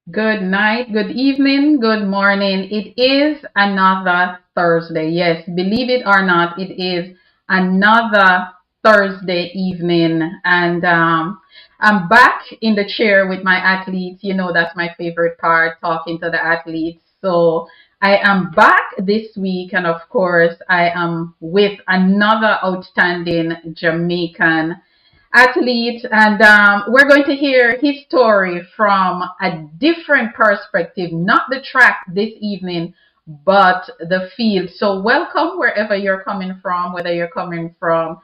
Good night, good evening, good morning. It is another Thursday. Yes, believe it or not, it is another Thursday evening. And I'm back in the chair with my athletes. You know, that's my favorite part, talking to the athletes. So I am back this week. And of course, I am with another outstanding Jamaican athlete, and we're going to hear his story from a different perspective, not the track this evening, but the field. So, welcome wherever you're coming from, whether you're coming from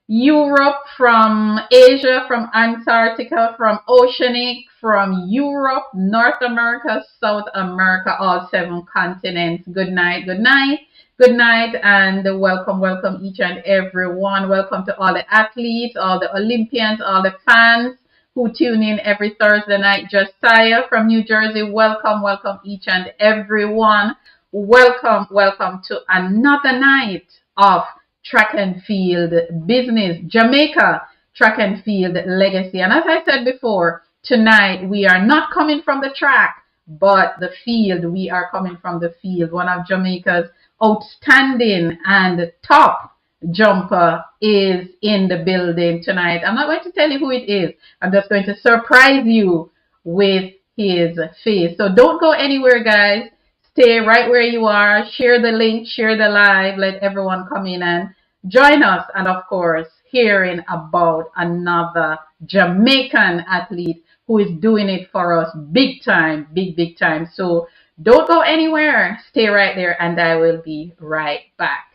Europe, from Asia, from Antarctica, from Oceanic, from Europe, North America, South America, all seven continents. Good night, good night, good night, and welcome each and every one. Welcome to all the athletes, all the Olympians, all the fans who tune in every Thursday night. Josiah from New Jersey, welcome each and every one. Welcome to another night of track and field business, Jamaica track and field legacy. And as I said before, tonight we are not coming from the track, but the field. We are coming from the field. One of Jamaica's outstanding and top jumper is in the building tonight. I'm not going to tell you who it is. I'm just going to surprise you with his face. So don't go anywhere, guys. Stay right where you are. Share the link, share the live. Let everyone come in and join us. And of course, hearing about another Jamaican athlete who is doing it for us big time, big time. So don't go anywhere. Stay right there, and I will be right back.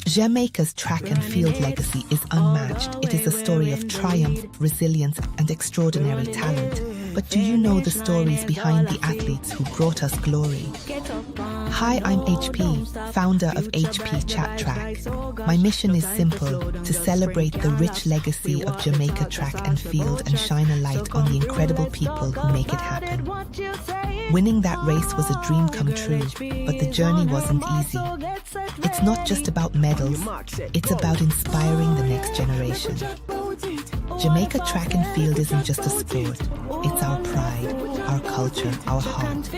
Jamaica's track and field legacy is unmatched. It is a story of triumph, resilience, and extraordinary talent. But do you know the stories behind the athletes who brought us glory? Hi, I'm HP, founder of HP Chat Track. My mission is simple: to celebrate the rich legacy of Jamaica track and field and shine a light on the incredible people who make it happen. Winning that race was a dream come true, but the journey wasn't easy. It's not just about medals, it's about inspiring the next generation. Jamaica track and field isn't just a sport, it's our pride, our culture, our heart.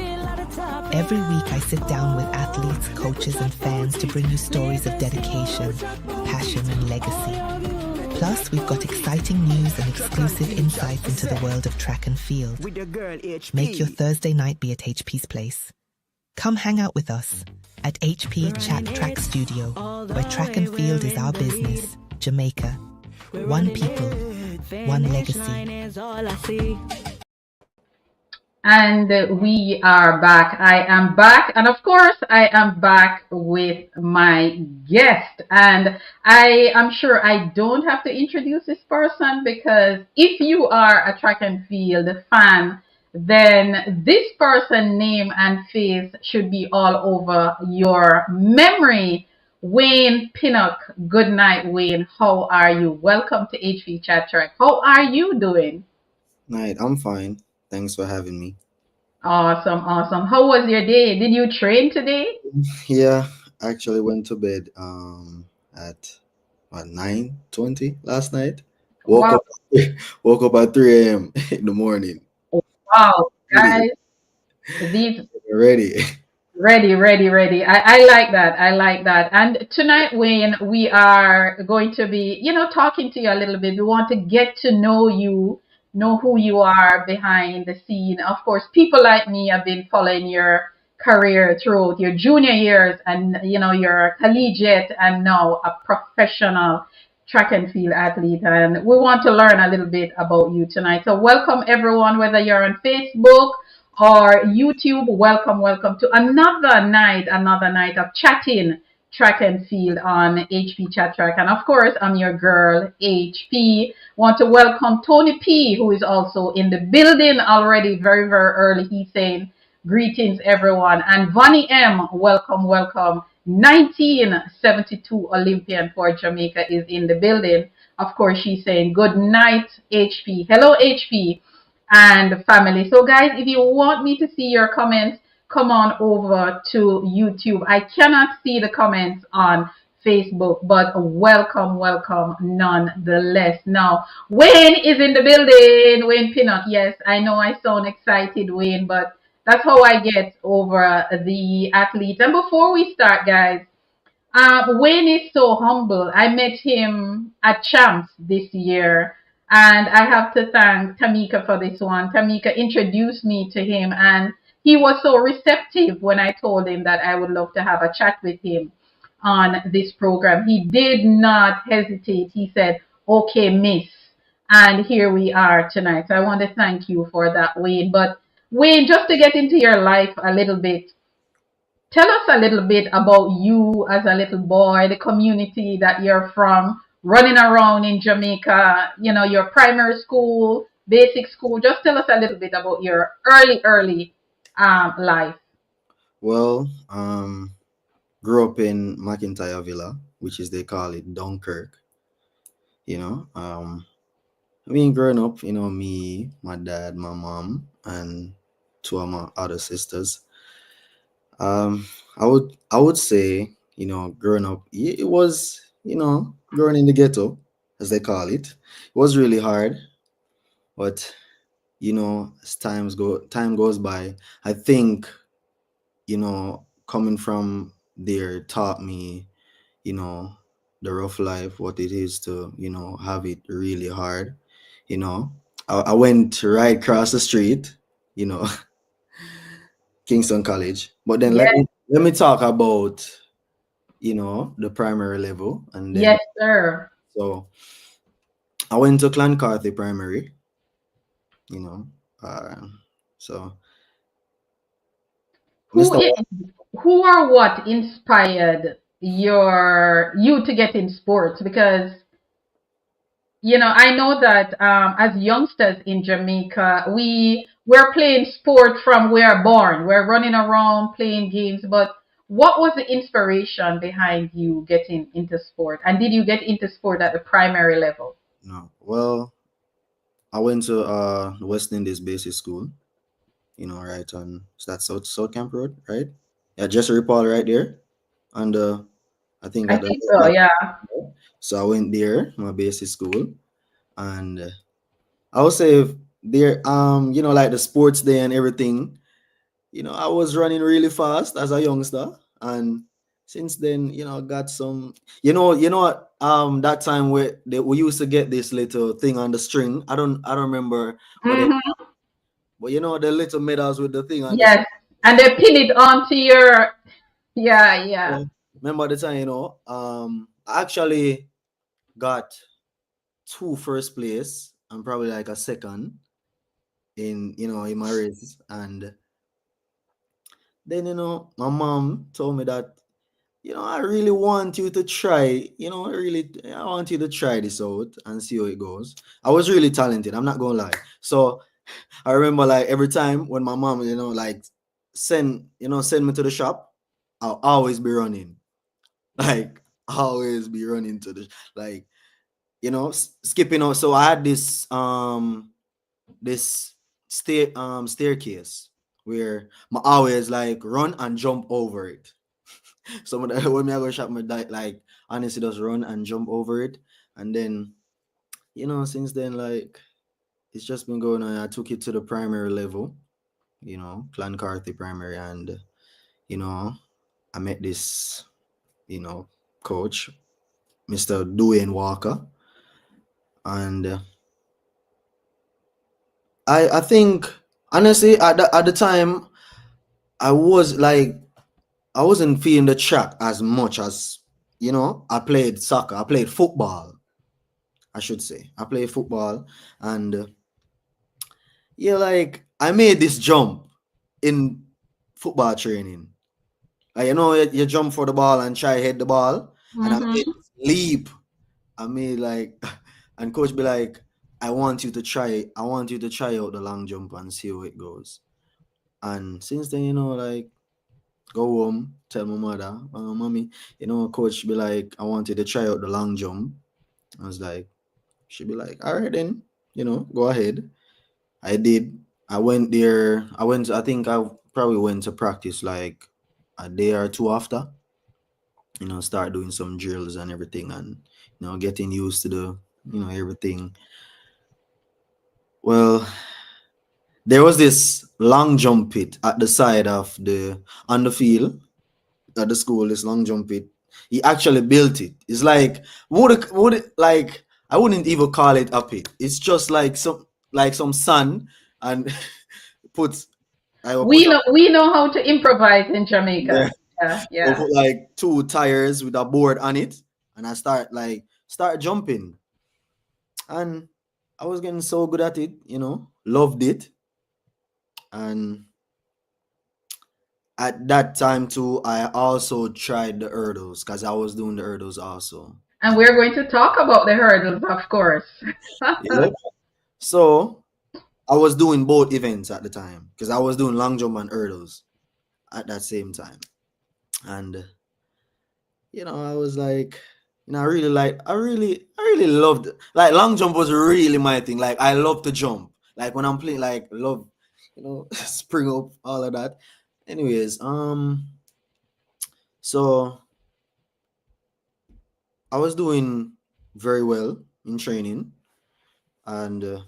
Every week I sit down with athletes, coaches and fans to bring you stories of dedication, passion and legacy. Plus, we've got exciting news and exclusive insights into the world of track and field. Make your Thursday night be at HP's place. Come hang out with us at HP Chat Track Studio, where track and field is our business. Jamaica. One people, one legacy. And we are back. I am back. And of course, I am back with my guest. And I am sure I don't have to introduce this person, because if you are a track and field fan, then this person name and face should be all over your memory. Wayne Pinnock. Good night, Wayne. How are you? Welcome to HV Chat Track. How are you doing? Night, I'm fine. Thanks for having me. Awesome. How was your day? Did you train today? Yeah, I actually went to bed at what 9:20 last night. Woke Wow. up woke up at 3 a.m. in the morning. Wow, Ready, guys, these ready. ready. I like that. I like that. And tonight, Wayne, we are going to be, talking to you a little bit. We want to get to know you, know who you are behind the scene. Of course, people like me have been following your career throughout your junior years, and you're collegiate and now a professional track and field athlete. And we want to learn a little bit about you tonight. So welcome everyone, whether you're on Facebook or YouTube. Welcome to another night of chatting track and field on HP Chat Track. And of course, I'm your girl, HP. Want to welcome Tony P, who is also in the building already very early. He's saying greetings, everyone. And Vonnie M, welcome. 1972 Olympian for Jamaica is in the building. Of course, she's saying good night, HP. Hello, HP and family. So guys, if you want me to see your comments, come on over to YouTube. I cannot see the comments on Facebook, but welcome, welcome nonetheless. Now, Wayne is in the building. Wayne Pinnock. Yes, I know I sound excited, Wayne, but that's how I get over the athletes. And before we start, guys, Wayne is so humble. I met him at Champs this year, and I have to thank Tamika for this one. Tamika introduced me to him, and he was so receptive when I told him that I would love to have a chat with him on this program. He did not hesitate. He said, "Okay, miss." And here we are tonight. So I want to thank you for that, Wayne. But Wayne, just to get into your life a little bit, tell us a little bit about you as a little boy, the community that you're from, running around in Jamaica, your primary school, basic school. Just tell us a little bit about your early life. Well, grew up in McIntyre Villa, which is they call it Dunkirk. You know, I mean, growing up, me, my dad, my mom, and two of my other sisters. Um, I would say, growing up, it was, growing in the ghetto, as they call it. It was really hard, but as time goes by, I think, coming from there taught me, you know, the rough life, what it is to, have it really hard. You know, I went right across the street, you know, Kingston College. But then let Yes, me let me talk about, the primary level, and then yes, sir. so I went to Clancarthy Primary, you know. Uh, so Who Mr. i- who or what inspired you to get in sports? Because I know that as youngsters in Jamaica, we're playing sport from we're born. We're running around playing games. But what was the inspiration behind you getting into sport? And did you get into sport at the primary level? No, well, I went to the West Indies Basic School, right on that's South Camp Road, right? Yeah, Jesse Paul right there. And I think I at the think so, yeah. so I went there, my basic school, and I would say there, like the sports day and everything, I was running really fast as a youngster, and since then, got some, what, that time we used to get this little thing on the string. I don't remember what they, Hmm. but the little medals with the thing on the string. Yes. And they pin it onto your, yeah, yeah. Yeah. Remember the time, I actually got two first place and probably like a second in my race. And then, my mom told me that, I really want you to try, I want you to try this out and see how it goes. I was really talented, I'm not gonna lie. So I remember like every time when my mom, like send me to the shop, I'll always be running. Like always be running to the like, skipping out. So I had this staircase where I always like run and jump over it. So when I go shop, my like honestly just run and jump over it, and then since then like it's just been going on. I took it to the primary level, Clancarthy Primary, and I met this coach, Mr. Dwayne Walker, and I think honestly at the time I was like I wasn't feeling the track as much as I played soccer, I played football, I should say. I played football, and yeah, like I made this jump in football training. Like, you jump for the ball and try hit the ball, and I made Hmm. this leap. I made like, and coach be like, I want you to try out the long jump and see how it goes. And since then, like go home, tell my mother, mommy, coach be like, I wanted to try out the long jump. I was like, she'd be like, all right then, go ahead. I did. I went there. I think I probably went to practice like a day or two after. start doing some drills and everything, and getting used to the everything. Well, there was this long jump pit at the side of the on the field at the school. This long jump pit, he actually built it. It's like would it like I wouldn't even call it a pit. It's just like some sand and put I will put We know how to improvise in yeah, Jamaica. Yeah, or yeah. put like two tires with a board on it, and I start jumping, and I was getting so good at it, loved it. And at that time too, I also tried the hurdles because I was doing the hurdles also. And we're going to talk about the hurdles, of course. Yep. So I was doing both events at the time because I was doing long jump and hurdles at that same time. And I was like, I really loved like long jump was really my thing. Like I love to jump. Like when I'm playing, like love, spring up, all of that. Anyways, so I was doing very well in training and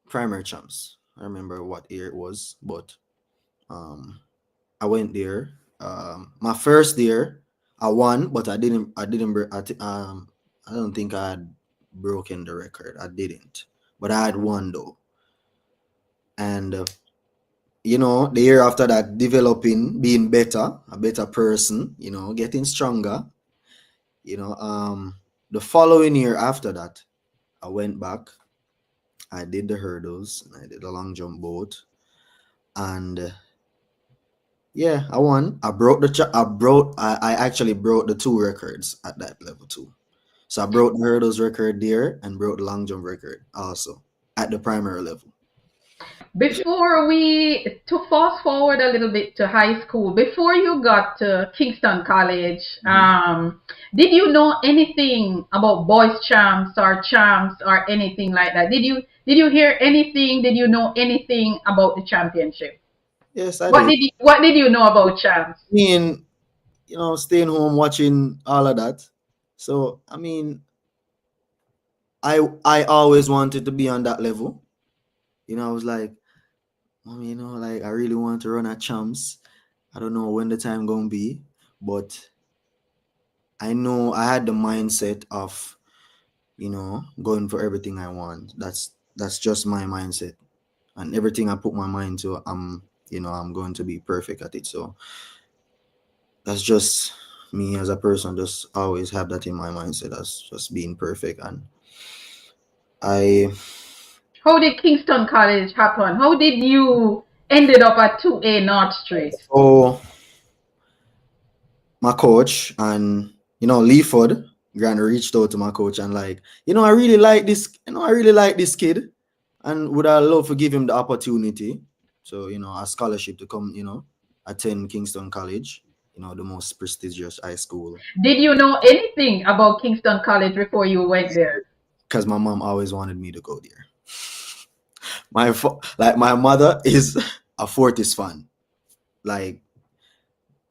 primary champs. I remember what year it was, but um, I went there. My first year, I won, but I didn't. I don't think I had broken the record. I didn't, but I had won though. And the year after that, developing, being better, a better person. Getting stronger. The following year after that, I went back. I did the hurdles and I did the long jump boat, and yeah, I won. I actually broke the two records at that level too. So I broke the hurdles record there and broke the long jump record also at the primary level. To fast forward a little bit to high school, before you got to Kingston College, Mhm. did you know anything about boys champs or anything like that? Did you hear anything? Did you know anything about the championship? Yes, I What did. did you know about champs? I mean, staying home watching all of that. So I mean, I always wanted to be on that level. I was like, Mommy, like I really want to run at champs. I don't know when the time gonna be, but I know I had the mindset of, going for everything I want. That's just my mindset. And everything I put my mind to, I'm going to be perfect at it. So that's just me as a person, just always have that in my mindset as just being perfect. And I How did Kingston College happen? How did you ended up at 2A North Street? so my coach and Leaford Grant reached out to my coach and like, I really like this kid and would I love to give him the opportunity. So, a scholarship to come, attend Kingston College, the most prestigious high school. Did you know anything about Kingston College before you went there? Because my mom always wanted me to go there. My mother is a Fortis fan. Like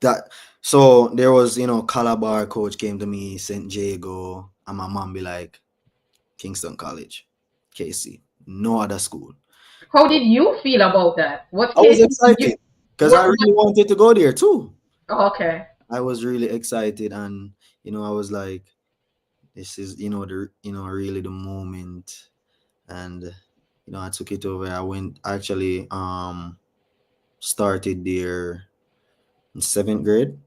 that. So there was, Calabar coach came to me, St. Jago, and my mom be like, Kingston College, KC, no other school. How did you feel about that? I was excited because I What, really wanted to go there too. okay. I was really excited, and I was like, this is really the moment, and I took it over. I went actually started there in seventh grade,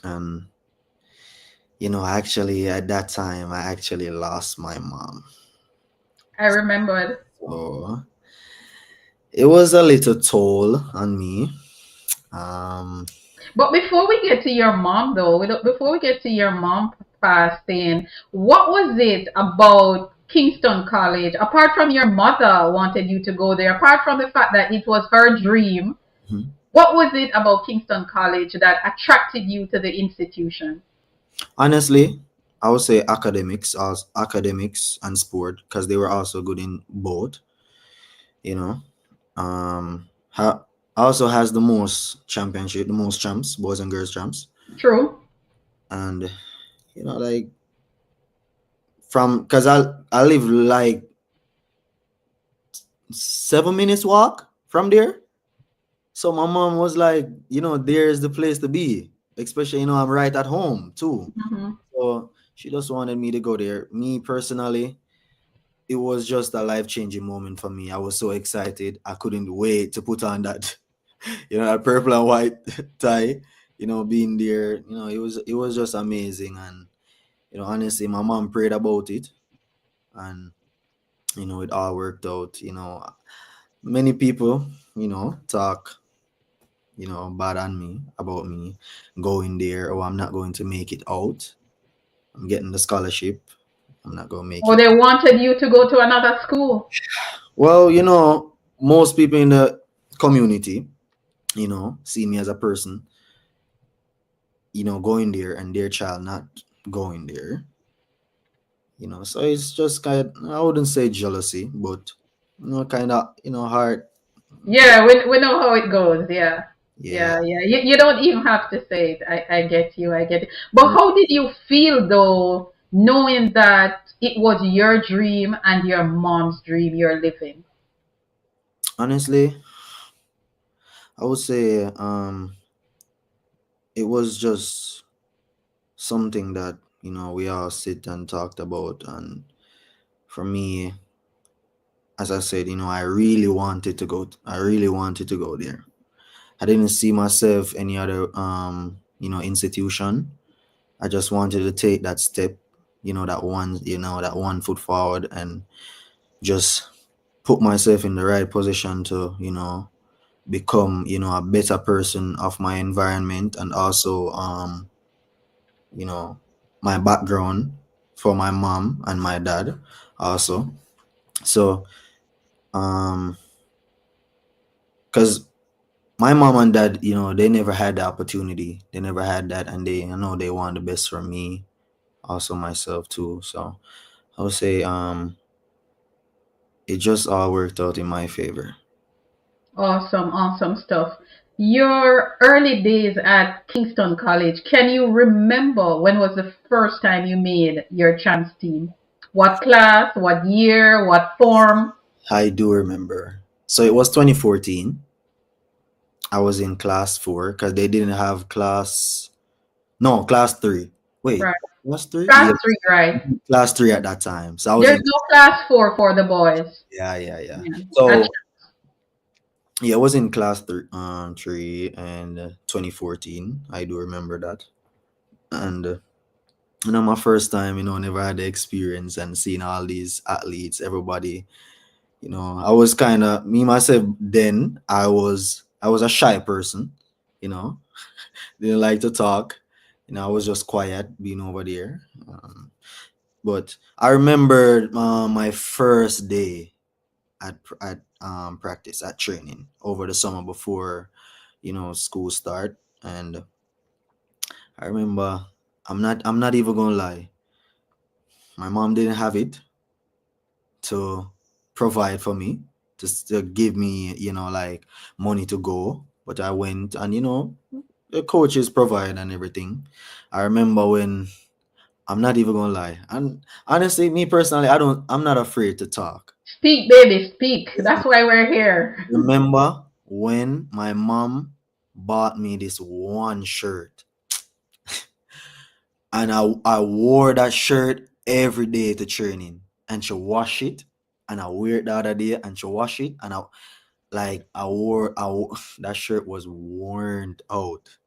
and actually at that time I actually lost my mom. I remembered. So it was a little toll on me. Um, But before we get to your mom, though, before we get to your mom passing, what was it about Kingston College, apart from your mother wanted you to go there, apart from the fact that it was her dream, mhm. what was it about Kingston College that attracted you to the institution? Honestly, I would say academics and sport because they were also good in both. You know, also has the most champs, boys and girls champs. True. And like from because I live like 7 minutes walk from there. So my mom was like, there's the place to be. Especially, I'm right at home too. Hmm. So she just wanted me to go there. Me personally, it was just a life-changing moment for me. I was so excited. I couldn't wait to put on that, that purple and white tie, being there. It was just amazing. And, honestly, my mom prayed about it, and, it all worked out. Many people, talk, bad on me about me going there. Oh, I'm not going to make it out. I'm getting the scholarship. I'm not going to make Or it. they wanted you to go to another school. Well, most people in the community, see me as a person, going there and their child not going there. So it's just I wouldn't say jealousy, but, kind of, hard. Yeah, we know how it goes. Yeah. Yeah. Yeah, yeah. You don't even have to say it. I get you. I get it. But how did you feel though, knowing that it was your dream and your mom's dream you're living? Honestly, I would say it was just something that, we all sit and talked about. And for me, as I said, I really wanted to go. I really wanted to go there. I didn't see myself any other institution. I just wanted to take that step, that one foot forward, and just put myself in the right position to, become, a better person of my environment, and also you know, my background for my mom and my dad also. So because my mom and dad, they never had the opportunity. They never had that, and I know they want the best for me, also myself too. So I would say it just all worked out in my favor. Awesome, awesome stuff. Your early days at Kingston College, can you remember when was the first time you made your chance team? What class, what year, what form? I do remember. So it was 2014. I was in class 4 because they didn't have class 3. Wait, Right. class 3? Class Yes, three, right? class 3 at that time. So I was There's in, no class four for the boys. yeah, yeah, yeah. Yeah. So yeah, I was in class 3 and 2014. I do remember that. And my first time, never had the experience and seeing all these athletes, everybody. I was kind of me myself. Then I was a shy person. You know, didn't like to talk. I was just quiet being over there. But I remember my first day at practice, at training over the summer before school start. And I remember, I'm not even gonna lie, my mom didn't have it to provide for me, to give me like money to go, but I went, and the coaches provide and everything. I remember when, I'm not even gonna lie, and honestly, me personally, I'm not afraid to talk. Speak, baby, speak. That's why we're here. Remember when my mom bought me this one shirt, and I wore that shirt every day to training, and she wash it, and I wear it the other day, and she wash it, and that shirt was worn out,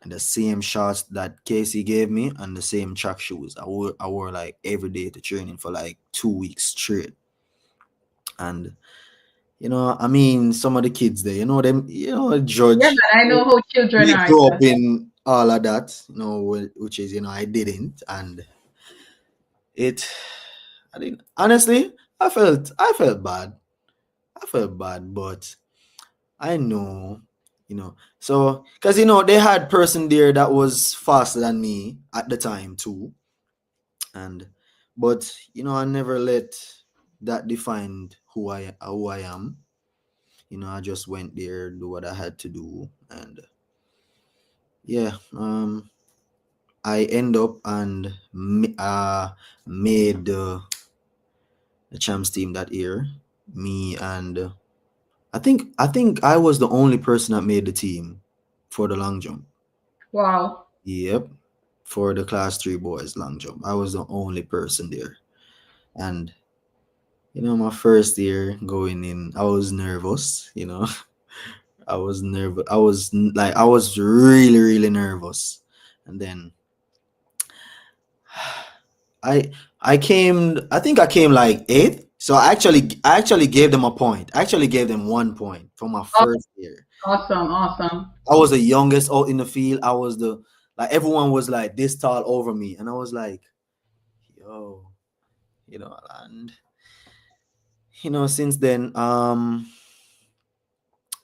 and the same shorts that Casey gave me, and the same track shoes I wore like every day to training for like 2 weeks straight. And I mean, some of the kids there, them, Yeah, George, man, I know how children they are. grew Yeah. up in all of that, which is, I didn't. And it, I didn't, honestly, I felt bad. I felt bad, but I know, so, because, they had person there that was faster than me at the time too. And, but, I never let that define who I am. I just went there, do what I had to do, and yeah, I end up and made the champs team that year. Me and I think I was the only person that made the team for the long jump. Wow. Yep, for the class three boys long jump, I was the only person there. And my first year going in, I was nervous. I was nervous. I was really, really nervous. And then I I came. I think I came like eighth. So I actually gave them a point. I actually gave them 1 point for my Aw- first year. Awesome. Awesome. I was the youngest out in the field. I was the like everyone was like this tall over me, and I was like, yo, and since then,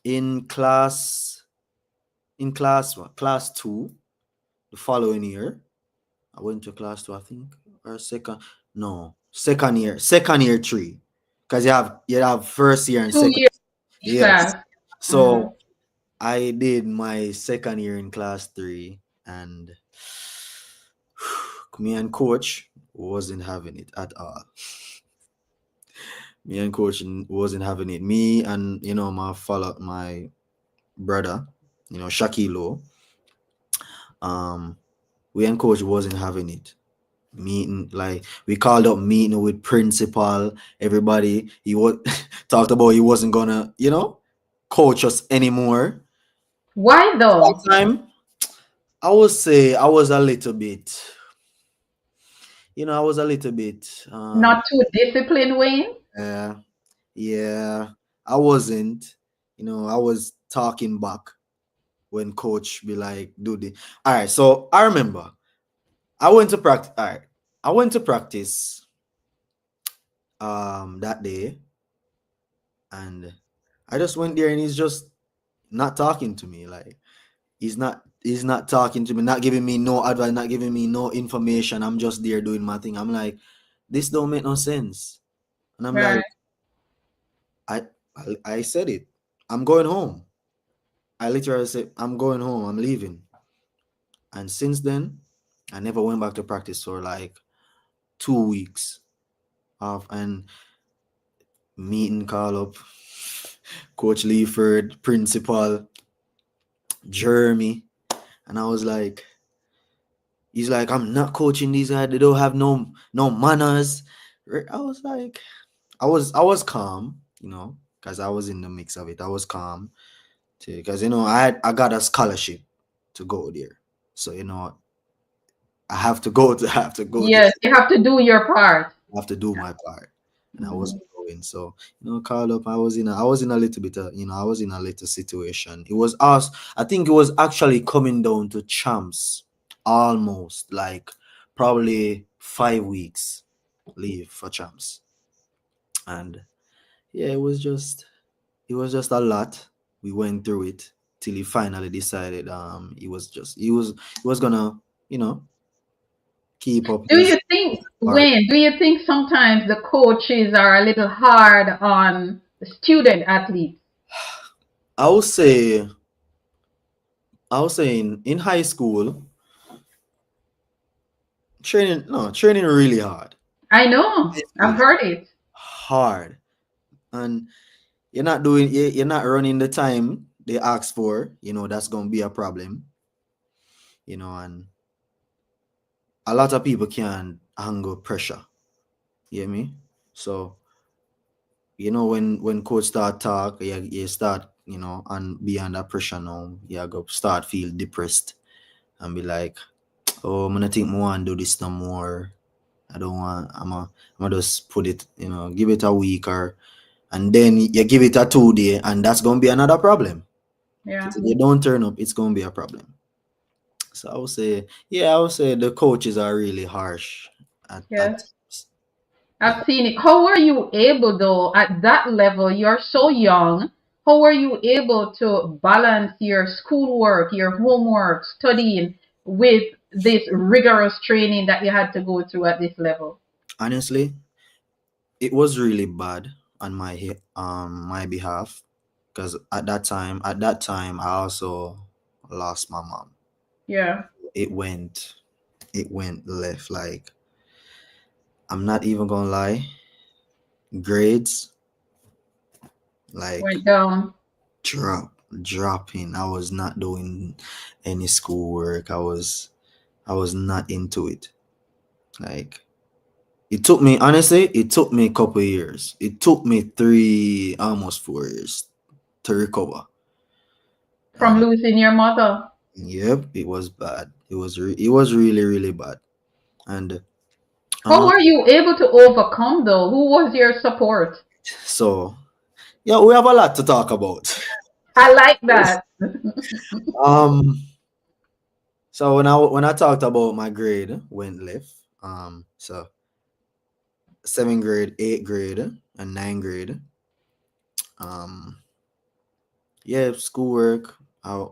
in class class two, the following year, I went to class two, I think, or second year three, because you have first year and Two second. years each Yes. class. So Mhm. I did my second year in class three, and me and coach wasn't having it at all. Me and coach wasn't having it. Me and my brother, Shakilo, um, we and coach wasn't having it. Meeting, like, we called up meeting with principal, everybody. He was talked about he wasn't gonna coach us anymore. Why That though? time, I would say I was a little bit, I was a little bit, Not too disciplined, Wayne? uh, yeah, I wasn't. I was talking back when coach be like, do the. All right, so I remember I went to practice. All right, I went to practice that day, and I just went there, and he's just not talking to me. Like, he's not talking to me, not giving me no advice, not giving me no information. I'm just there doing my thing. I'm like, this don't make no sense. And I'm like, Right. I said it. I'm going home. I literally said, I'm going home. I'm leaving. And since then, I never went back to practice for like 2 weeks off, and meeting call up Coach Leaford, principal Jeremy, and I was like, he's like, I'm not coaching these guys. They don't have no manners. I was like, I was calm, because I was in the mix of it. I was calm because I got a scholarship to go there, so I have to go to have to go there. Yes, you have to do your part. I have to do my part, and I Mhm. wasn't going. So called up. I was in a little bit of, I was in a little situation. It was us. I think it was actually coming down to champs, almost like probably 5 weeks leave for champs, and yeah, it was just a lot. We went through it till he finally decided he was gonna you know keep up Do his you think, part. Wayne, do you think sometimes the coaches are a little hard on the student athletes? I would say I was saying in high school, training really hard. I know. I've Basically heard it. hard. And you're not running the time they ask for, that's gonna be a problem, and a lot of people can handle pressure. You hear me? So, when coach start talk, you start, and be under pressure now, you go start feel depressed and be like, oh, I'm gonna think more and do this no more. I don't want. I'm gonna just put it. Give it a week, and then you give it a 2 day, and that's gonna be another problem. Yeah. Because if they don't turn up, it's gonna be a problem. So I would say the coaches are really harsh at Yes. times. Yeah. I've seen it. How were you able, though, at that level? You're so young. How were you able to balance your schoolwork, your homework, studying with this rigorous training that you had to go through at this level? Honestly, it was really bad on my behalf, because at that time I also lost my mom. Yeah. It went left. Like, I'm not even gonna lie, grades like Went down. dropping. I was not doing any schoolwork. I was not into it. Like, it took me a couple of years. It took me 3, almost 4 years to recover. From And losing your mother. yep, it was bad. It was really, really bad. And How um were you able to overcome though? Who was your support? so yeah, we have a lot to talk about. I like that. um so when I talked about my grade went left, so 7th grade, 8th grade, and 9th grade, um yeah, schoolwork, I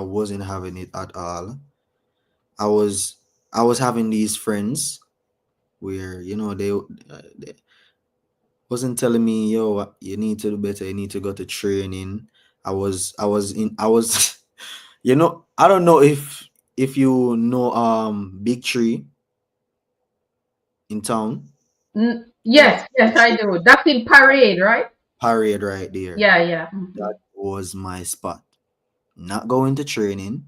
wasn't having it at all. I was having these friends where, they wasn't telling me, yo, you need to do better, you need to go to training. I was I don't know if you know Big Tree in town. Yeah, Yes, Big yes, I Tree do. That's in Parade, right? Parade right there. Yeah, yeah. That was my spot. Not going to training,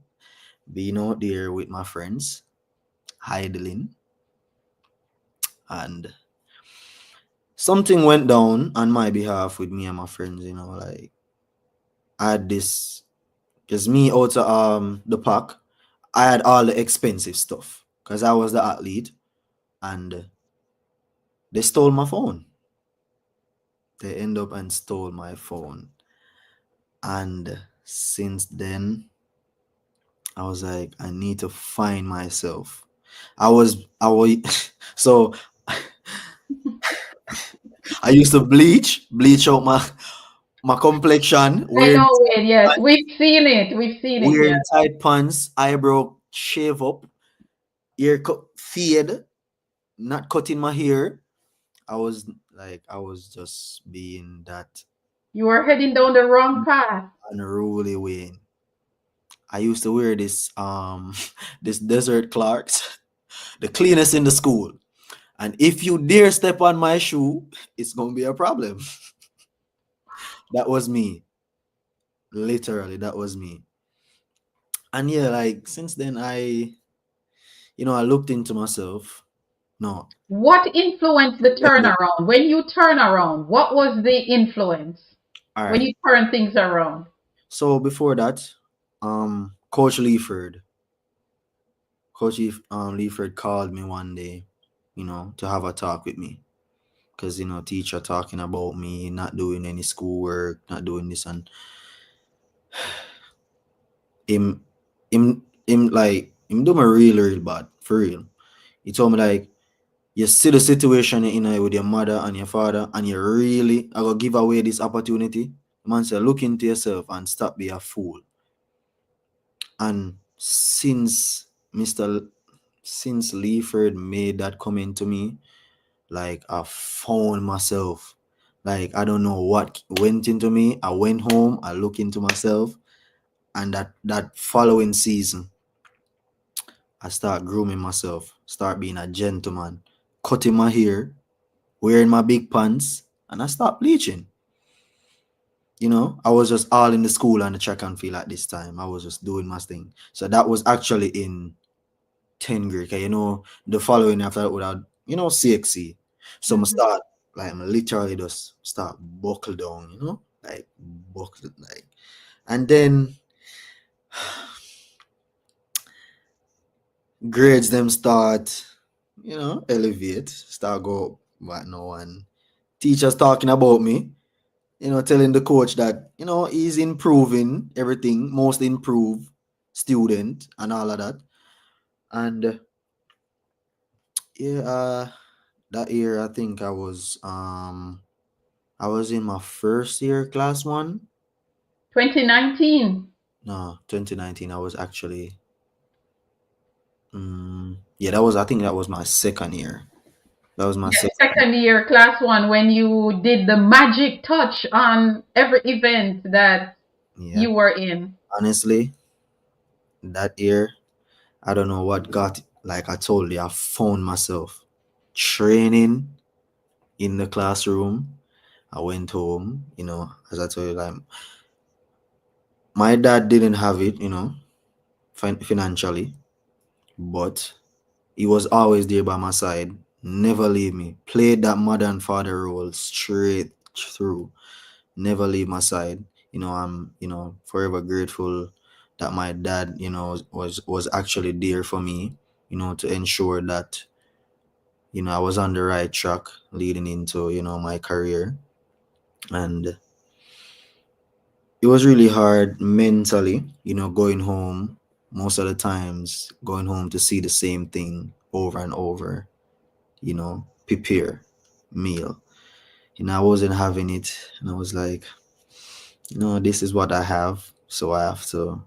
being out there with my friends, idling, and something went down on my behalf with me and my friends. Like, I had this, because me out of the pack, I had all the expensive stuff because I was the athlete, and they stole my phone. They end up and stole my phone, and since then I was like, I need to find myself. I was so I used to bleach out my complexion, I know it, yes. We've seen it. We've seen it, yeah. wearing tight pants, eyebrow shave up, ear cut fade, not cutting my hair. I was just being that You were heading down the wrong path. unruly way. I used to wear this this desert Clarks, the cleanest in the school. And if you dare step on my shoe, it's gonna be a problem. That was me. Literally, that was me. And yeah, like, since then I looked into myself. No. What influenced the Let me- turnaround? When you turn around, what was the influence All when right. you turn things around? So before that, Coach Leaford, Leaford called me one day, to have a talk with me. Because, teacher talking about me not doing any schoolwork, not doing this, and him him do me real, real bad, for real. He told me, like, you see the situation you're in with your mother and your father, and you really are gonna give away this opportunity. The man said, look into yourself and stop being a fool. And since Leaford made that comment to me, like, I found myself. Like, I don't know what went into me. I went home, I looked into myself, and that following season, I start grooming myself, start being a gentleman, cutting my hair, wearing my big pants, and I start bleaching. I was just all in the school and the track and field at this time. I was just doing my thing. So that was actually in 10th grade. 'Cause, the following after that would have, CXC. So I Mhm. start, like, I literally just start buckle down, like, buckle, like, and then grades them start, elevate, start go up, but no one. Teachers talking about me, telling the coach that, he's improving everything, most improved student and all of that. And yeah, that year I think I was in my first year, class one. 2019. No, 2019. I was actually, yeah, I think that was my second year. That was my Yeah, second. second year, class one, when you did the magic touch on every event that Yeah, you were in. honestly, that year. I don't know what got, like I told you, I found myself training in the classroom. I went home, as I told you, like my dad didn't have it, financially, but he was always there by my side, never leave me. Played that mother and father role straight through, never leave my side. I'm, forever grateful that my dad, was actually there for me, to ensure that, I was on the right track leading into, my career. And it was really hard mentally, going home most of the times, going home to see the same thing over and over, prepare meal. I wasn't having it. And I was like, this is what I have. So I have to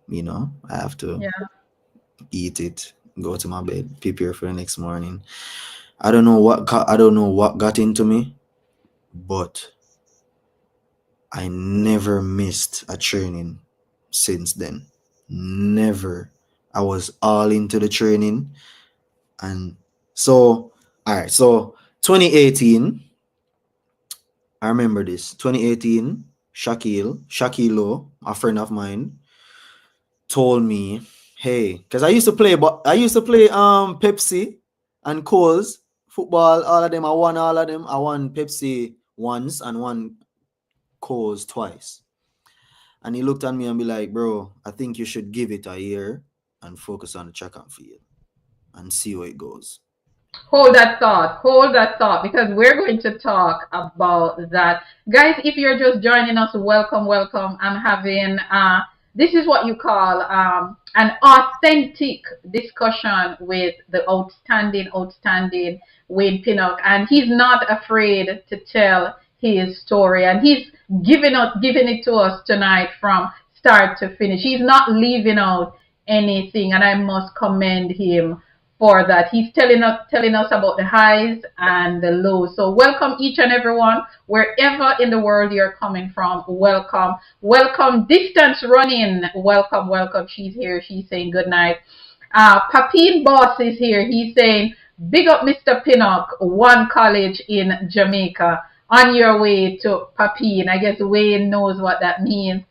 Yeah. eat it, go to my bed, prepare for the next morning. I don't know what got into me, but I never missed a training since then. Never. I was all into the training. And so, all right. So 2018, I remember this. 2018, Shakilo, a friend of mine, told me, hey, because I used to play Pepsi and Coles football, all of them. I won all of them. I won Pepsi once and won Coles twice. And he looked at me and be like, bro, I think you should give it a year and focus on the track and field and see where it goes. Hold that thought, because we're going to talk about that. Guys, if you're just joining us, welcome, welcome. I'm having, this is what you call an authentic discussion with the outstanding Wayne Pinnock. And he's not afraid to tell his story. And he's giving it to us tonight from start to finish. He's not leaving out anything. And I must commend him for that. He's telling us about the highs and the lows. So welcome each and everyone, wherever in the world you're coming from. Welcome. Welcome distance running. Welcome, welcome. She's here. She's saying good night. Papine Boss is here. He's saying, big up Mr. Pinnock, one college in Jamaica. On your way to Papine. I guess Wayne knows what that means.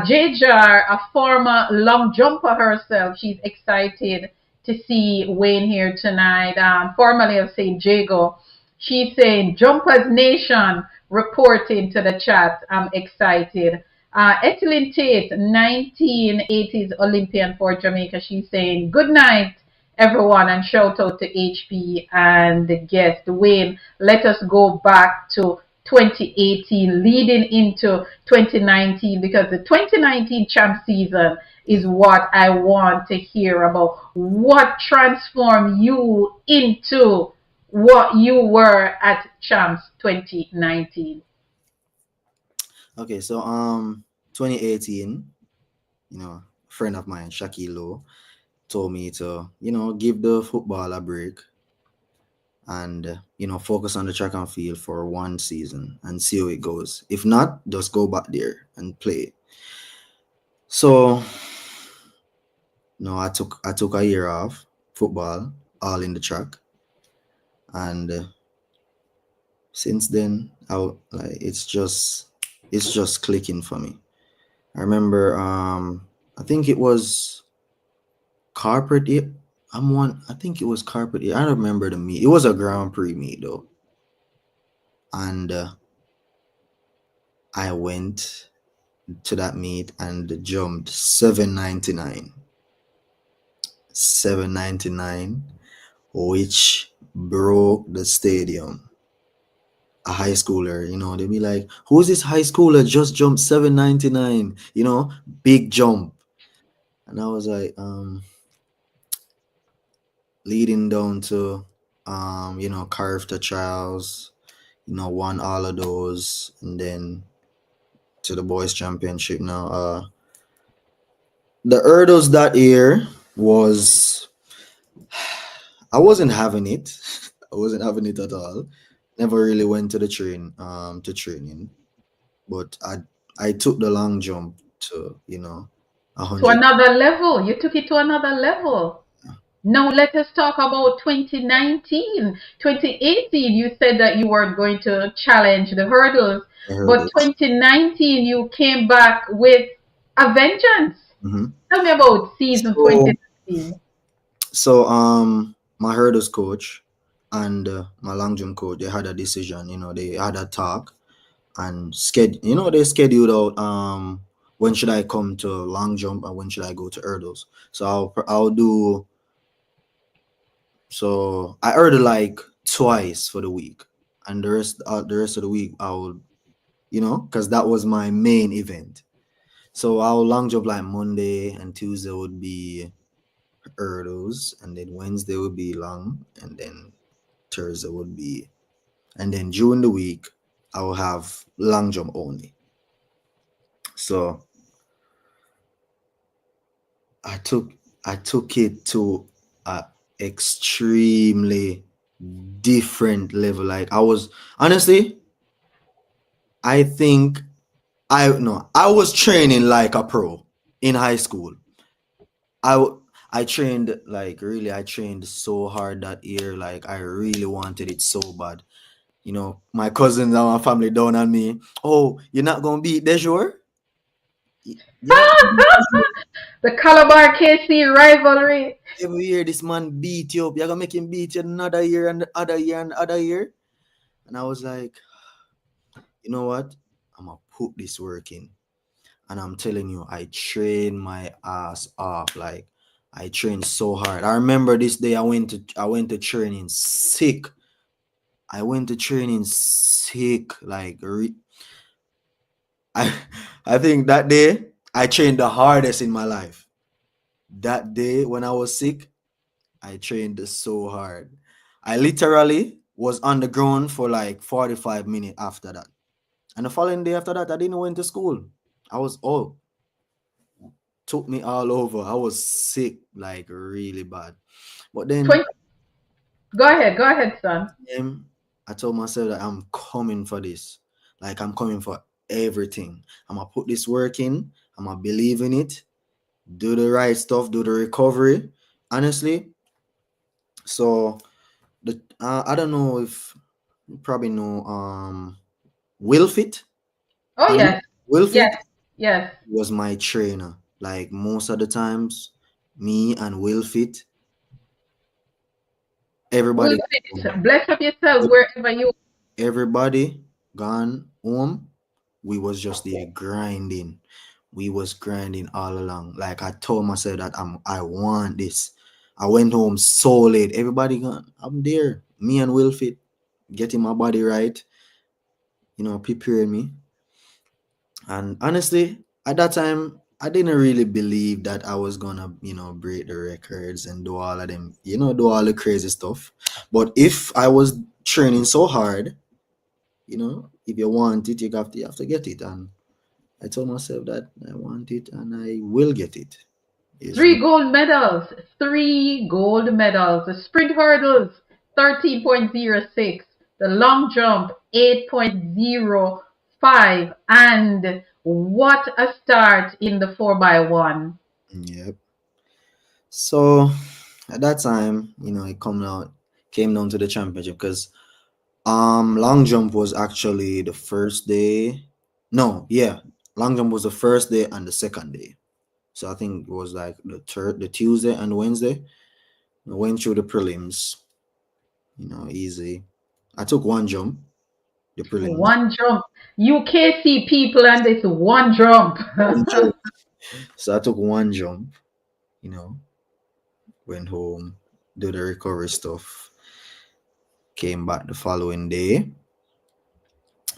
J Jar, a former long jumper herself, she's excited to see Wayne here tonight. Formerly of St. Jago. She's saying, Jumpers Nation reporting to the chat. I'm excited. Ethelyn Tate, 1980s Olympian for Jamaica. She's saying, good night, everyone, and shout out to HP and the guest. Wayne, let us go back to 2018 leading into 2019, because the 2019 champ season is what I want to hear about. What transformed you into what you were at champs 2019? Okay, so 2018, a friend of mine, Shakilo, told me to, give the football a break and focus on the track and field for one season and see how it goes. If not, just go back there and play. So no, I took a year off football, all in the track, and since then, it's just clicking for me. I remember, I think it was carpet. I think it was carpet. I don't remember the meet. It was a Grand Prix meet though, and I went to that meet and jumped 799, 799, which broke the stadium. A high schooler, they'd be like, who's this high schooler just jumped 799, big jump. And I was like, leading down to character trials, won all of those, and then to the boys championship. Now the hurdles that year was, I wasn't having it. I wasn't having it at all. Never really went to the training, but I took the long jump to To 100. another level. You took it to another level. Now let us talk about 2019. 2018, you said that you were going to challenge the hurdles, I heard but this. 2019 you came back with a vengeance. Hmm. Tell me about season So, 2019. my hurdles coach and my long jump coach, they had a decision. They had a talk and they scheduled out when should I come to long jump and when should I go to hurdles. So I'll do. So I hurdle like twice for the week, and the rest of the week I will, because that was my main event. So I'll long jump like Monday and Tuesday would be hurdles, and then Wednesday would be long, and then Thursday would be, and then during the week I will have long jump only. So I took I took it to a extremely different level. Like I was honestly, I think I no, I was training like a pro in high school. I trained like really. I trained so hard that year. Like I really wanted it so bad. My cousins and my family down on me. Oh, you're not gonna beat Dejor? You're not gonna beat Dejor? The Calabar KC rivalry. Every year this man beat you up. You're gonna make him beat you another year and the other year and the other year. And I was like, you know what? I'm gonna put this work in. And I'm telling you, I trained my ass off. Like I trained so hard. I remember this day I went to training sick. I went to training sick. Like I I think that day I trained the hardest in my life. That day when I was sick, I trained so hard. I literally was on the ground for like 45 minutes after that. And the following day after that, I didn't went to school. I was all took me all over. I was sick, like really bad. But then 20, go ahead, son. I told myself that I'm coming for this. Like I'm coming for everything. I'm gonna put this work in. I'm gonna believe in it. Do the right stuff. Do the recovery. Honestly, so I don't know if you probably know Wilfit. Oh And yes, Wilfit yes, yes. was my trainer. Like most of the times, me and Wilfit, Will everybody fit. Bless up yourself wherever you. everybody gone home. We was just there grinding. We was grinding all along. Like I told myself that I want this. I went home so late. Everybody gone. I'm there. Me and Wilfit getting my body right, preparing me. And honestly, at that time, I didn't really believe that I was gonna, break the records and do all of them, do all the crazy stuff. But if I was training so hard, if you want it, you have to get it. And I told myself that I want it and I will get it. Is Three gold medals. Three gold medals. The sprint hurdles, 13.06. The long jump, 8.05. And what a start in the 4x1. Yep. So at that time, it came down to the championship because long jump was actually the first day. No, yeah. Long jump was the first day and the second day. So I think it was like the Tuesday and Wednesday. I went through the prelims, easy. I took one jump, the prelims. One jump. You can't see people and it's one jump. One jump. So I took one jump, you know, went home, do the recovery stuff, came back the following day,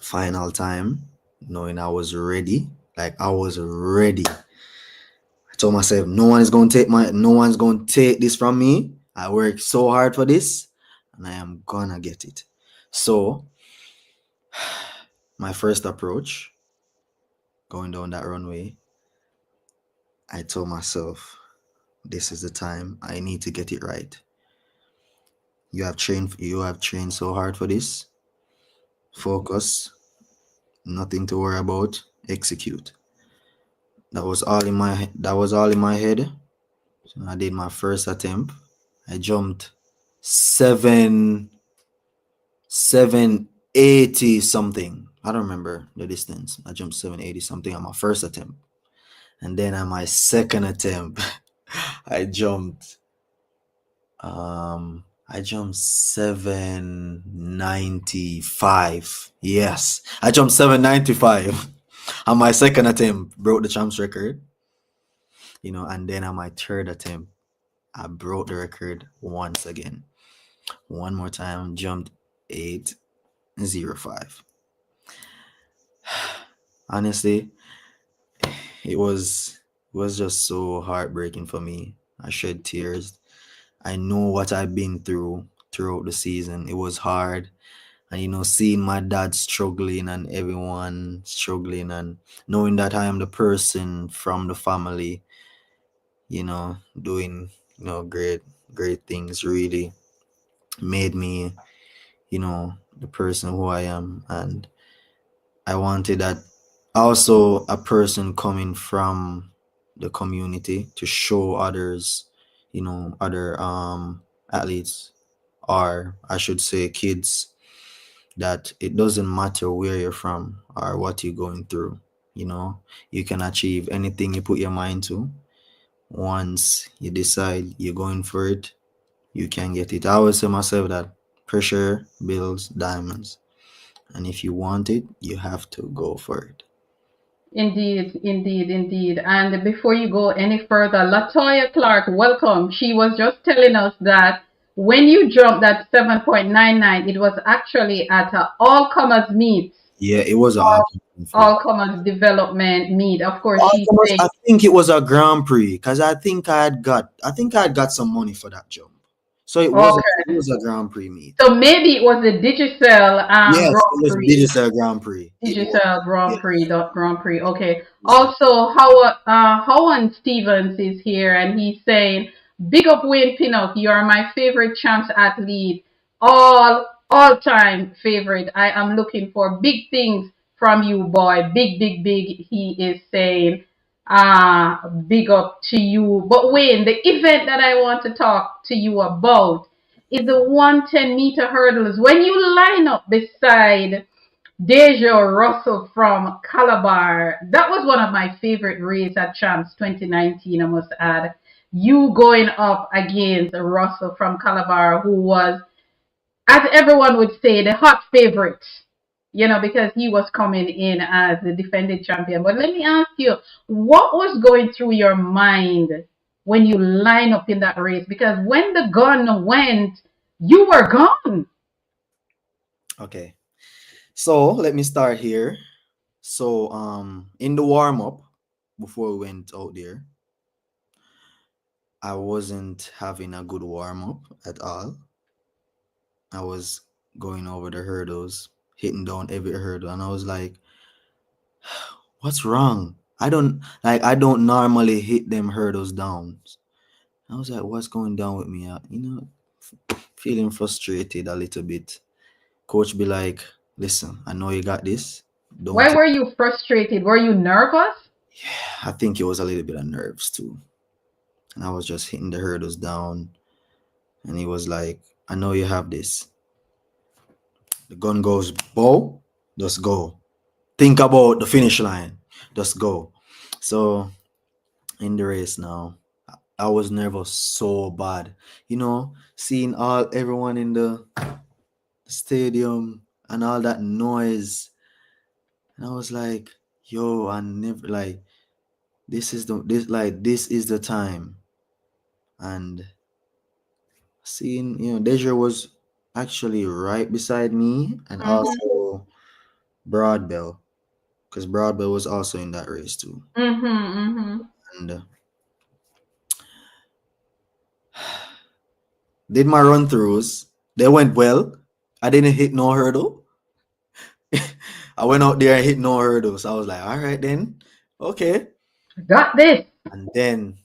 final time, knowing I was ready. Like I was ready. I told myself, no one's gonna take this from me. I worked so hard for this, and I am gonna get it. So my first approach, going down that runway, I told myself, this is the time I need to get it right. You have trained so hard for this. Focus, nothing to worry about, execute. That was all in my head. So I did my first attempt. I jumped seven 780 something. I don't remember the distance. I jumped 780 something on my first attempt. And then on my second attempt, I jumped I jumped 795. Yes. I jumped 795 on my second attempt, broke the champs record. And then on my third attempt, I broke the record once again. One more time, jumped 805. Honestly, it was just so heartbreaking for me. I shed tears. I know what I've been throughout the season. It was hard. And seeing my dad struggling and everyone struggling, and knowing that I am the person from the family, doing, great things, really made me, the person who I am. And I wanted that also a person coming from the community to show others, other athletes, or I should say kids, that it doesn't matter where you're from or what you're going through. You can achieve anything you put your mind to. Once you decide you're going for it, you can get it. I always say myself that pressure builds diamonds. And if you want it, you have to go for it. Indeed, indeed, indeed. And before you go any further, Latoya Clark, welcome. She was just telling us that when you jumped that 7.99, it was actually at a all comers meet, Yeah, it was an awesome for all comers development meet. Of course, she Alchemist, said, I think it was a Grand Prix because I think I had got some money for that jump. So it okay. was a Grand Prix meet. So maybe it was a Digicel Yes, it Grand was Prix. Digital Grand Prix. It was. Digicel Grand Yes. Prix. Dot Grand Prix. Okay. Digital. Also, Howan Stevens is here, and he's saying, "Big up Wayne Pinnock. You are my favorite champs athlete, all time favorite. I am looking for big things from you, boy. Big, big, big." He is saying, big up to you. But Wayne, the event that I want to talk to you about is the 110-meter hurdles. When you line up beside Deja Russell from Calabar, that was one of my favorite races at Champs 2019, I must add. You going up against Russell from Calabar, who was, as everyone would say, the hot favorite, because he was coming in as the defending champion. But let me ask you, what was going through your mind when you line up in that race? Because when the gun went, you were gone. Okay. So let me start here. So in the warm up before we went out there, I wasn't having a good warm up at all. I was going over the hurdles, hitting down every hurdle, and I was like, what's wrong? I don't normally hit them hurdles down. I was like, what's going down with me? Feeling frustrated a little bit. Coach be like, listen, I know you got this. Don't Why you? were you frustrated? Were you nervous? I think it was a little bit of nerves too. And I was just hitting the hurdles down. And he was like, I know you have this. The gun goes, bow, just go. Think about the finish line, just go. So in the race now, I was nervous so bad. Seeing everyone in the stadium and all that noise. And I was like, yo, I never like this is the time. And seeing, Deja was actually right beside me, and Mm-hmm. also Broadbell, because Broadbell was also in that race too. Mm-hmm. Mm-hmm. And did my run throughs. They went well. I didn't hit no hurdle. I went out there and hit no hurdles. I was like, all right then. Okay. Got this. And then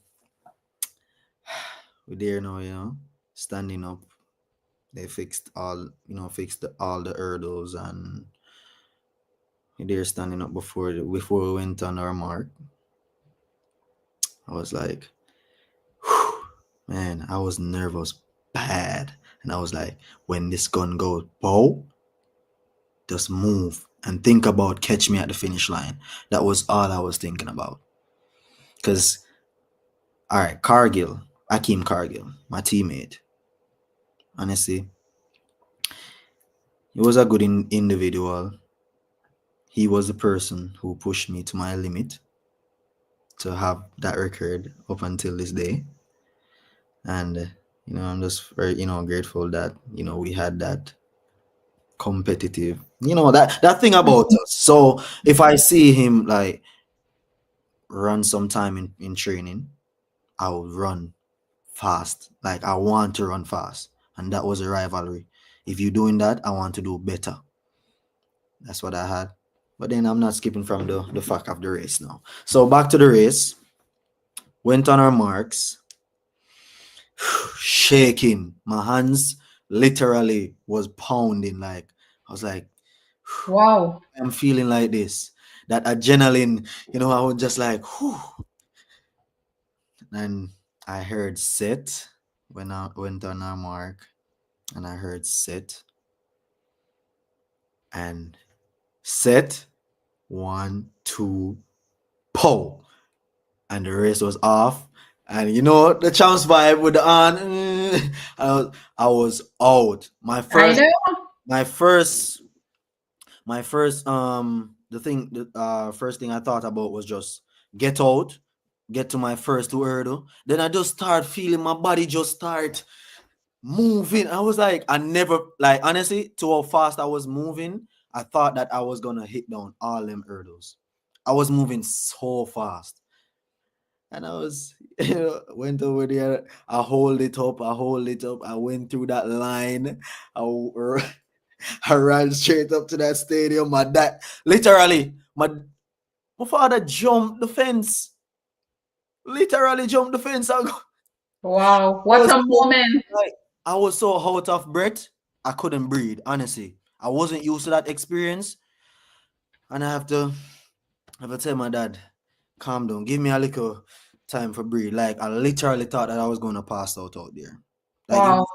we there now, standing up. They fixed all the hurdles, and we there standing up before we went on our mark. I was like, man, I was nervous bad. And I was like, when this gun goes, bow, just move and think about catch me at the finish line. That was all I was thinking about. Because, all right, Cargill, Akeem Cargill, my teammate, honestly, he was a good individual. He was the person who pushed me to my limit to have that record up until this day. And, I'm just very, grateful that, we had that competitive, that thing about us. So if I see him like run some time in training, I will run fast. Like I want to run fast. And that was a rivalry. If you're doing that, I want to do better. That's what I had. But then I'm not skipping from the fact of the race now. So back to the race. Went on our marks. Shaking. My hands literally was pounding. Like I was like, Wow. I'm feeling like this. That adrenaline, I was just like, whew. And I heard set when I went on our mark, and I heard set and set 1, 2, pow, and the race was off. And the champs vibe with the on. I was out. I know. My first the first thing I thought about was just get out, get to my first two hurdle. Then I just start feeling my body just start moving. I was like, I never, like, honestly, to how fast I was moving, I thought that I was gonna hit down all them hurdles. I was moving so fast. And I was, went over there. I hold it up. I went through that line. I ran straight up to that stadium. My dad, literally, my father jumped the fence. Literally jumped the fence. Wow. What a moment. I was so out of breath. I couldn't breathe. Honestly, I wasn't used to that experience, and I have to tell my dad, calm down, give me a little time for breathe. Like I literally thought that I was going to pass out there. Like Wow.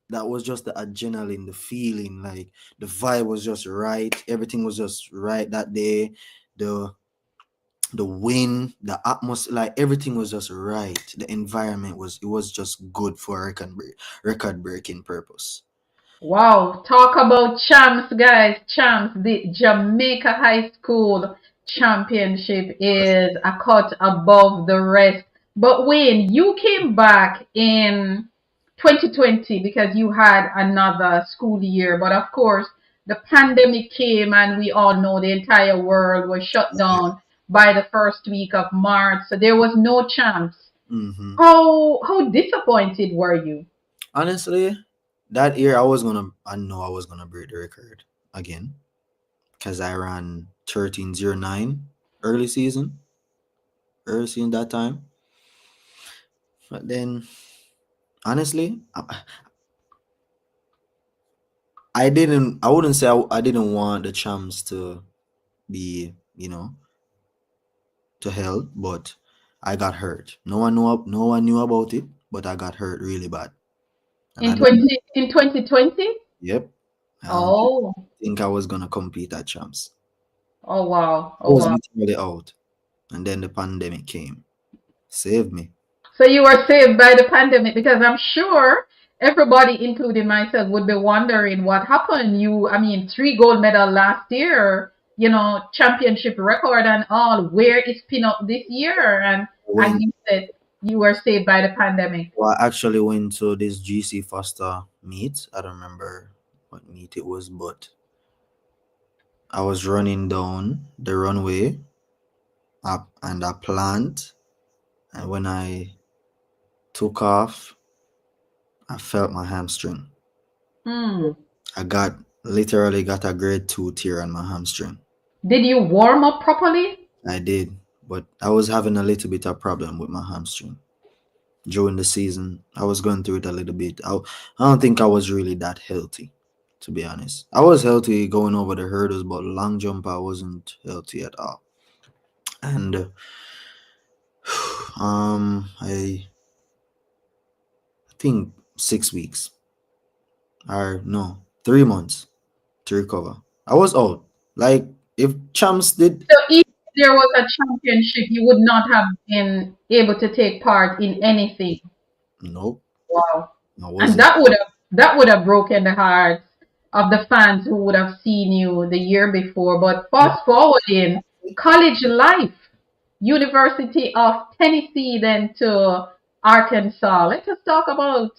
that was just the adrenaline, the feeling, like the vibe was just right. Everything was just right that day. The wind, the atmosphere, like everything was just right. The environment was just good for record breaking purpose. Wow. Talk about champs, guys. Champs. The Jamaica High School Championship is a cut above the rest. But Wayne, you came back in 2020 because you had another school year. But of course, the pandemic came, and we all know the entire world was shut down by the first week of March. So there was no champs. Mm-hmm. How disappointed were you? Honestly, that year I know I was gonna break the record again because I ran 13:09 early season that time. But then, honestly, I wouldn't say I didn't want the champs to be, to help, but I got hurt. No one knew about it, but I got hurt really bad. And I In don't, 2020? yep, I don't Oh, think I was gonna compete at champs. oh wow, I oh was wow. literally out, and then the pandemic came, saved me. So you were saved by the pandemic, because I'm sure everybody, including myself, would be wondering what happened. I mean, three gold medal last year, championship record and all. Where is Pinnock this year? And When you said you were saved by the pandemic. well, I actually went to this GC Foster meet. I don't remember what meet it was, but I was running down the runway up and a plant, and when I took off, I felt my hamstring. Hmm. Literally got a grade 2 tear on my hamstring. Did you warm up properly? I did, but I was having a little bit of problem with my hamstring during the season. I was going through it a little bit. I don't think I was really that healthy, to be honest. I was healthy going over the hurdles, but long jump I wasn't healthy at all. And I think 6 weeks, or no, 3 months to recover. I was out. Like, if champs did, So if there was a championship, you would not have been able to take part in anything. nope, Wow. I And wasn't. that would have broken the hearts of the fans who would have seen you the year before. But fast forwarding college life, University of Tennessee, then to Arkansas. Let us talk about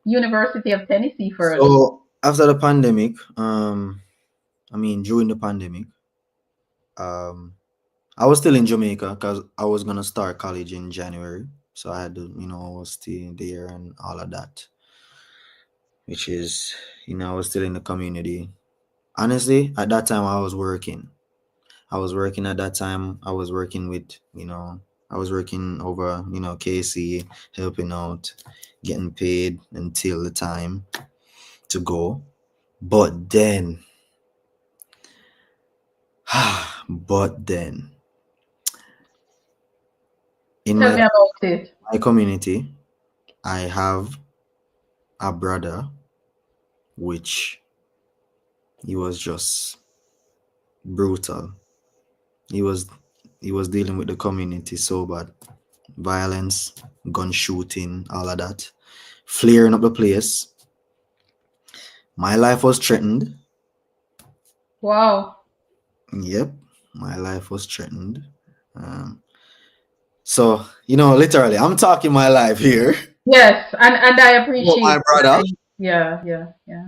University of Tennessee first. So after the pandemic, during the pandemic, um, I was still in Jamaica because I was gonna start college in January. So I had to, was still there and all of that, which is, I was still in the community. Honestly, at that time I was working. I was working at that time. I was working with, I was working over, KC, helping out, getting paid until the time to go. But then, but then, in Tell me about it. my community, I have a brother, which he was just brutal. He was he was dealing with the community so bad. Violence, gun shooting, all of that. Flaring up the place. My life was threatened. Wow. Yep, my life was threatened. So, literally, I'm talking my life here. Yes, and I Oh, appreciate my brother, that. Yeah, yeah, yeah.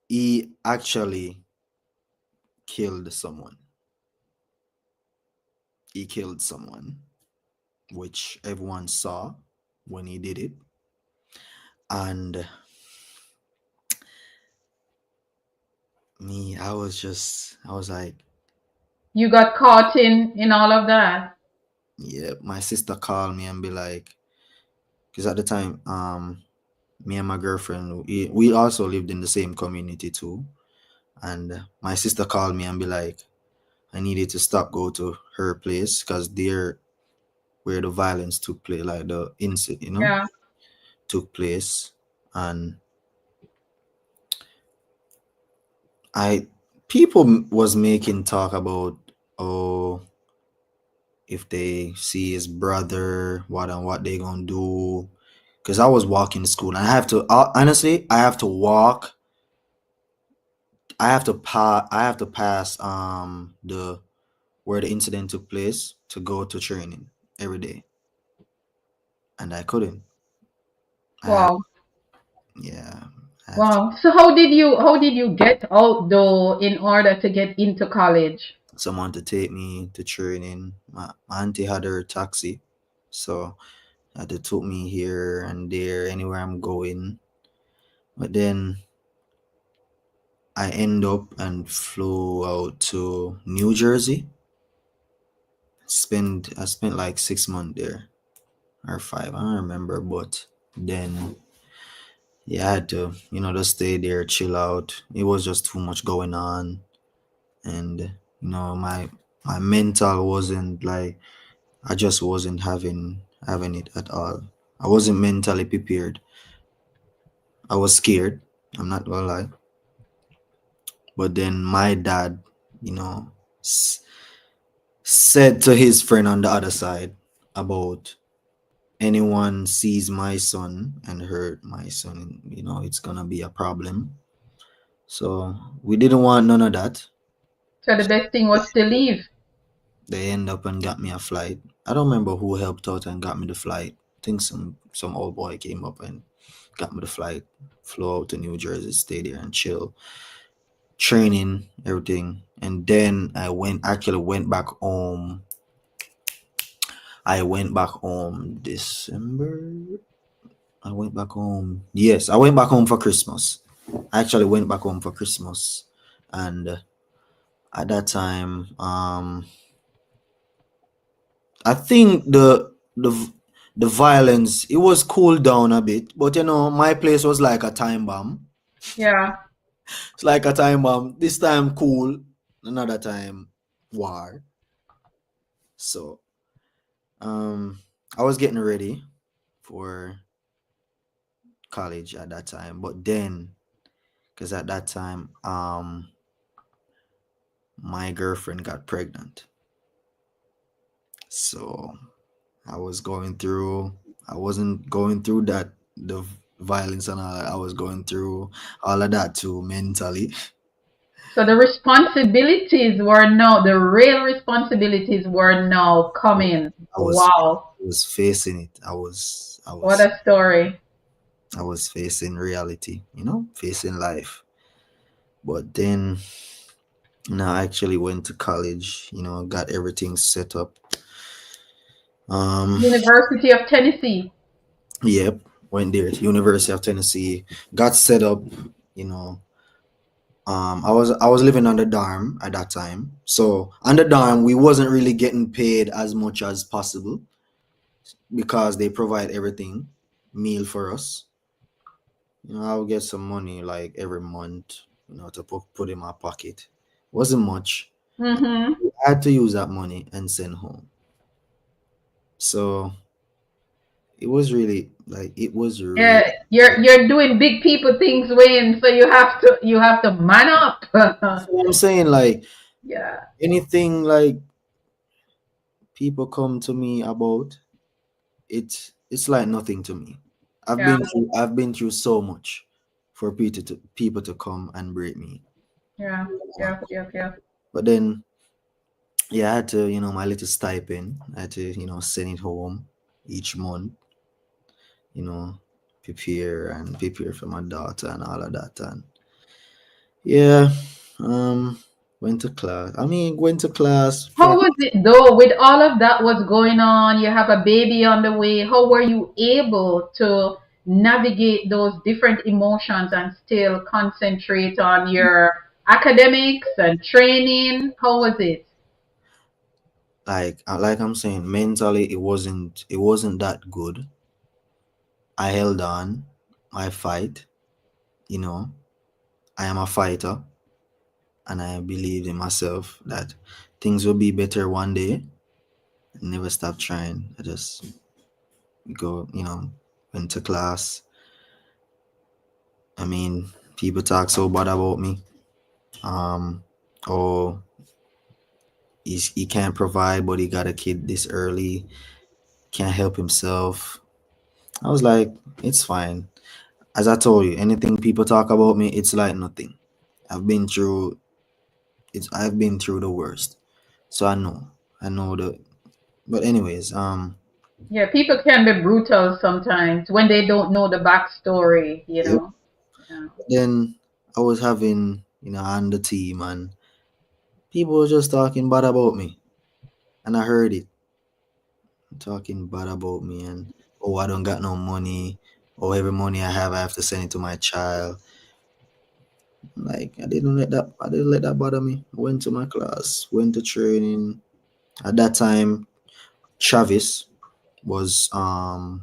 he actually killed someone. He killed someone, which everyone saw when he did it. And I was like, You got caught in all of that. yeah, my sister called me and be like, because at the time, me and my girlfriend, we also lived in the same community too. And my sister called me and be like, I needed to stop go to her place because there where the violence took place, like the incident, Yeah. took place. And I people was making talk about, oh, if they see his brother, what they gonna do. Because I was walking to school and I have to, honestly, I have to walk. I have to pass the where the incident took place to go to training every day, and I couldn't. I have, Wow. yeah, I have to, Wow. So how did you get out though in order to get into college? someone to take me to training. My auntie had her taxi, so they took me here and there, anywhere I'm going. But then I end up and flew out to New Jersey. I spent like 6 months there, or five, I don't remember. But then, yeah, I had to, just stay there, chill out. It was just too much going on, and my mental wasn't like, I just wasn't having it at all. I wasn't mentally prepared. I was scared. I'm not gonna lie. But then my dad, you know, s- said to his friend on the other side about, anyone sees my son and hurt my son, it's gonna be a problem. So we didn't want none of that. So the best thing was to leave. They end up and got me a flight. I don't remember who helped out and got me the flight. I think some old boy came up and got me the flight. Flew out to New Jersey, stay there and chill, training, everything. And then I went back home. I went back home December. I went back home. Yes, I went back home for Christmas. I actually went back home for Christmas, and at that time, I think the violence, it was cooled down a bit, but my place was like a time bomb. Yeah. It's like a time bomb. This time cool, another time war. So I was getting ready for college at that time, but then, because at that time, my girlfriend got pregnant, so I was going through. I wasn't going through that the violence and all that. I was going through all of that too mentally. So the responsibilities were now, the real responsibilities were now coming. I was Wow. I was facing it. I was I What was a story. I was facing reality, facing life. But then, I actually went to college, got everything set up. Um, University of Tennessee. yep, went there to University of Tennessee, got set up, you know. I was living on the dorm at that time. So on the dorm, we wasn't really getting paid as much as possible because they provide everything, meal for us. I would get some money like every month, to put in my pocket. Wasn't much. Mm-hmm. I had to use that money and send home. So it was really. Yeah, you're doing big people things, Wayne. So you have to man up. That's what I'm saying. Like Yeah, anything like people come to me about, it's like nothing to me. yeah, I've been through so much for people to come and break me. yeah, yeah, yeah, yeah. But then, yeah, I had to, my little stipend. I had to, send it home each month. You know, prepare for my daughter and all of that. And yeah, um, went to class How for. was it though, with all of that was going on? You have a baby on the way. How were you able to navigate those different emotions and still concentrate on your academics and training? How was it? Like I'm saying, mentally it wasn't that good. I held on. I fight. You know, I am a fighter, and I believe in myself that things will be better one day. I never stop trying. I just go, went to class. I mean, people talk so bad about me. Um, oh, he can't provide, but he got a kid this early. Can't help himself. I was like, it's fine. As I told you, anything people talk about me, it's like nothing. I've been through I've been through the worst. So I know the but anyways, Yeah, people can be brutal sometimes when they don't know the backstory, you yep. know. Yeah. Then I was having, on the team and people were just talking bad about me. And I heard it talking bad about me and oh I don't got no money. Or every money I have to send it to my child. Like I didn't let that bother me. I went to my class, went to training. At that time, Travis was my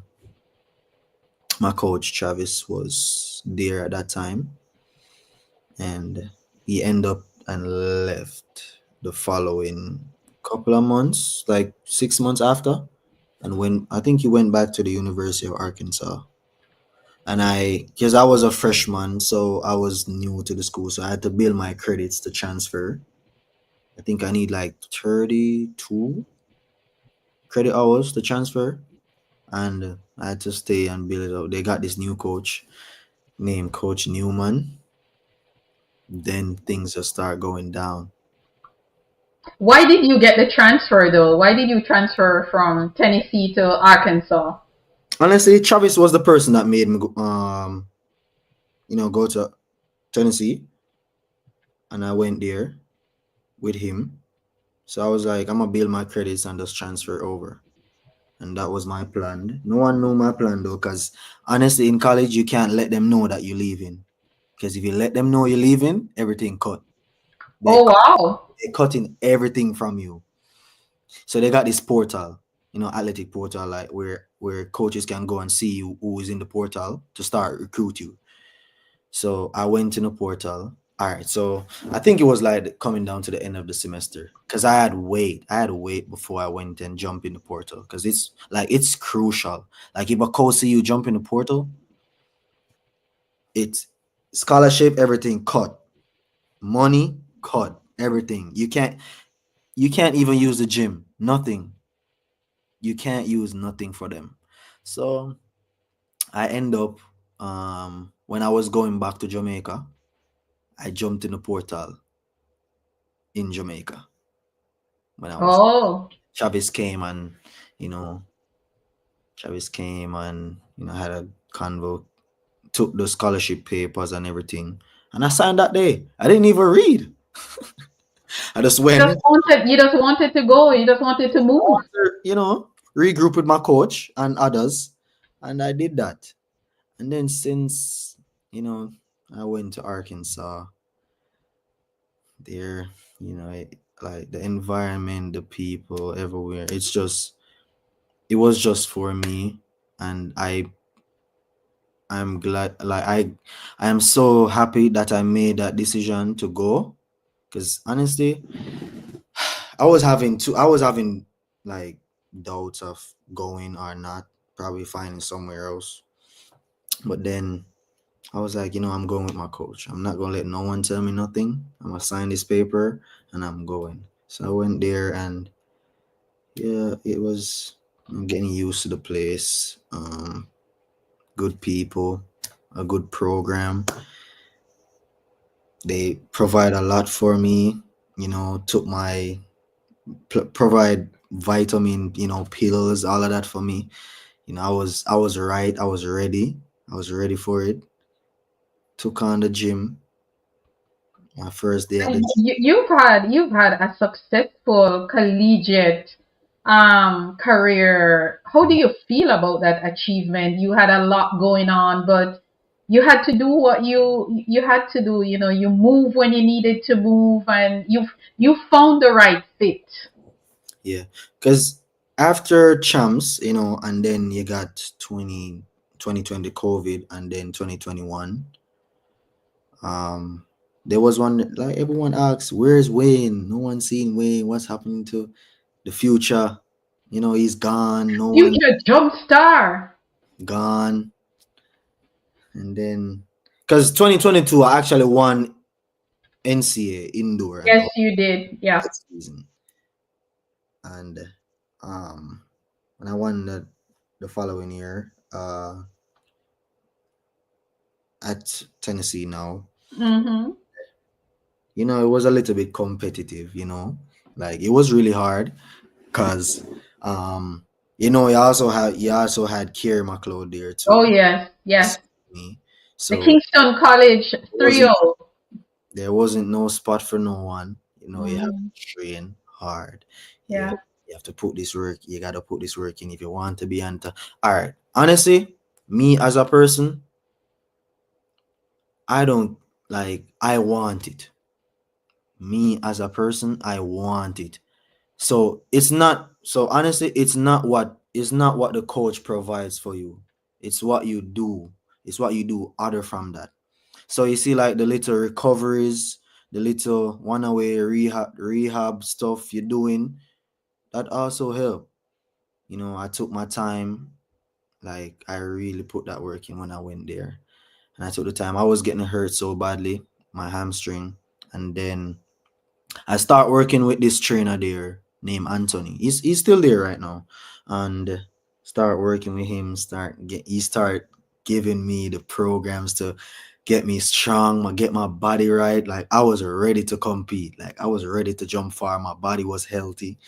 coach. Travis was there at that time, and he ended up and left the following couple of months, like 6 months after. And when I think he went back to the University of Arkansas, and because I was a freshman, so I was new to the school, so I had to build my credits to transfer. I think I need like 32 credit hours to transfer, and I had to stay and build it up. They got this new coach named Coach Newman. Then things just start going down. Why did you get the transfer though? Why did you transfer from Tennessee to Arkansas? Honestly, Travis was the person that made me go to Tennessee, and I went there with him. So I was like, I'm gonna build my credits and just transfer over. And that was my plan. No one knew my plan though, because honestly, in college you can't let them know that you're leaving. Because if you let them know you're leaving, everything cut. They Oh wow. they're cutting everything from you. So they got this portal, athletic portal, like where coaches can go and see you who is in the portal to start recruit you. So I went in the portal All right, so I think it was like coming down to the end of the semester because I had to wait before I went and jump in the portal because it's crucial. Like if a coach see you jump in the portal, it's scholarship, everything cut, money cut, everything. You can't even use the gym, nothing. You can't use nothing for them. So I end up when I was going back to Jamaica, I jumped in the portal in Jamaica when I was Oh, Travis came and you know Travis came and had a convo, took the scholarship papers and everything, and I signed that day. I didn't even read. I just went, you just wanted to go. You just wanted to move. regroup with my coach and others, and I did that. And then since you know I went to Arkansas, there, like the environment, the people everywhere. It was just for me, and I'm glad. Like I am so happy that I made that decision to go. Because honestly, I was having like doubts of going or not, probably finding somewhere else. But then I was like, I'm going with my coach. I'm not gonna let no one tell me nothing. I'm gonna sign this paper and I'm going. So I went there and yeah, I'm getting used to the place. Good people, a good program. They provide a lot for me. Took my provide vitamin, pills, all of that for me. I was right. I was ready. I was ready for it. Took on the gym. My first day at the And gym. you've had a successful collegiate career. How do you feel about that achievement? You had a lot going on, but you had to do what you had to do. You move when you needed to move, and you found the right fit. Yeah, because after champs, and then you got 2020 COVID, and then 2021. Um, there was one like everyone asks, "Where's Wayne?" No one seen Wayne. What's happening to the future? He's gone. No one Future jump star. gone. And then, because 2022, I actually won NCAA indoor and Yes, out you did. Yeah. that season. And um, when I won the following year, at Tennessee now, Mm-hmm. it was a little bit competitive. Like it was really hard because you also had Kier McLeod there Oh too. yes, yes. Me. The So Kingston College it wasn't 3-0. there wasn't no spot for no one. You have Mm-hmm. to train hard. You Yeah. you have to put this work. You gotta put this work in if you want to be on top. All right. Honestly, me as a person, I don't like. I want it. Me as a person, I want it. So it's not. So honestly, it's not what the coach provides for you. It's what you do. It's what you do other from that. So you see, like the little recoveries, the little one away rehab stuff you're doing, that also help. I took my time, like I really put that work in when I went there. And I took the time. I was getting hurt so badly, my hamstring. And then I start working with this trainer there named Anthony. He's still there right now. And start working with him, he start giving me the programs to get me strong, get my body right. Like I was ready to compete. Like I was ready to jump far. My body was healthy.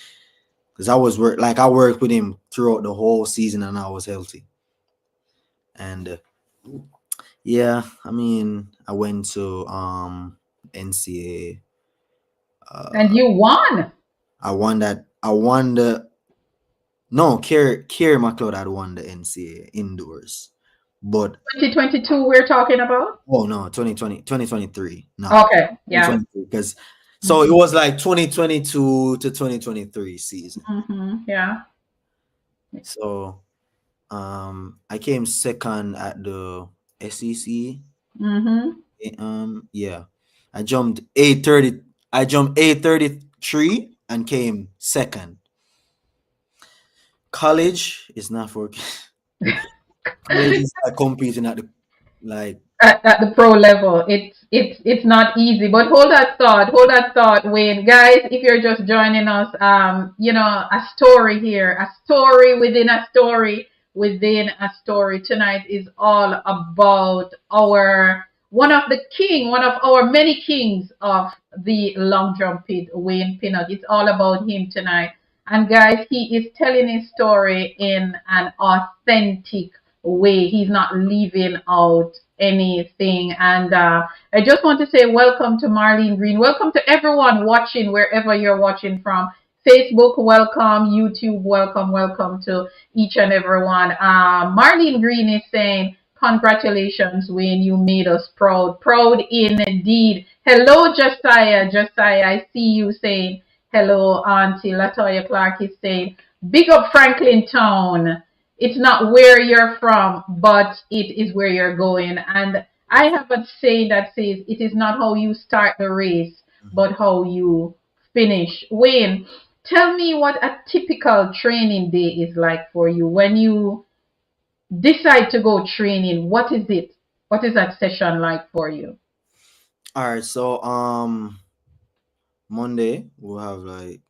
Because I worked with him throughout the whole season and I was healthy. And yeah, I mean, I went to NCAA. And you won. I won the no, Kier McLeod had won the NCAA indoors. But 2022 we're talking about? oh no, 2023 now. Okay, yeah. 2023 because so it was like 2022 to 2023 season. Mm-hmm. Yeah. So I came second at the SEC. Mm-hmm. Yeah. I jumped 830. I jumped 833 and came second. College is not for college is like competing at the like At the pro level. It's not easy. But hold that thought, Wayne. Guys, if you're just joining us, a story here, a story within a story within a story. Tonight is all about our one of our many kings of the long jump pit, Wayne Pinnock. It's all about him tonight. And guys, he is telling his story in an authentic way. He's not leaving out anything. And I just want to say welcome to Marlene Green. Welcome to everyone watching wherever you're watching from. Facebook, welcome. YouTube, welcome. Welcome to each and everyone. Marlene Green is saying, congratulations, Wayne. You made us proud. Proud indeed. Hello, Josiah. Josiah, I see you saying hello. Auntie Latoya Clark is saying, big up Franklin Town. It's not where you're from, but it is where you're going. And I have a saying that says it is not how you start the race, but how you finish. Wayne, tell me what a typical training day is like for you. When you decide to go training, what is it? What is that session like for you? all right. So Monday we'll have like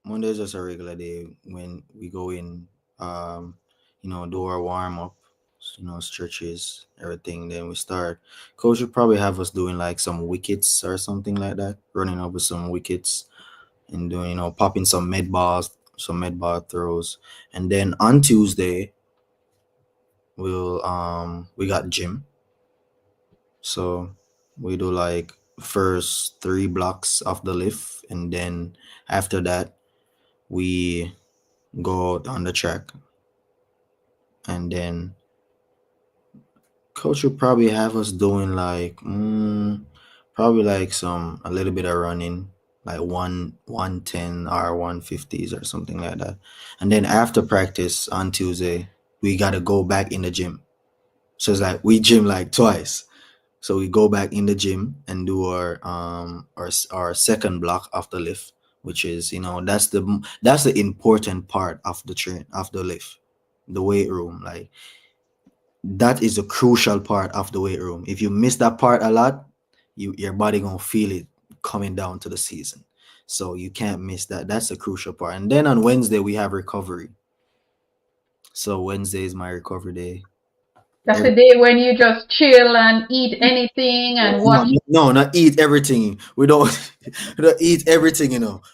Monday is just a regular day when we go in, do our warm up, stretches, everything. Then we start. Coach would probably have us doing like some wickets or something like that, running over some wickets and doing, popping some med ball throws. And then on Tuesday, we got gym. So we do like first 3 blocks of the lift, and then after that we go out on the track, and then coach will probably have us doing like probably like some a little bit of running, like 110 or 150s or something like that. And then after practice on Tuesday, we gotta go back in the gym. So it's like we gym like twice. So we go back in the gym and do our second block of the lift, which is that's the important part of the train of the lift, the weight room. Like that is a crucial part of the weight room. If you miss that part a lot, your body gonna feel it coming down to the season. So you can't miss that. That's a crucial part. And then on Wednesday we have recovery. So Wednesday is my recovery day. That's a day when you just chill and eat anything and No, watch. no, not eat everything. We don't, we don't eat everything.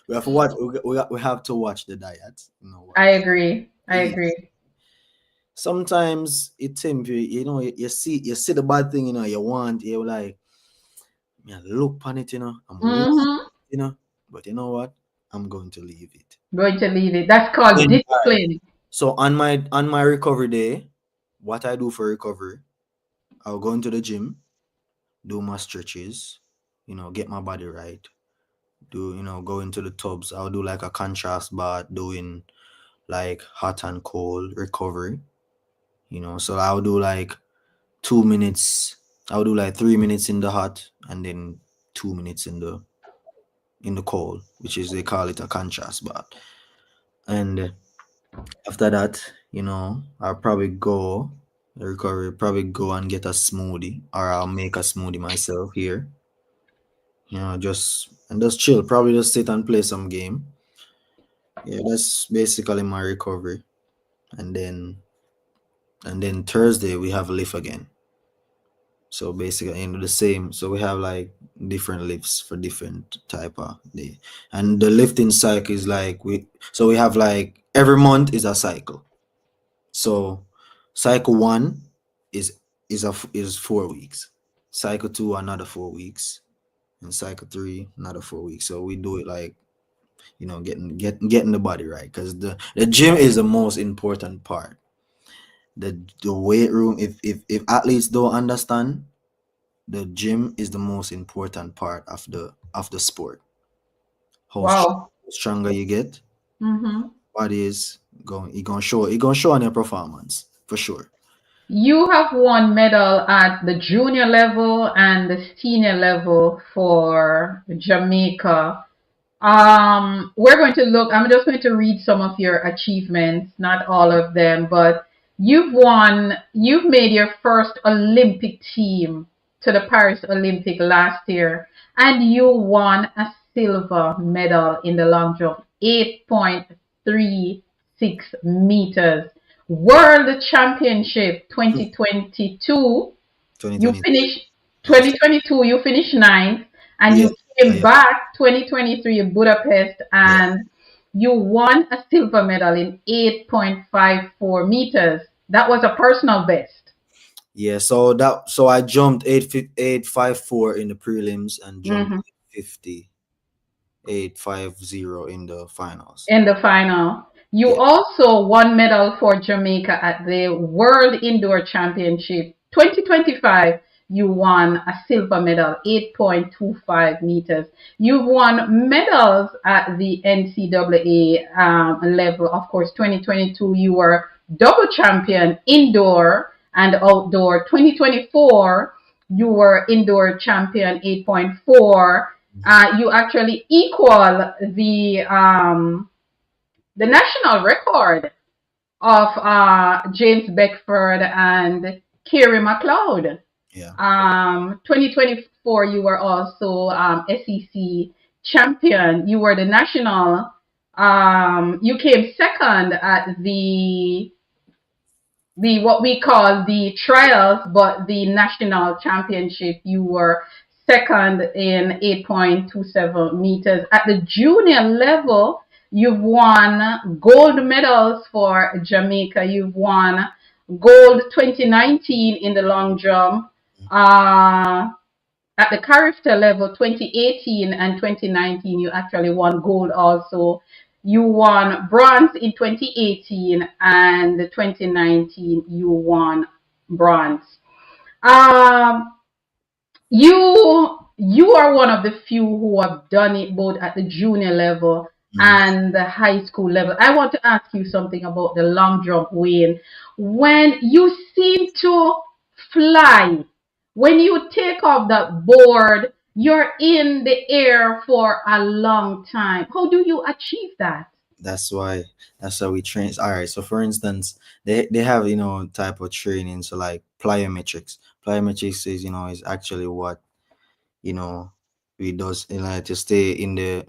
We have to watch. We have to watch the diet. What I agree. I eat. agree. Sometimes it tempts you. You see the bad thing. You want. You're like, yeah, look on it. I'm waiting. Mm-hmm. But you know what? I'm going to leave it. Going to leave it. That's called Then, all right. discipline. So on my recovery day, what I do for recovery, I'll go into the gym, do my stretches, get my body right. Go into the tubs. I'll do like a contrast bath, doing like hot and cold recovery. So I'll do like 2 minutes. I'll do like 3 minutes in the hot and then 2 minutes in the cold, which is they call it a contrast bath. And after that, I'll probably go recovery, probably go and get a smoothie, or I'll make a smoothie myself here. Just chill. Probably just sit and play some game. Yeah, that's basically my recovery. And then Thursday we have a lift again. So basically, the same. So we have like different lifts for different type of day. And the lifting cycle is like we have like every month is a cycle. So cycle 1 is 4 weeks. Cycle 2 another 4 weeks, and cycle 3 another 4 weeks. So we do it like getting the body right, because the gym is the most important part. The weight room, if athletes don't understand, the gym is the most important part of the sport. How Wow. stronger you get, Mm-hmm. body is going, it gonna show on your performance for sure. You have won medal at the junior level and the senior level for Jamaica. We're going to look, I'm just going to read some of your achievements, not all of them, but you've made your first Olympic team to the Paris Olympic last year, and you won a silver medal in the long jump, 8.36 meters. World Championship 2022, you 2020. finished Yes. 2022, you finished ninth, and Yeah. you came Yeah. back 2023 in Budapest, Yeah. and you won a silver medal in 8.54 meters. That was a personal best. Yeah. So I jumped 8.54 in the prelims and jumped Mhm. 8.50 in the finals. In the final. You Yeah. also won medal for Jamaica at the World Indoor Championship 2025. You won a silver medal, 8.25 meters. You've won medals at the NCAA level. Of course, 2022, you were double champion indoor and outdoor. 2024, you were indoor champion 8.4. You actually equal the national record of James Beckford and Kerry McLeod. Yeah. 2024, you were also SEC champion. You were the national. You came second at the what we call the trials, but the national championship, you were second in 8.27 meters. At the junior level, you've won gold medals for Jamaica. You've won gold 2019 in the long jump. Uh, at the character level, 2018 and 2019, you actually won gold also. You won bronze in 2018 and 2019, you won bronze. Um, you are one of the few who have done it both at the junior level Mm. and the high school level. I want to ask you something about the long jump, Wayne. When you seem to fly, when you take off that board, you're in the air for a long time. How do you achieve that? That's why that's how we train. All right. So for instance, they have type of training. So like plyometrics. Plyometrics is actually what you know we does to stay in the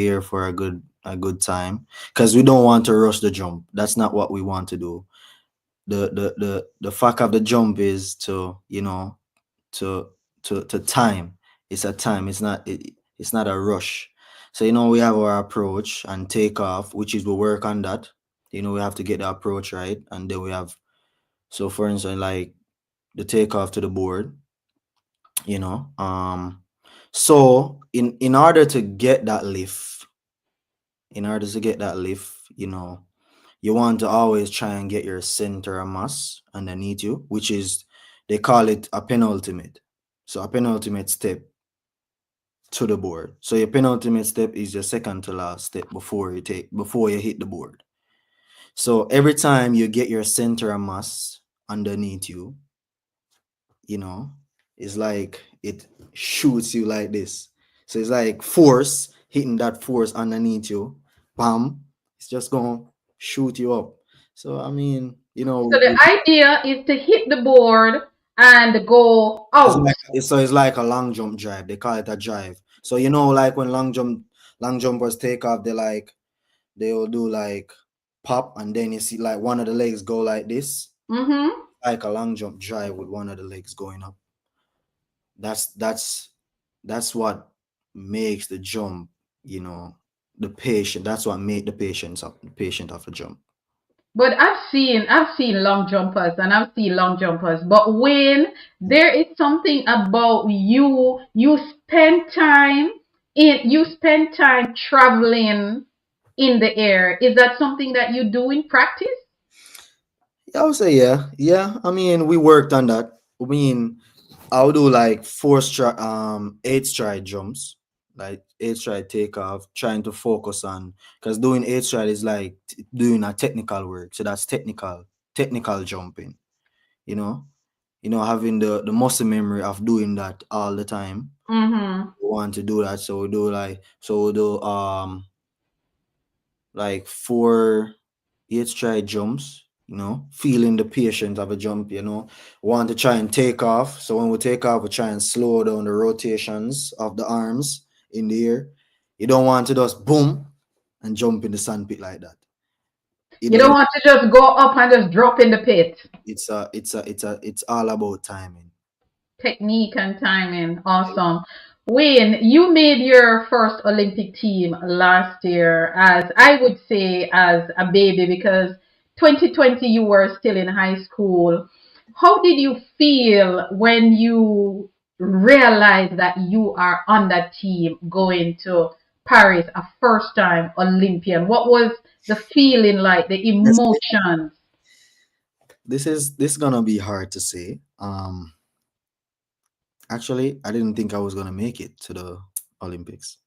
air for a good time, because we don't want to rush the jump. That's not what we want to do. The fact of the jump is to to time. It's a time. It's not a rush. So we have our approach and takeoff, which is we work on that. We have to get the approach right, and then we have, so for instance, like the takeoff to the board. you know um so in order to get that lift, you want to always try and get your center of mass underneath you, which is, they call it a penultimate. So a penultimate step to the board. So your penultimate step is your second to last step before you hit the board. So every time you get your center of mass underneath you, you know, it's like it shoots you like this. So it's like force hitting that force underneath you. Bam, it's just gonna shoot you up. So I mean, So the idea is to hit the board and go it's out. like it's like a long jump drive. They call it a drive. So like when long jumpers take off, they'll do like pop, and then you see like one of the legs go like this, Mm-hmm. like a long jump drive with one of the legs going up. That's what makes the jump, the patient. That's what made the patient of a jump. But I've seen long jumpers and I've seen long jumpers. But when there is something about you spend time traveling in the air. Is that something that you do in practice? Yeah, I would say yeah. I mean, we worked on that. I mean, I'll do like eight stride jumps, like eight stride takeoff, trying to focus on, because doing eight stride is like doing a technical work. So that's technical jumping. you know, having the muscle memory of doing that all the time. Mm-hmm. We want to do that, so we do like 4 8 stride jumps, feeling the patience of a jump, want to try and take off. So when we take off, we try and slow down the rotations of the arms in the air. You don't want to just boom and jump in the sandpit like that. You don't want to just go up and just drop in the pit. It's all about timing. Technique and timing. Awesome. Wayne, you made your first Olympic team last year as I would say as a baby because 2020 you were still in high school. How did you feel when you realized that you are on that team going to Paris, a first time Olympian? What was the feeling like, the This emotions? this is gonna be hard to say. Actually, I didn't think I was gonna make it to the Olympics.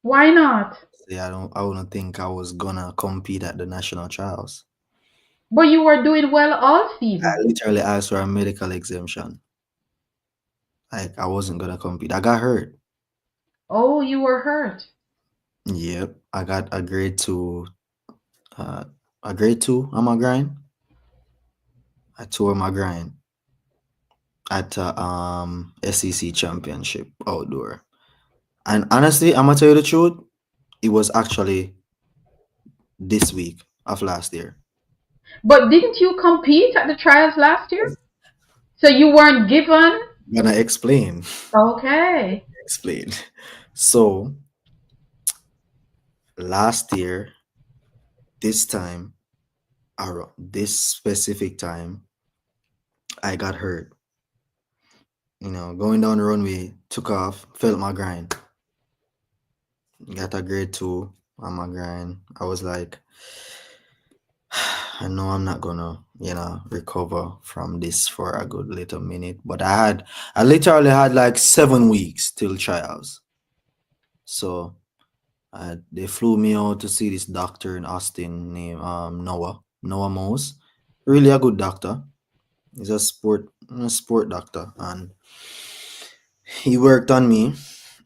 Why not? Yeah, I wouldn't think I was gonna compete at the national trials. But you were doing well all I season. literally asked for a medical exemption. Like I wasn't gonna compete. I got hurt. Oh, you were hurt. Yep, I got uh, a grade two on my grind. I tore my grind at SEC championship outdoor. And honestly, I'm gonna tell you the truth. It was actually this week of last year. But didn't you compete at the trials last year? So you weren't given? Gonna explain. Okay. Explain. So last year, this time, around this specific time, I got hurt. Going down the runway, took off, felt my grind. Got a grade two on my grind. I was like, I know I'm not gonna, recover from this for a good little minute. But I literally had like 7 weeks till trials. So they flew me out to see this doctor in Austin named Noah Mose. Really a good doctor. He's a sport doctor, and he worked on me,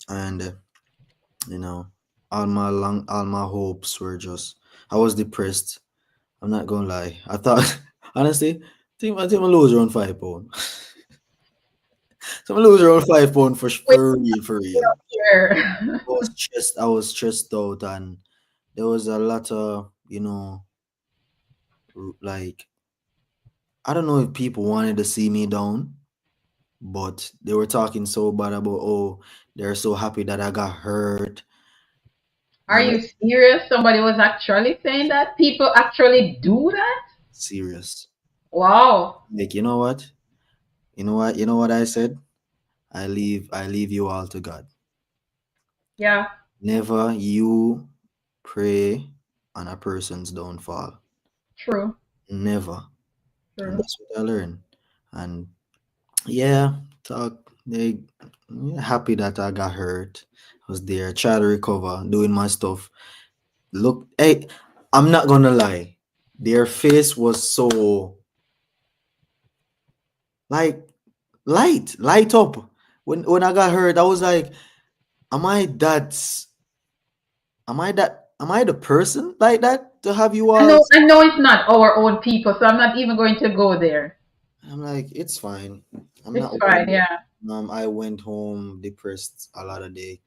and you know, all my hopes were just. I was depressed. I'm not gonna lie. I thought honestly, I think I lose around 5 pounds. So I lose around 5 pounds Wait, for real, for real. here. I was stressed out, and there was a lot of like I don't know if people wanted to see me down, but they were talking so bad about, oh, they're so happy that I got hurt. And Are I'm you like, serious? Somebody was actually saying that? People actually do that? serious. Wow. Like, you know what? You know what I said? I leave you all to God. Yeah, Never you pray on a person's downfall. true. Never. And True. that's what I learned. And yeah, they happy that I got hurt. I was there, try to recover, doing my stuff. Look, hey, I'm not gonna lie. Their face was so like light up. When I got hurt, I was like, am I that am I the person like that to have you I all? know I know it's not our own people, so I'm not even going to go there. I'm like, it's fine. I'm It's not fine, worried. yeah. I went home depressed a lot of day.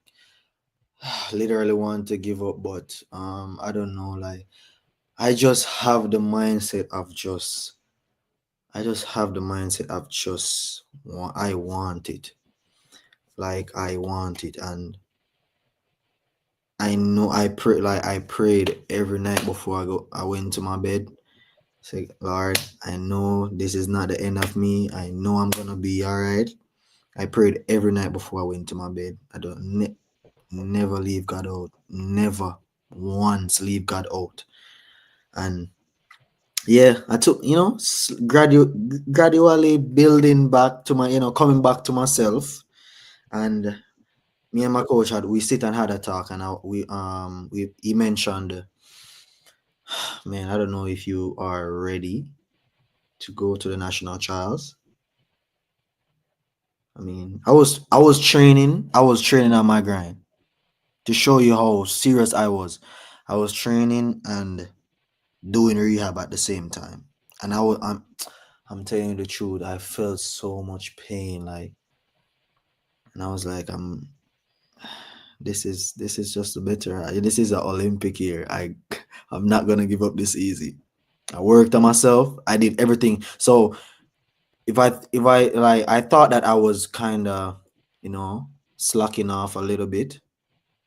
Literally want to give up, but I don't know, like I just have the mindset of just I just have the mindset of just I want it. Like I want it, and I know I prayed every night before I went to my bed. Say, Lord, I know this is not the end of me. I know I'm gonna be all right. I prayed every night before I went to my bed. I don't never leave God out. Never once leave God out. And yeah, I took gradually building back to my coming back to myself. And me and my coach we sit and had a talk, and he mentioned, man, I don't know if you are ready, to go to the national trials. I mean, I was training on my grind to show you how serious I was. I was training and doing rehab at the same time. And I'm telling you the truth, I felt so much pain, like, and I was like, this is just a better. This is an Olympic year. I'm not gonna give up this easy. I worked on myself. I did everything. So if I like, I thought that I was kind of, slacking off a little bit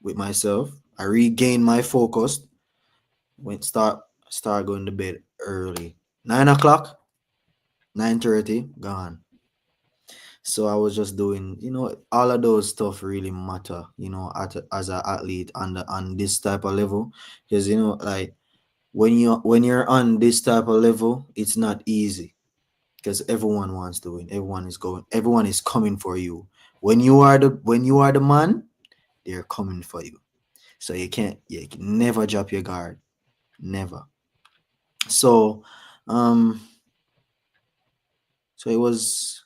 with myself. I regained my focus. Start going to bed early. 9 o'clock, 9:30, gone. So I was just doing, all of those stuff really matter, as an athlete on this type of level, because like when you're on this type of level, it's not easy because everyone wants to win. Everyone is coming for you. When you are the man, they're coming for you. So you can never drop your guard, never. So, um, so it was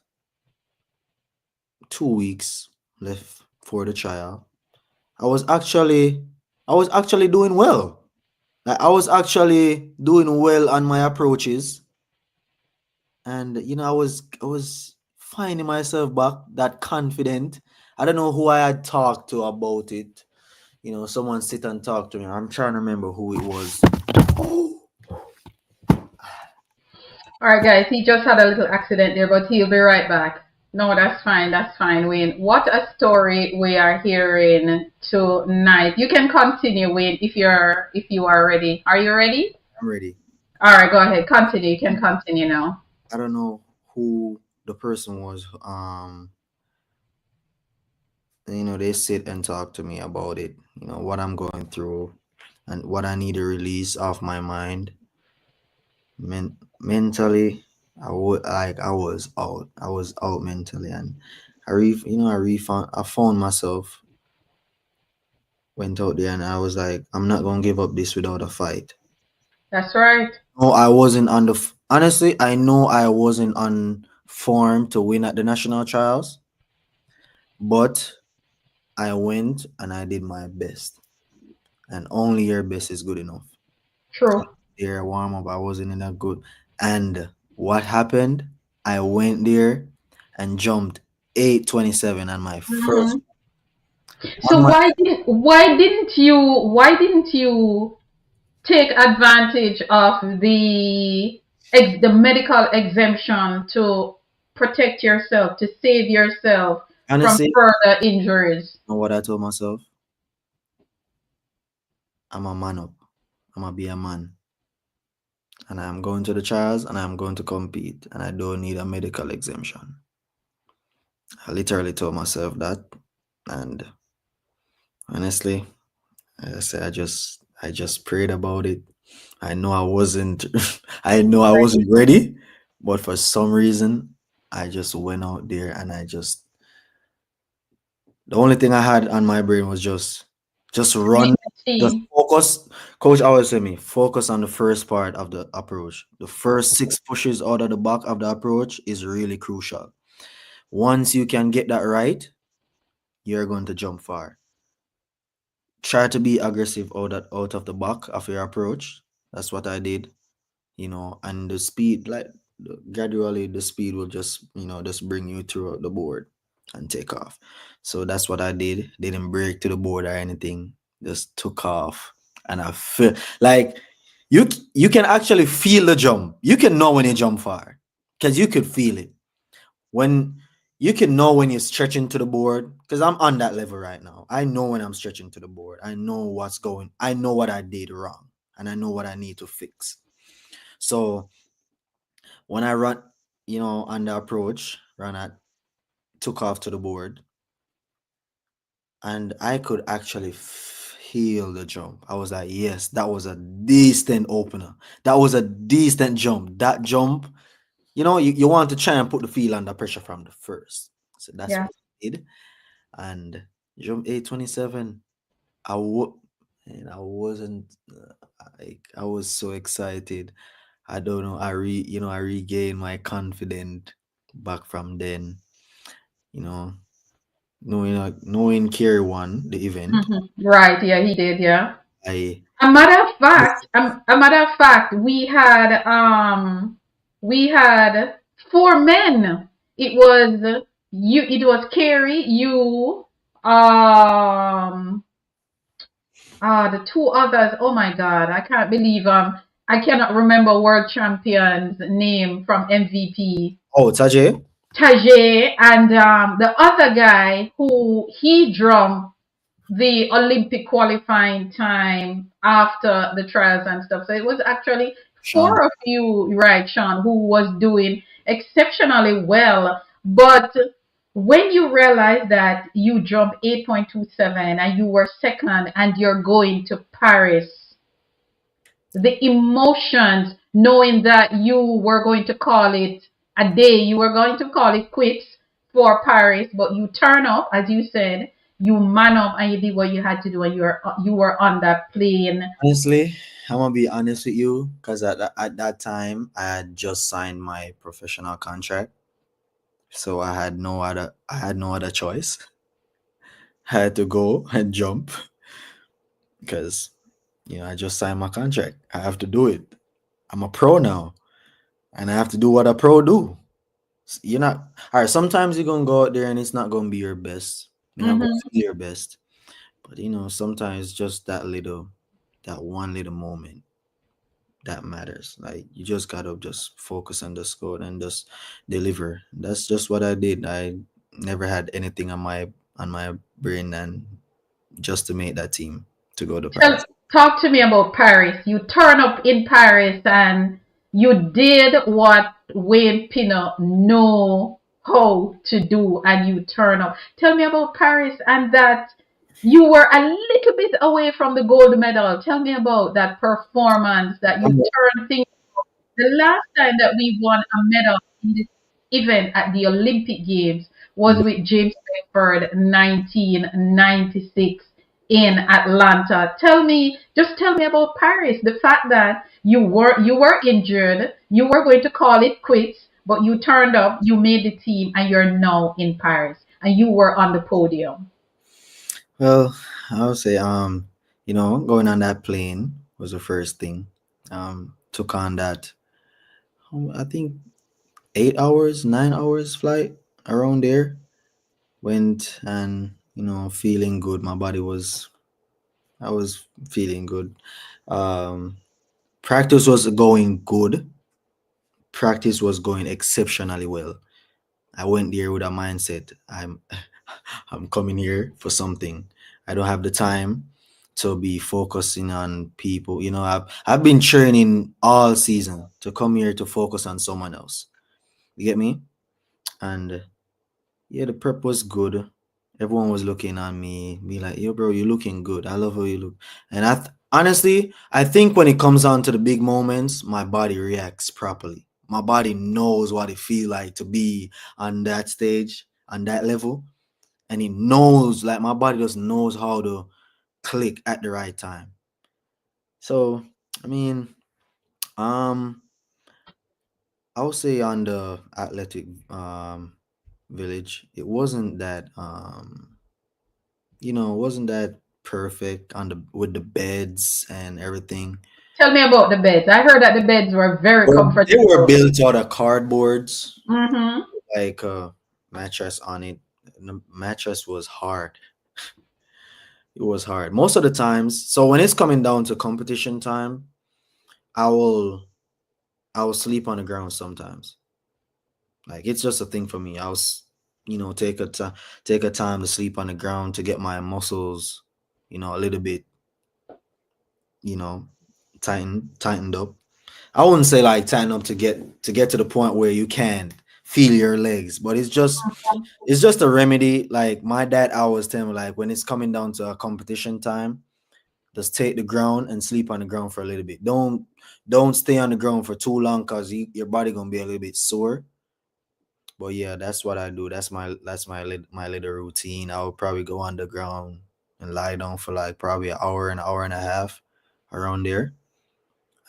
2 weeks left for the trial. I was actually I was actually doing well. Like, I was actually doing well on my approaches, and I was finding myself back that confident. I don't know who I had talked to about it. Someone sit and talk to me. I'm trying to remember who it was. Oh, All right, guys, he just had a little accident there, but he'll be right back. No, that's fine. That's fine, Wayne. What a story we are hearing tonight. You can continue, Wayne, if you are ready. Are you ready? I'm ready. All right, go ahead. Continue. You can continue now. I don't know who the person was. They sit and talk to me about it. What I'm going through and what I need to release off my mind. Mentally, I was out. I was out mentally, and I found myself, went out there, and I was like, I'm not gonna give up this without a fight. That's right. No, I wasn't on honestly, I know I wasn't on form to win at the national trials, but I went and I did my best, and only your best is good enough. True. There, warm up, I wasn't in a good. And what happened? I went there and jumped 8:27 on my first. Hmm. On So my why didn't you take advantage of the medical exemption to protect yourself, to save yourself from honestly, further injuries? you know what I told myself? I'm a man up. I'm gonna be a man, and I'm going to the trials, and I'm going to compete, and I don't need a medical exemption. I literally told myself that, and honestly, I said I just prayed about it. I know I wasn't I know I wasn't ready, but for some reason I just went out there and the only thing I had on my brain was just run, just Unity. focus. Coach always tell me, focus on the first part of the approach. The first six pushes out of the back of the approach is really crucial. Once you can get that right, you're going to jump far. Try to be aggressive out of the back of your approach. That's what I did. And the speed, like, gradually the speed will just bring you through the board and take off. So that's what I did. Didn't break to the board or anything. Just took off, and I feel like you can actually feel the jump. You can know when you jump far because you could feel it. When you can know when you're stretching to the board, because I'm on that level right now. I know when I'm stretching to the board. I know what's going. I know what I did wrong, and I know what I need to fix. So when I run, on the approach, took off to the board, and I could actually feel the jump. I was like, yes, that was a decent opener. That was a decent jump. That jump, you want to try and put the feel under pressure from the first. So that's Yeah. what I did. And jump 8:27. I w- and I wasn't like, I was so excited. I don't know. I regained my confidence back from then. You know, knowing Kerry won the event. Right, yeah, he did, yeah. I A matter of fact, we had four men. It was it was Carrie, you, um, the two others. Oh my God, I can't believe I cannot remember world champion's name from MVP. oh Tajay. Tajay and the other guy who he drove the Olympic qualifying time after the trials and stuff. So it was actually Sean. four of you, right, Sean, who was doing exceptionally well. But when you realize that you jumped 8.27 and you were second and you're going to Paris, the emotions, knowing that you were going to call it a day, you were going to call it quits for Paris, but you turn up, as you said, you man up and you did what you had to do, and you were on that plane. Honestly, I'm gonna be honest with you, because at that time I had just signed my professional contract, so I had no other choice. I had to go and jump because I just signed my contract. I have to do it. I'm a pro now, and I have to do what a pro do. You're not all right. Sometimes you're gonna go out there and it's not gonna be your best. You're not gonna Hmm. feel your best, but sometimes just that one little moment that matters. Like you just gotta just focus on the score and just deliver. That's just what I did. I never had anything on my brain and just to make that team to go to Tell, Paris. talk to me about Paris. You turn up in Paris and you did what Wayne Pinnock know how to do, and you turn up. Tell me about Paris and that you were a little bit away from the gold medal. Tell me about that performance that you turned things. The last time that we won a medal in this event at the Olympic Games was with James Beckford 1996 in Atlanta. Just tell me about Paris. The fact that you were injured, you were going to call it quits, but you turned up, you made the team, and you're now in Paris, and you were on the podium. Well, I would say going on that plane was the first thing. Took on that I think 8 hours, 9 hours flight around there. Went and feeling good. I was feeling good. Um, Practice was going good. Practice was going exceptionally well. I went there with a mindset. I'm coming here for something. I don't have the time to be focusing on people. I've been training all season to come here to focus on someone else. You get me? And yeah, the prep was good. Everyone was looking at me, be like, "Yo, bro, you're looking good. I love how you look." And honestly, I think when it comes down to the big moments, my body reacts properly. My body knows what it feels like to be on that stage, on that level, and it knows, like my body just knows how to click at the right time. So, I mean, um, I would say on the athletic village, it wasn't that wasn't that perfect on the with the beds and everything. Tell me about the beds. I heard that the beds were very They were comfortable. built out of cardboards, Mm-hmm. like a mattress on it. The mattress was hard. It was hard most of the times. So when it's coming down to competition time, I will I will sleep on the ground sometimes. Like it's just a thing for me. Take a time to sleep on the ground to get my muscles, a little bit, you know, tightened up. I wouldn't say like tighten up to get to the point where you can feel your legs, but it's just a remedy. Like my dad always tell me, like when it's coming down to a competition time, just take the ground and sleep on the ground for a little bit. Don't stay on the ground for too long because your body gonna be a little bit sore. But yeah, that's what I do. My little routine. I would probably go on the ground and lie down for like probably an hour and a half around there,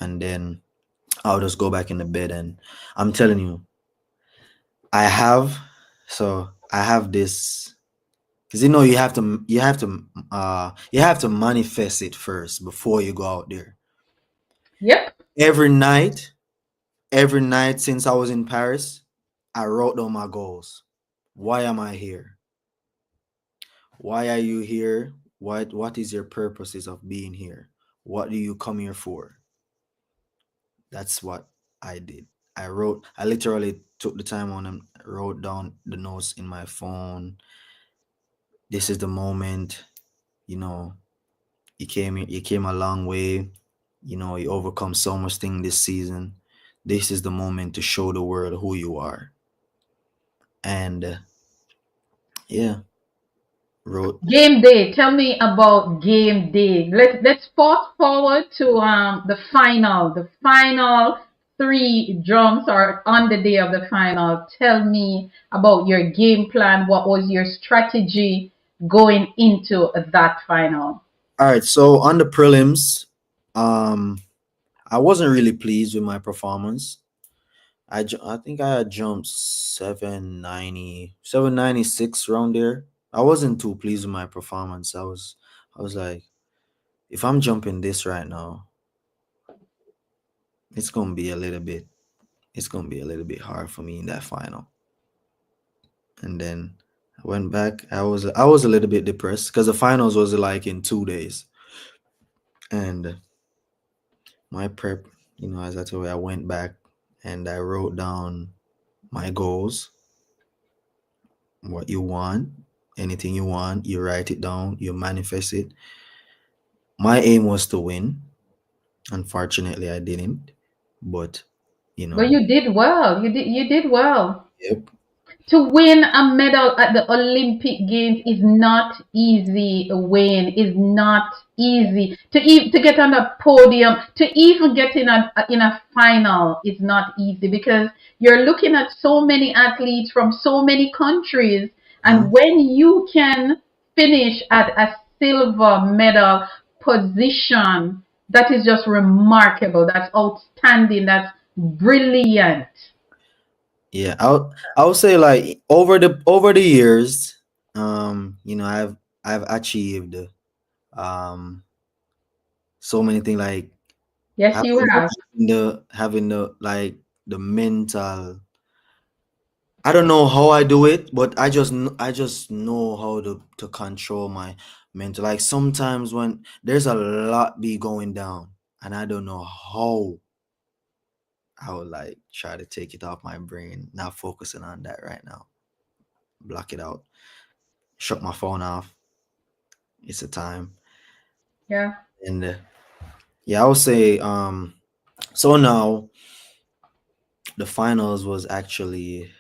and then I'll just go back in the bed, and I'm telling you, I have I have this, because you have to manifest it first before you go out there. Yep. Every night, every night since I was in Paris, I wrote down my goals. Why am I here? Why are you here? What is your purposes of being here? What do you come here for? That's what I did. I literally took the time on and wrote down the notes in my phone. This is the moment, you know, you came a long way. You overcome so much thing this season. This is the moment to show the world who you are. And yeah, wrote. Game day. Tell me about game day. Let's fast forward to the final. The final three jumps are on the day of the final. Tell me about your game plan. What was your strategy going into that final? All right, so on the prelims, um, I wasn't really pleased with my performance. I think I had jumped 796 around there. I wasn't too pleased with my performance. I was like, if I'm jumping this right now, it's gonna be a little bit it's gonna be a little bit hard for me in that final. And then I went back. I was a little bit depressed because the finals was like in 2 days. And my prep, as I told you, I went back and I wrote down my goals, what you want, anything you want, you write it down, you manifest it. My aim was to win. Unfortunately, I didn't, but you But know, you did well. You did well. yep, To win a medal at the Olympic Games is not easy. A win is not easy. To get on the podium, to even get in a final is not easy because you're looking at so many athletes from so many countries, and mhm, when you can finish at a silver medal position, that is just remarkable. That's outstanding. That's brilliant. yeah. I would say like over the years, I've achieved um so many things, like Yes, you having have. having the like the mental. I don't know how I do it, but I just know how to control my mental. Like sometimes when there's a lot be going down, and I don't know how I would like try to take it off my brain, not focusing on that right now. Block it out. Shut my phone off. It's a time. Yeah. And yeah, I would say so now the finals was actually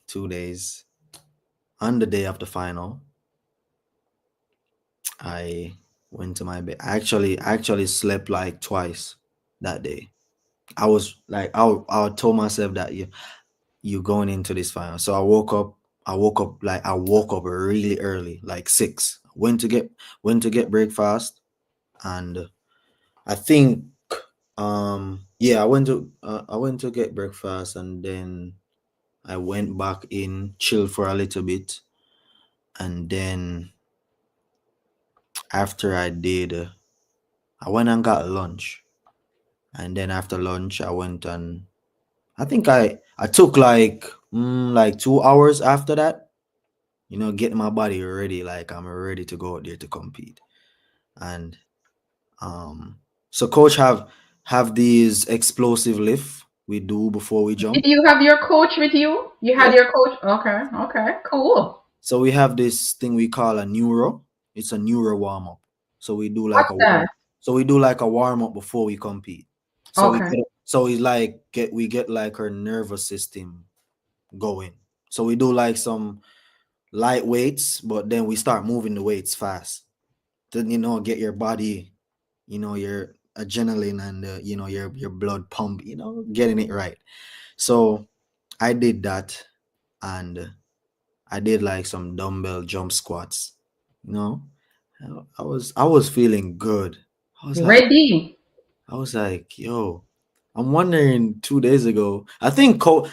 2 days. On the day of the final, I went to my bed. I actually slept like twice that day. I was like, I told myself that you going into this final. So I woke up really early, like 6. Went to get breakfast, and I think yeah, I went to get breakfast, and then I went back in, chilled for a little bit, and then after I did, I went and got lunch, and then after lunch, I went and I think I took like 2 hours after that, getting my body ready, like I'm ready to go out there to compete. And um, so coach have these explosive lift we do before we Did jump. you have your coach with you? You had Yeah. your coach? Okay, okay, cool. So we have this thing we call a neuro. It's a neuro warm up. So we do like What's a that? warm up before we compete. Okay, So we like get like our nervous system going. So we do like some light weights, but then we start moving the weights fast. Then get your body, your adrenaline and your blood pump, getting it right. So I did that, and I did like some dumbbell jump squats. You know, I was feeling good. I was like ready. I was like, yo. I'm wondering 2 days ago. I think coach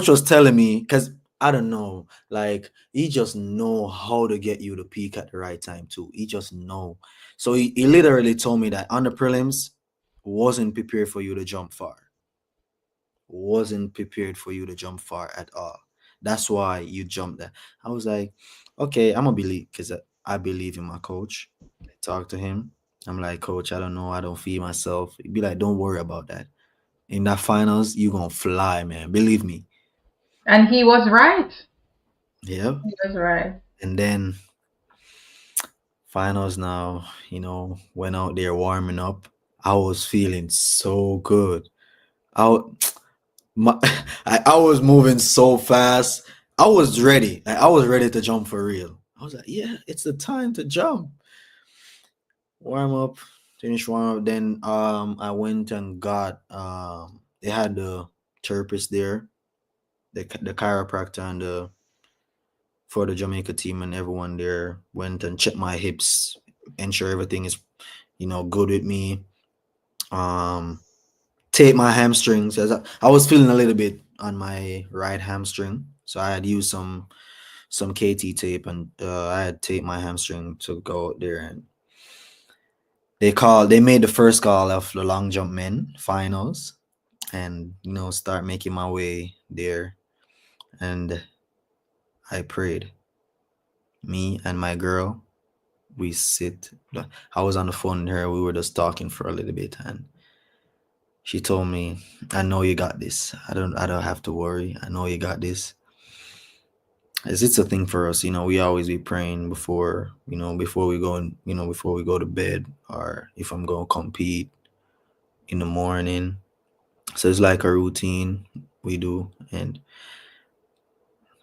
was telling me because I don't know, like he just know how to get you to peak at the right time too. He just know. So he literally told me that on the prelims wasn't prepared for you to jump far. Wasn't prepared for you to jump far at all. That's why you jumped there. I was like, okay, I'm gonna believe because I believe in my coach. I talk to him. I'm like, coach, I don't know, I don't feel myself. He'd be like, don't worry about that. In that finals, you gonna fly, man. Believe me. And he was right. Yeah. He was right. And then finals now, went out there warming up. I was feeling so good. I my, I was moving so fast. I was ready. Like, I was ready to jump for real. I was like, yeah, it's the time to jump. Warm up, finish warm up. Then I went and got they had the therapist there, the chiropractor and the for the Jamaica team, and everyone there went and checked my hips, ensure everything is, good with me. Um Tape my hamstrings as I was feeling a little bit on my right hamstring. So I had used some KT tape, and I had taped my hamstring to go out there, and they made the first call of the long jump men finals, and start making my way there. And I prayed. Me and my girl, we sit. I was on the phone with her. We were just talking for a little bit, and she told me, "I know you got this. I don't have to worry. I know you got this." It's a thing for us, we always be praying before we go and before we go to bed, or if I'm going to compete in the morning. So it's like a routine we do. And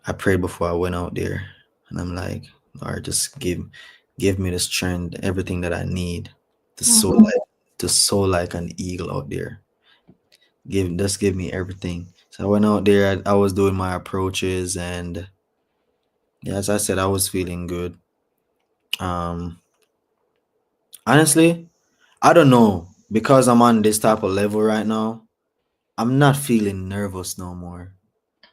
I prayed before I went out there, and I'm like, Lord, just give me the strength, everything that I need to soar Mhm. like an eagle out there. Give me everything. So I went out there. I was doing my approaches, and yeah, as I said, I was feeling good. Um, Honestly, I don't know, because I'm on this type of level right now. I'm not feeling nervous no more.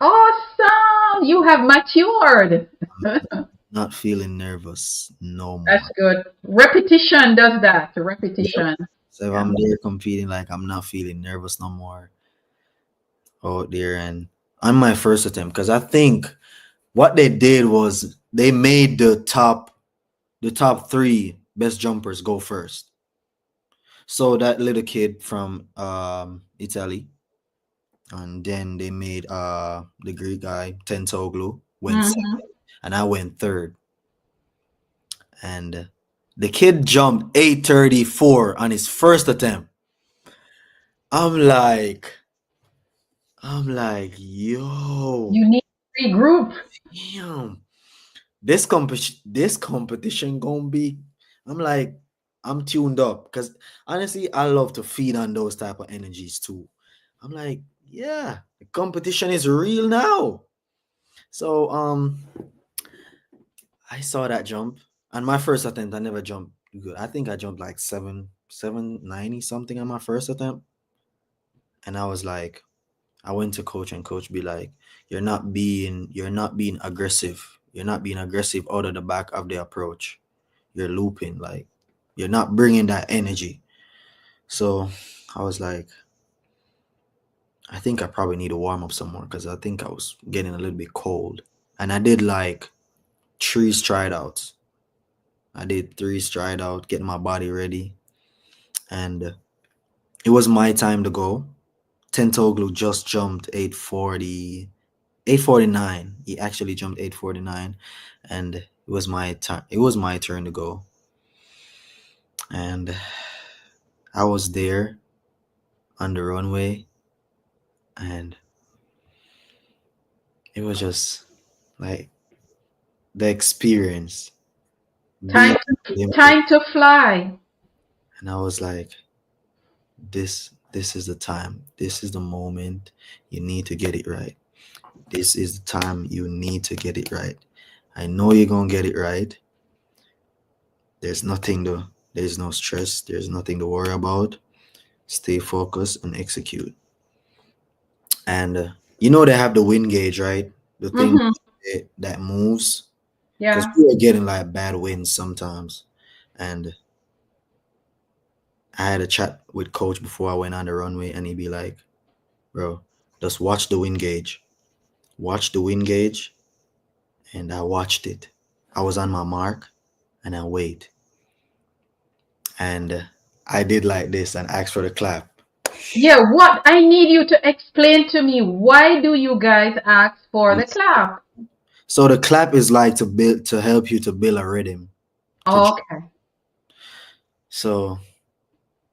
Awesome! You have matured. Not feeling nervous no That's more. good. Repetition does that. Yep. Repetition. So if Yeah. I'm there competing, like, I'm not feeling nervous no more out there. And on my first attempt, because I think what they did was they made the top three best jumpers go first. So that little kid from Italy, and then they made the Greek guy Tentoglu went Hmm. second, and I went third. And the kid jumped 834 on his first attempt. I'm like, yo, You need to regroup. damn, this competition gonna be. I'm like, I'm tuned up because honestly, I love to feed on those type of energies too. I'm like, yeah, the competition is real now. So I saw that jump. On my first attempt, I never jumped good. I think I jumped like 790 something on my first attempt. And I was like, I went to coach, and coach be like, you're not being aggressive. You're not being aggressive out of the back of the approach. You're looping, like you're not bringing that energy. So I was like, I think I probably need to warm up some more because I think I was getting a little bit cold. And I did like 3 stride outs. I did 3 stride out, getting my body ready, and it was my time to go. Tentoglu just jumped 840, 849. He actually jumped 849, and it was my turn. It was my turn to go, and I was there on the runway, and it was just like the experience being Time at to the Olympics, time to fly. and I was like, this is the time. This is the moment. You need to get it right. This is the time you need to get it right. I know you're gonna get it right. There's no stress. There's nothing to worry about. stay focused, and execute. And you know they have the wind gauge, right? The thing Mm-hmm. that moves, because Yeah. we were getting like bad winds sometimes. And I had a chat with coach before I went on the runway, and he'd be like, "Bro, just watch the wind gauge. Watch the wind gauge." And I watched it. I was on my mark, and I wait, and I did like this and asked for the clap. Yeah, what I need you to explain to me, why do you guys ask for the clap? So the clap is like to help you to build a rhythm. To Okay. so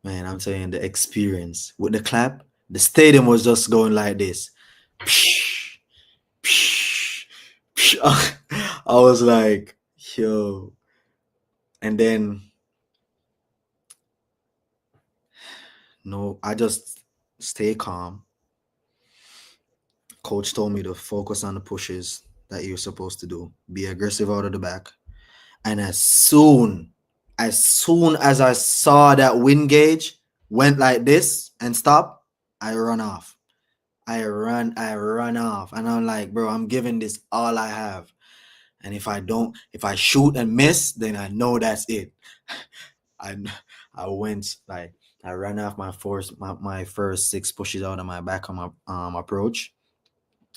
man, I'm saying the experience with the clap, the stadium was just going like this. Psh, psh, psh. I was like, yo. And then no, I just stay calm. Coach told me to focus on the pushes that you're supposed to do. Be aggressive out of the back. And as soon as I saw that wind gauge went like this and stop, I run off. I run off. And I'm like, bro, I'm giving this all I have. And if I shoot and miss, then I know that's it. I I went like I ran off my first six pushes out of my back on my approach.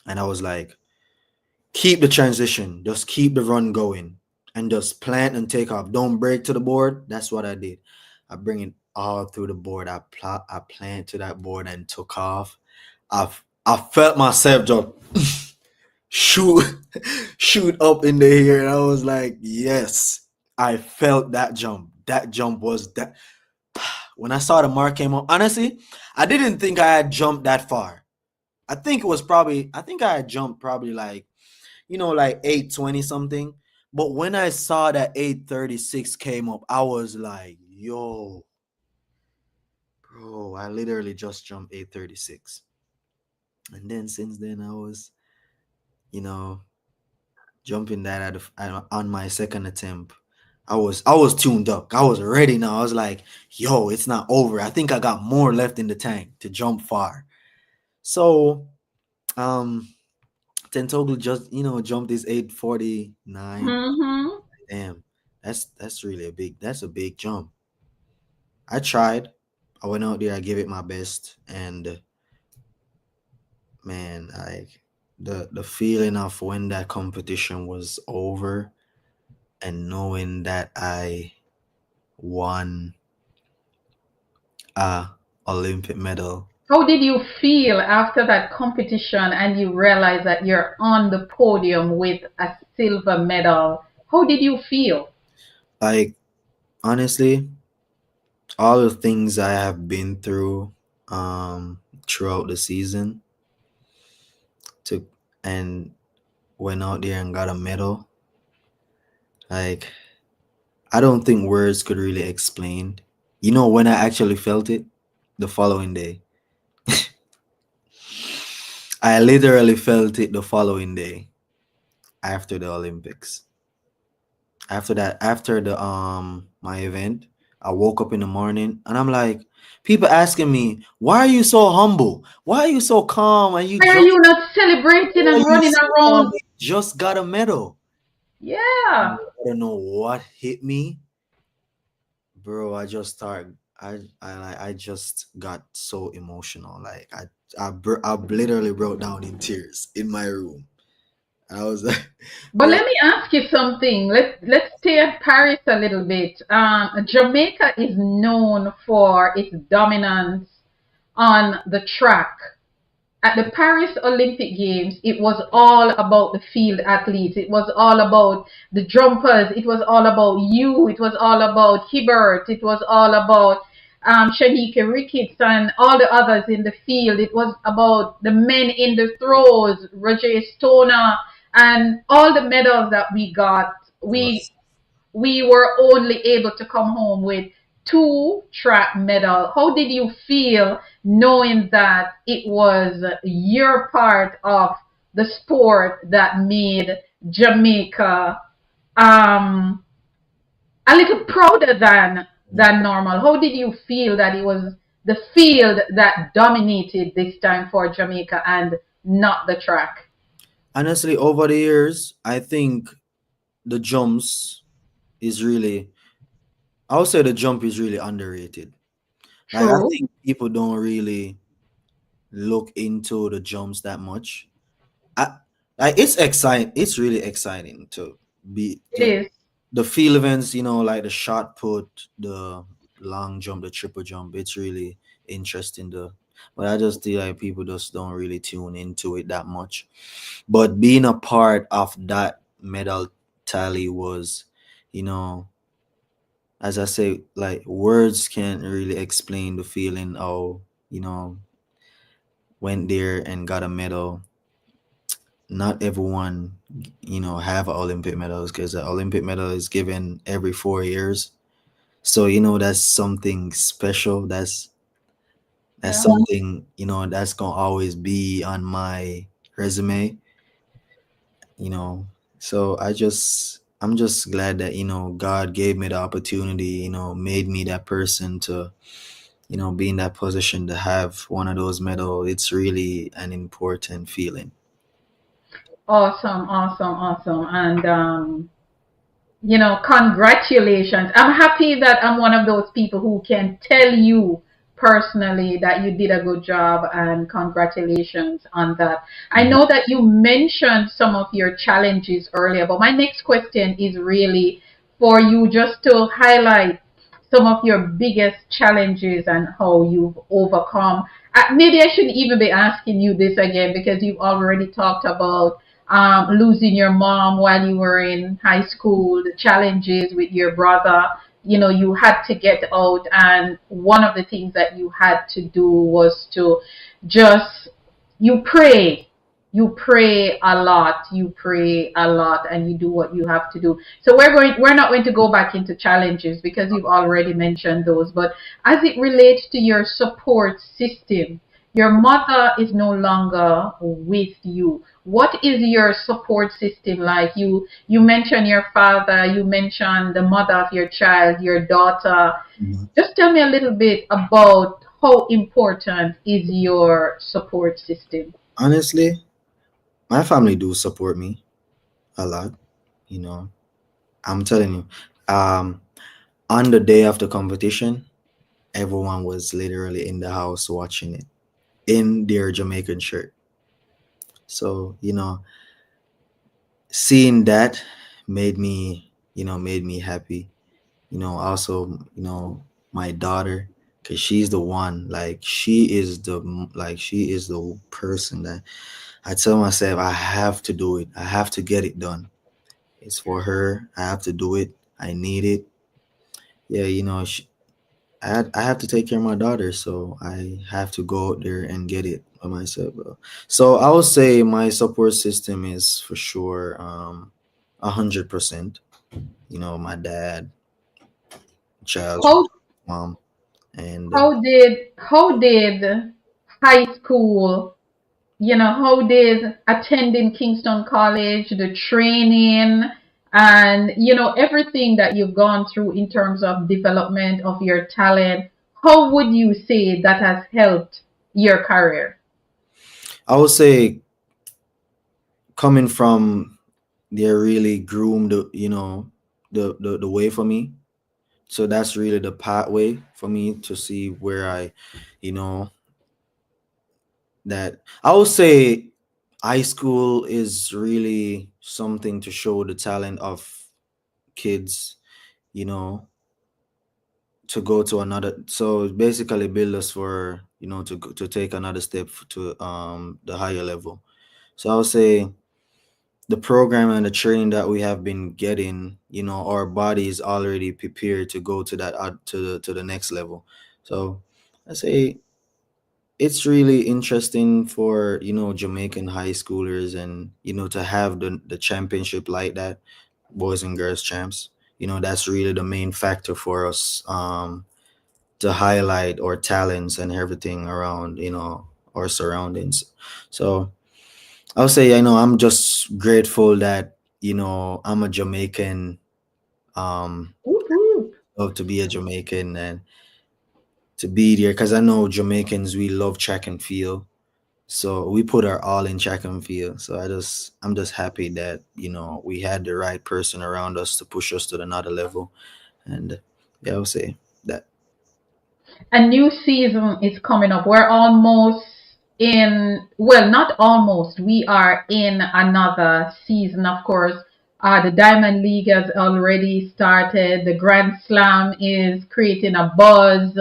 And I was like, keep the transition, just keep the run going, and just plant and take off. Don't break to the board. That's what I did. I bring it all through the board. I plant to that board and took off. I felt myself just shoot shoot up in the air, and I was like, yes, I felt that jump. That jump was that. When I saw the mark came up, honestly, I didn't think I had jumped that far. I think I had jumped probably like, like 820 something. But when I saw that 836 came up, I was like, yo, bro, I literally just jumped 836. And then since then, I was, you know, jumping that on my second attempt. I was tuned up. I was ready now. I was like, yo, it's not over. I think I got more left in the tank to jump far. So, um, Tentoglu just, jumped this 849. Mm-hmm. Damn, that's really that's a big jump. I tried. I went out there, I gave it my best, and man, like the feeling of when that competition was over and knowing that I won a Olympic medal. How did you feel after that competition and you realize that you're on the podium with a silver medal? How did you feel? Like honestly, all the things I have been through throughout the season to and went out there and got a medal. Like I don't think words could really explain. You know when I actually felt it? The following day. I literally felt it the following day after the Olympics. After the my event, I woke up in the morning and I'm like, people asking me, why are you so humble? Why are you so calm? And Why are you not celebrating why are and you running so calm? around? You just got a medal. Yeah. I don't know what hit me, bro. I just got so emotional. Like I literally broke down in tears in my room. I was like, But bro, let me ask you something. Let's stay at Paris a little bit. Jamaica is known for its dominance on the track. At the Paris Olympic Games, it was all about the field athletes. It was all about the jumpers. It was all about you. It was all about Hibbert. It was all about Shanika Ricketts and all the others in the field. It was about the men in the throws, Roger Stoner, and all the medals that we got. it was We were only able to come home with two track medals. How did you feel knowing that it was your part of the sport that made Jamaica a little prouder than normal? How did you feel that it was the field that dominated this time for Jamaica and not the track? Honestly, over the years, I think the jumps is really, I would say the jump is really underrated. Like, I True. think people don't really look into the jumps that much. I like it's exciting. It's really exciting to be It to is. the field events. Like the shot put, the long jump, the triple jump. It's really interesting. But I just feel like people just don't really tune into it that much. But being a part of that medal tally was, you know, as I say, like words can't really explain the feeling of, you know, went there and got a medal. Not everyone, have Olympic medals because the Olympic medal is given every 4 years. So, that's something special. That's Yeah. something, that's gonna always be on my resume, you know. So I'm just glad that, God gave me the opportunity, made me that person to, be in that position to have one of those medals. It's really an important feeling. Awesome, awesome, awesome. And congratulations. I'm happy that I'm one of those people who can tell you personally that you did a good job and congratulations on that. I Mhm. know that you mentioned some of your challenges earlier, but my next question is really for you just to highlight some of your biggest challenges and how you've overcome. Maybe I shouldn't even be asking you this again because you've already talked about losing your mom while you were in high school, the challenges with your brother. You had to get out, and one of the things that you had to do was to just you pray. You pray a lot. You pray a lot, and you do what you have to do. So we're not going to go back into challenges because you've already mentioned those. But as it relates to your support system, your mother is no longer with you. What is your support system like? You mentioned your father, you mentioned the mother of your child, your daughter. Mhm. Just tell me a little bit about how important is your support system. Honestly, my family do support me a lot, you know. I'm telling you. Um, on the day of the competition, everyone was literally in the house watching it in their Jamaican shirt. So, seeing that made me happy. Also, my daughter, because she's the one, like she is the person that I tell myself I have to do it. I have to get it done. It's for her. I have to do it. I need it. Yeah, I have to take care of my daughter, so I have to go out there and get it by myself. So I would say my support system is for sure 100%. My dad, child, How mom, and how did high school, how did attending Kingston College, the training, and everything that you've gone through in terms of development of your talent, how would you say that has helped your career? I would say coming from there really groomed the way for me. So that's really the pathway for me to see where you know that I would say high school is really something to show the talent of kids, you know, to go to another. So basically, build us for to take another step to the higher level. So I would say the program and the training that we have been getting, our body is already prepared to go to that to the next level. So I say it's really interesting for Jamaican high schoolers and to have the championship like that, boys and girls champs. That's really the main factor for us to highlight our talents and everything around our surroundings. So I'll say I'm just grateful that I'm a Jamaican, um Whoop, whoop. love to be a Jamaican and to be there because I know Jamaicans, we love track and field. So we put our all in track and field. So I'm just happy that, we had the right person around us to push us to another level. And yeah, I would say that. A new season is coming up. We're almost in, well, not almost, we are in another season, of course. The Diamond League has already started. The Grand Slam is creating a buzz,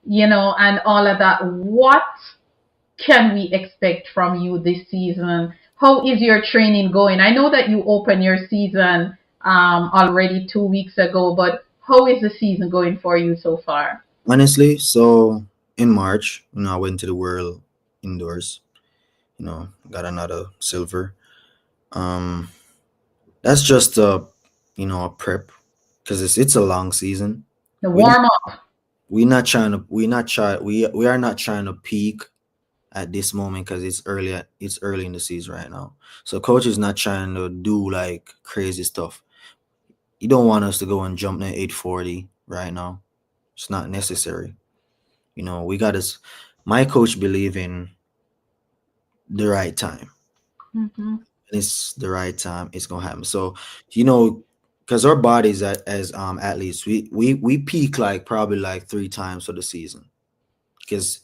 and all of that. What can we expect from you this season? How is your training going? I know that you opened your season already 2 weeks ago, but how is the season going for you so far? Honestly, so in March, I went to the World Indoors, got another silver. Um, that's just a prep because it's a long season. The We warm up. we are not trying to peak at this moment because it's early in the season right now. So coach is not trying to do like crazy stuff. You don't want us to go and jump in 840 right now. It's not necessary. We got us. My coach believe in the right time. Hmm. And it's the right time. It's gonna happen. So, you know, because our bodies as athletes, we peak like probably like 3 times for the season. Because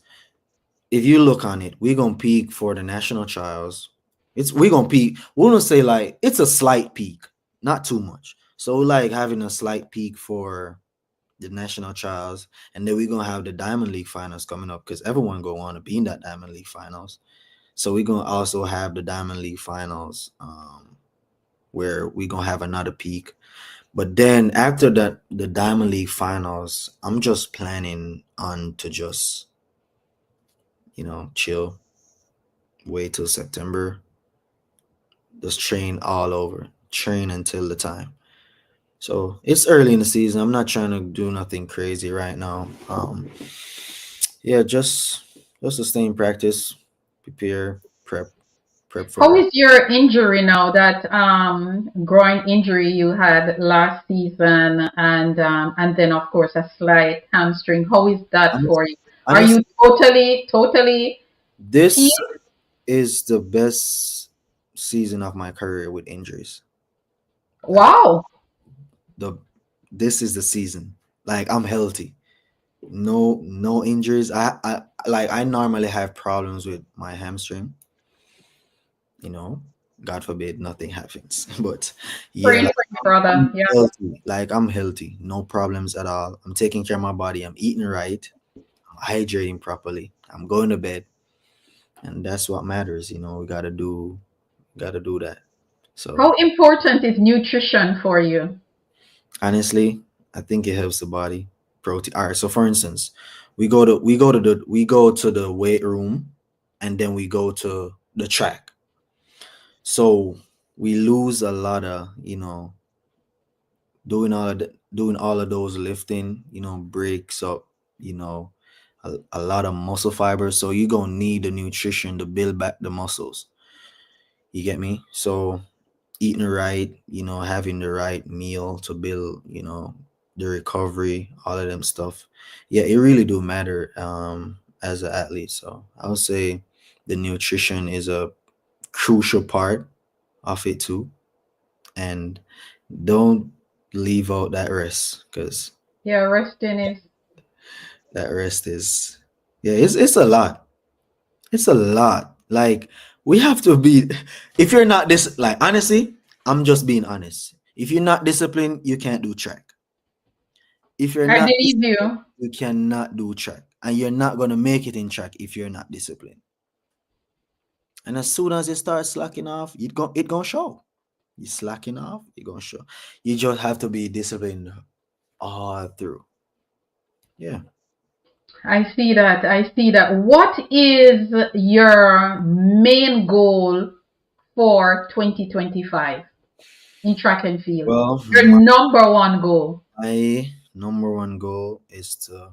if you look on it, we're gonna peak for the national trials. We're gonna peak. We're gonna say like it's a slight peak, not too much. So like having a slight peak for the national trials, and then we're gonna have the Diamond League finals coming up because everyone gonna want to be in that Diamond League finals. So we're gonna also have the Diamond League finals, where we're gonna have another peak. But then after that, the Diamond League finals, I'm just planning on to just chill, wait till September, just train all over, train until the time. So it's early in the season. I'm not trying to do nothing crazy right now. Yeah, just to stay in practice, prepare, prep for How that. is your injury now? That groin injury you had last season, and then of course a slight hamstring. How is that Honest- for you? Are you Honestly, totally this healed? is the best season of my career with injuries. Like Wow. the this is the season. Like I'm healthy. No injuries. I normally have problems with my hamstring, you know. God forbid nothing happens. But yeah, Praying like for you, brother. I'm Yeah. healthy. Like I'm healthy. No problems at all. I'm taking care of my body. I'm eating right. I'm hydrating properly. I'm going to bed. And that's what matters, we gotta do that. So How important is nutrition for you? honestly, I think it helps the body. Protein. All right. So for instance, we go to the weight room, and then we go to the track. So we lose a lot of doing all of those lifting. Breaks up a lot of muscle fibers. So you gonna need the nutrition to build back the muscles. You get me? So eating right, having the right meal to build, the recovery, all of them stuff. Yeah, it really do matter as an athlete. So I would say the nutrition is a crucial part of it too. And don't leave out that rest because Yeah, resting is. that rest is yeah, it's a lot. It's a lot. Like we have to be if you're not this like honestly, I'm just being honest. If you're not disciplined, you can't do track. If you're I not believe disciplined, you. you cannot do track. And you're not gonna make it in track if you're not disciplined. And as soon as you start slacking off, it gonna show. You slacking off, it gonna show. You just have to be disciplined all through. Yeah. I see that. I see that. What is your main goal for 2025 in track and field? Well, Your number one goal. my number one goal is to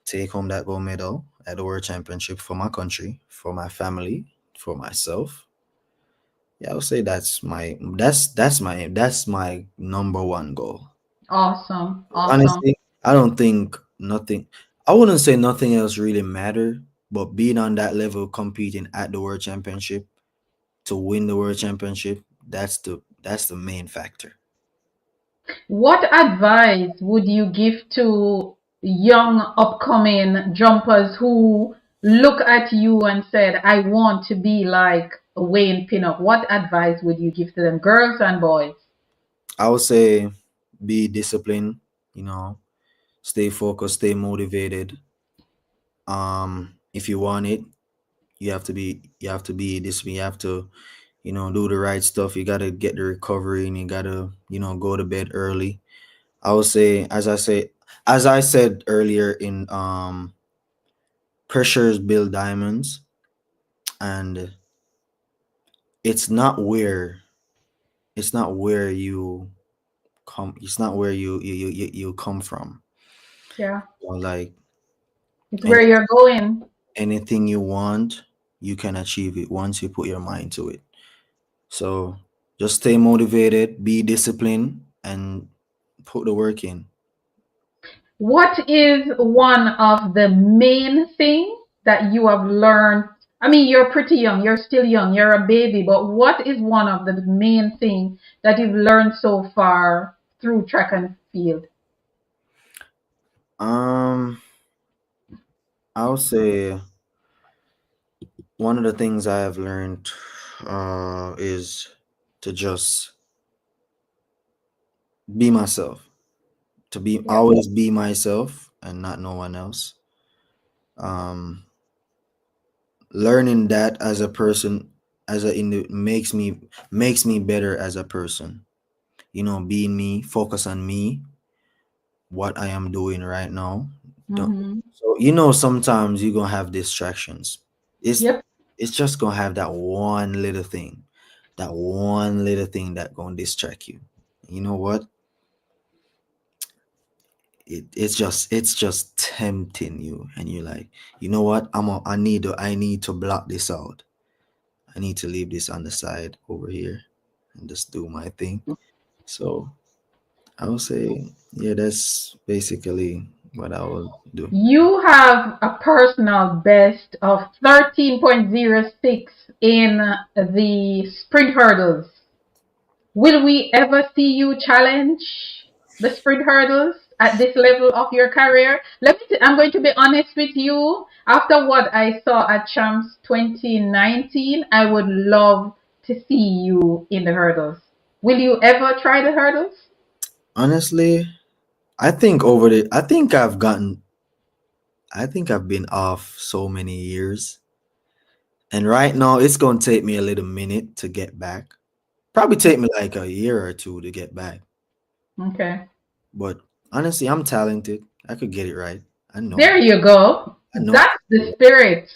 take home that gold medal at the World Championship for my country, for my family, for myself. Yeah, I would say that's my number one goal. Awesome. Awesome. Honestly, I don't think nothing. I wouldn't say nothing else really matter, but being on that level, competing at the World Championship to win the World Championship, that's the main factor. What advice would you give to young upcoming jumpers who look at you and said, I want to be like Wayne Pinnock? What advice would you give to them, girls and boys? I would say be disciplined, you know, stay focused, stay motivated. If you want it, you have to be disciplined. You have to, do the right stuff. You gotta get the recovery and you gotta, go to bed early. I would say, as I said earlier in pressures build diamonds, and it's not where it's not where you come it's not where you come from. Yeah, Like it's where any, you're going. anything you want, you can achieve it once you put your mind to it. So just stay motivated, be disciplined, and put the work in. What is one of the main things that you have learned? I mean, you're pretty young, you're still young, you're a baby, but what is one of the main things that you've learned so far through track and field? um I'll say one of the things I have learned is to just be myself, to be Yeah. always be myself and not no one else. Um, Learning that as a person, makes me better as a person. Being me, focus on me, what I am doing right now. Don't, Mm-hmm. so sometimes you're gonna have distractions. It's Yep. it's just gonna have that one little thing that gonna distract you. You know what? It's just tempting you, and you're like, you know what? I need to block this out. I need to leave this on the side over here and just do my thing. So I would say, yeah, that's basically what I would do. You have a personal best of 13.06 in the sprint hurdles. Will we ever see you challenge the sprint hurdles at this level of your career? I'm going to be honest with you. After what I saw at Champs 2019, I would love to see you in the hurdles. Will you ever try the hurdles? Honestly, I think I've been off so many years, and right now it's gonna take me a little minute to get back. Probably take me like a year or two to get back. Okay. But honestly, I'm talented. I could get it right. I know. There you go. I know. That's the spirit.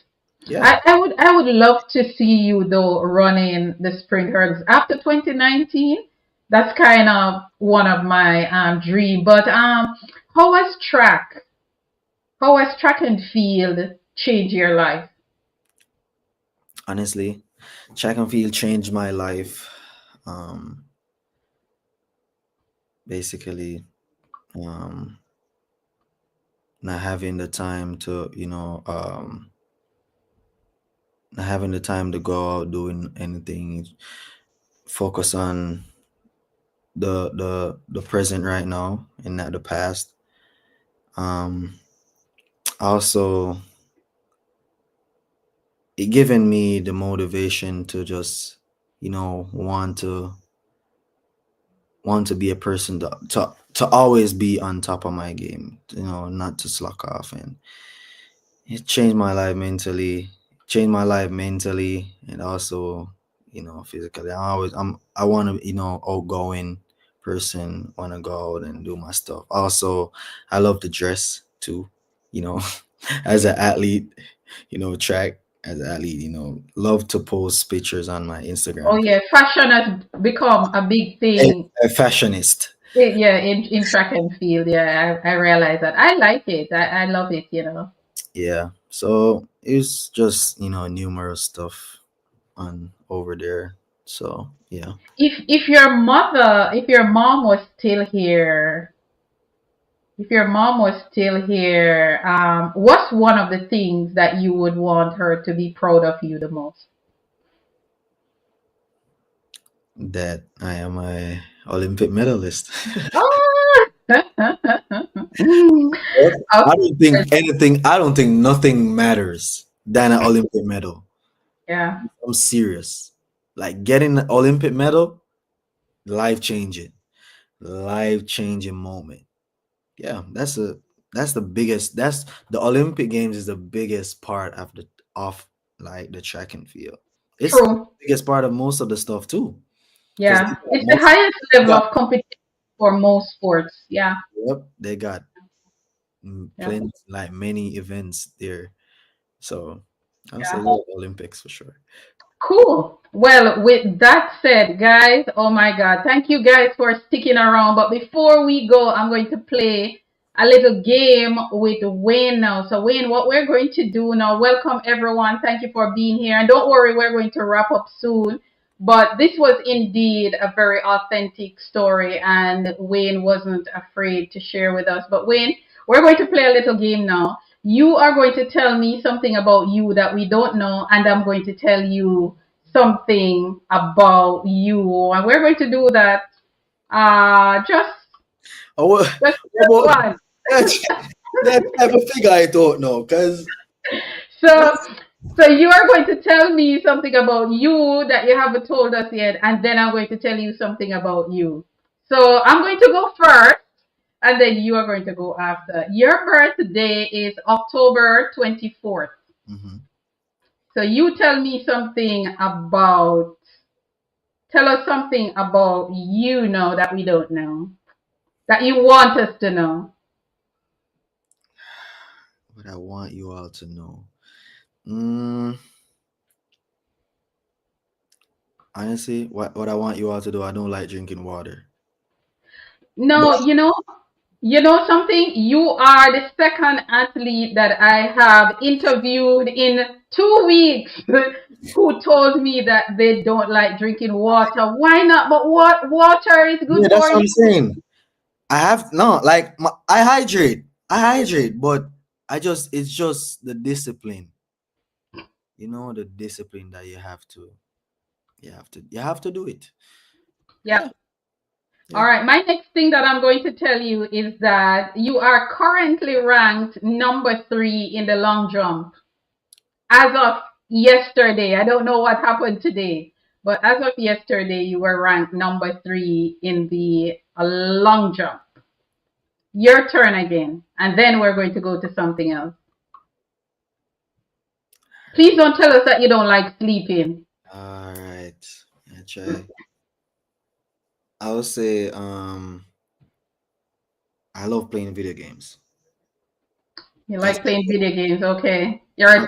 Yeah. I would love to see you though running the sprint hurdles after 2019. That's kind of one of my dream. But how has track how has track and field changed your life? Honestly, track and field changed my life. Um, Basically, um, not having the time to, not having the time to go out doing anything. Focus on the present right now and not the past. Um, Also, it given me the motivation to just, want to be a person to always be on top of my game, not to slack off. And it changed my life mentally, and also, physically. I want to, outgoing person, want to go out and do my stuff. Also, I love to dress too, you know, as an athlete, track as an athlete, love to post pictures on my Oh Instagram page. yeah, fashion has become a big A, thing. a fashionist. Yeah, in track and field. Yeah, I realize that. I like it. I love it. Yeah. So it's just, numerous stuff on over there. So yeah. If your mom was still here, If your mom was still here, what's one of the things that you would want her to be proud of you the most? That I am a Olympic medalist. Oh! I Of don't course. think anything. I don't think nothing matters than an Olympic medal. Yeah, I'm serious. Like getting an Olympic medal, life changing moment. Yeah, that's the biggest. That's the Olympic Games is the biggest part of like the track and field. It's the true. biggest part of most of the stuff too, because Yeah, it's the highest they level got of competition for most sports. Yeah, yep, they got yeah. plenty like many events there. So I'll say Yeah. yeah, Olympics for sure. Cool. Well, with that said, guys, oh my God, thank you guys for sticking around. But before we go, I'm going to play a little game with Wayne now. So, Wayne, what we're going to do now, welcome everyone. Thank you for being here. And don't worry, we're going to wrap up soon. But this was indeed a very authentic story, and Wayne wasn't afraid to share with us. But, Wayne, we're going to play a little game now. You are going to tell me something about you that we don't know, and I'm going to tell you something about you. And we're going to do that just Oh, just what about one. that, that type of figure I don't know because So so you are going to tell me something about you that you haven't told us yet, and then I'm going to tell you something about you. So I'm going to go first, and then you are going to go after. Your birthday is October 24th. Mhm. So you tell us something about you now that we don't know, that you want us to know. What I want you all to know. Mm, honestly, what I want you all to do, I don't like drinking water. No, But you know something? You are the second athlete that I have interviewed in 2 weeks who told me that they don't like drinking water. Why not? But what water is good yeah, for that's what you. I'm saying. I have no like I hydrate, but it's just the discipline. You know the discipline that you have to do it. Yep. Yeah, All yeah. right. My next thing that I'm going to tell you is that you are currently ranked number 3 in the long jump as of yesterday. I don't know what happened today, but as of yesterday, you were ranked number 3 in the long jump. Your turn again, and then we're going to go to something else. Please don't tell us that you don't like sleeping. All right. I try. I would say I love playing video games. You That's like playing video games, okay? my,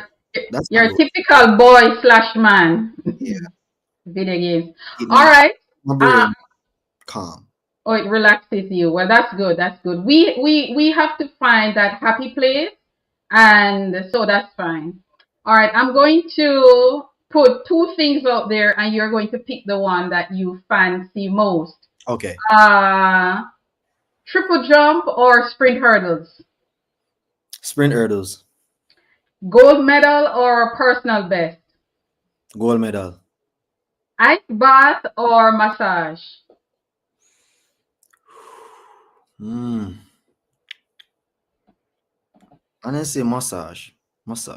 that's my You're a goal. typical boy slash man. Yeah, Video games. keep All right. my Uh, brain calm. oh, it relaxes you. Well, that's good. That's good. We have to find that happy place, and so that's fine. All right. I'm going to put two things out there, and you're going to pick the one that you fancy most. Okay. Uh, triple jump or sprint hurdles? Sprint hurdles, Gold medal or personal best? gold medal. Ice bath or massage? Hmm. Honestly, massage.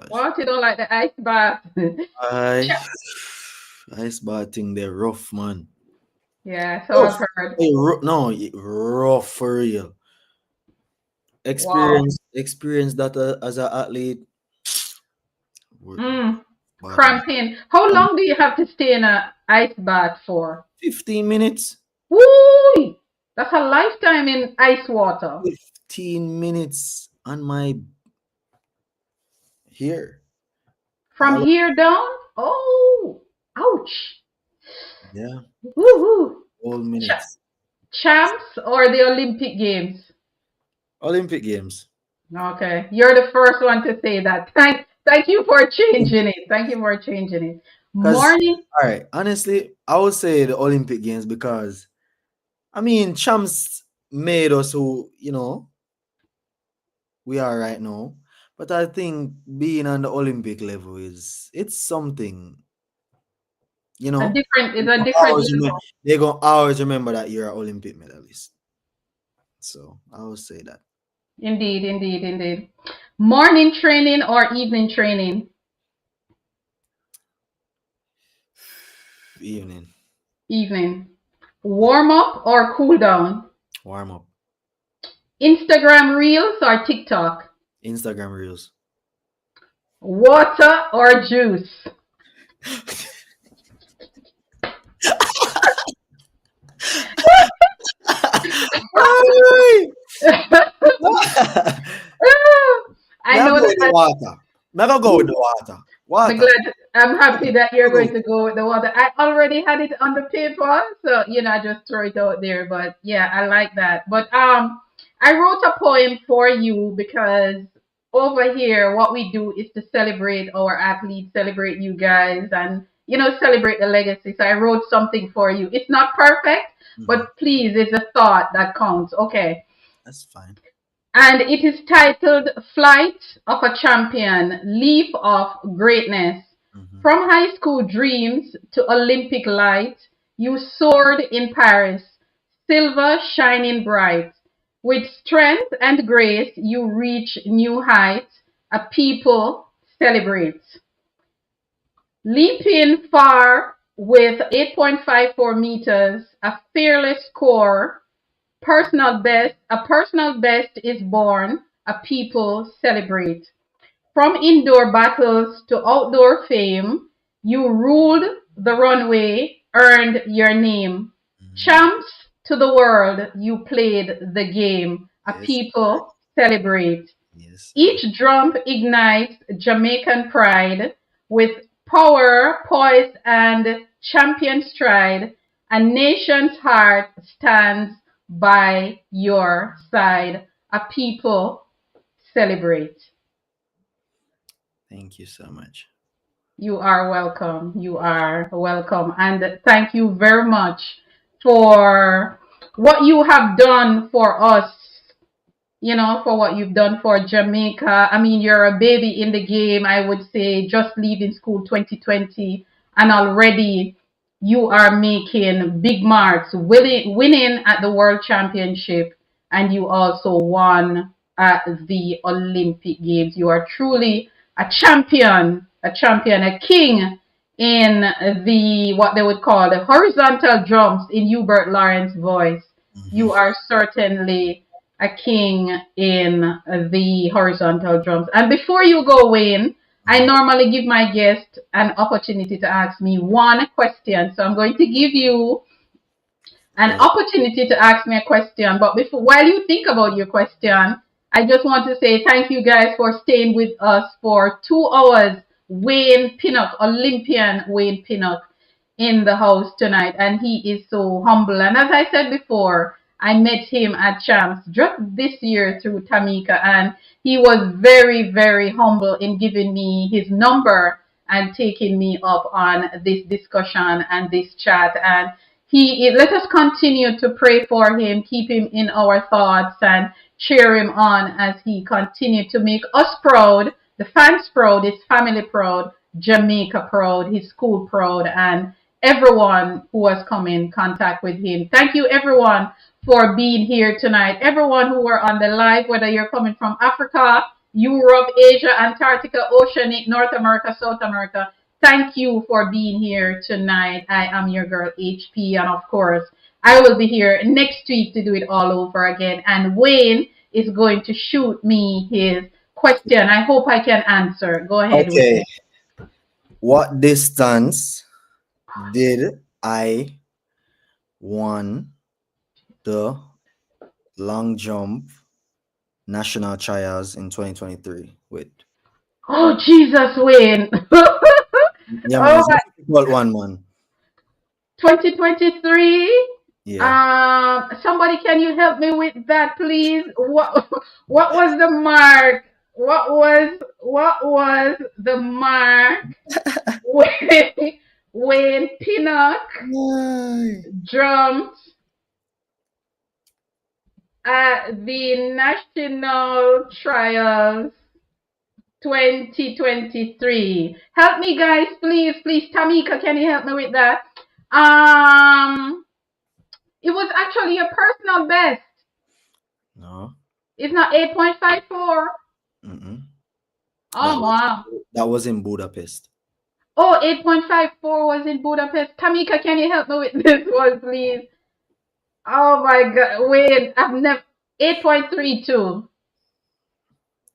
What, you don't like the ice bath? I ice bathing they're rough, man. Yeah, so I've Rough. heard. Hey, no, rough for real. Wow. Experience that as an athlete. Mm, Bad man. cramping. How And long do you have to stay in a ice bath for? 15 minutes. Woo! That's a lifetime in ice water. 15 minutes on my here. From All here down? Oh, ouch. yeah, Woohoo. all Ch- minutes. champs or the Olympic Games? Olympic Games. Okay, you're the first one to say that. Thank you for changing it. Thank you for changing it. Because Morning. all right, honestly, I would say the Olympic Games because I mean champs made us who, you know, we are right now. But I think being on the Olympic level it's something, you A know. different, it's a different level. They're gonna always remember that you're an Olympic medalist. So I will say that. Indeed, indeed, indeed. Morning training or evening training? Evening. Evening. Warm up or cool down? Warm up. Instagram Reels or TikTok? Instagram reels. Water or juice? Ay! I Never know go with the that. water. Never go with the water. I'm Water. glad. I'm happy that you're going to go with the water. I already had it on the paper, so I just throw it out there. But yeah, I like that. But I wrote a poem for you because over here, what we do is to celebrate our athletes, celebrate you guys, and celebrate the legacy. So I wrote something for you. It's not perfect, Mhm. but please, it's a thought that counts. Okay. That's fine. And it is titled Flight of a Champion, Leap of Greatness. Mhm. From high school dreams to Olympic light, you soared in Paris, silver shining bright. With strength and grace, you reach new heights. A people celebrate. Leaping far with 8.54 meters, a fearless score, a personal best is born, a people celebrate. From indoor battles to outdoor fame, you ruled the runway, earned your name. Mhm. Champs to the world, you played the game, a Yes. people celebrate. Yes. Each drum ignites Jamaican pride with power, poise, and champion stride. A nation's heart stands by your side. A people celebrate. Thank you so much. You are welcome. You are welcome. And thank you very much for what you have done for us, for what you've done for Jamaica. I mean, you're a baby in the game, I would say, just leaving school 2020, and already you are making big marks, winning at the World Championship, and you also won at the Olympic Games. You are truly a king in the what they would call the horizontal drums in Hubert Lawrence's voice. Mhm. You are certainly a king in the horizontal drums. And before you go, Wayne, I Mhm. normally give my guest an opportunity to ask me one question. So I'm going to give you an Yes. opportunity to ask me a question. But while you think about your question, I just want to say thank you guys for staying with us for 2 hours. Wayne Pinnock, Olympian Wayne Pinnock, in the house tonight, and he is so humble. And as I said before, I met him at Champs just this year through Tamika, and he was very, very humble in giving me his number and taking me up on this discussion and this chat. And let us continue to pray for him, keep him in our thoughts, and cheer him on as he continues to make us proud, the fans proud, his family proud, Jamaica proud, his school proud, and everyone who has come in contact with him. Thank you, everyone, for being here tonight. Everyone who were on the live, whether you're coming from Africa, Europe, Asia, Antarctica, Oceanic, North America, South America, thank you for being here tonight. I am your girl HP, and of course, I will be here next week to do it all over again. And Wayne is going to shoot me his question. I hope I can answer. Go ahead, Okay. Wayne. What distance did I won the long jump national trials in 2023 with? Oh, Jesus, Wayne. Yeah, man, Oh, it's a difficult one, man. 2023. Yeah. Somebody, can you help me with that, please? What was the mark? What was the mark when Pinnock Ay. jumped The national trials 2023. Help me, guys, please, please. Tamika, can you help me with that? Um, it was actually a personal best. No. It's not 8.54. Mm-mm. Oh, wow. That was in Budapest. Oh, 8.54 was in Budapest. Tamika, can you help me with this one, please? Oh my God. Wait, I've never. 8.32.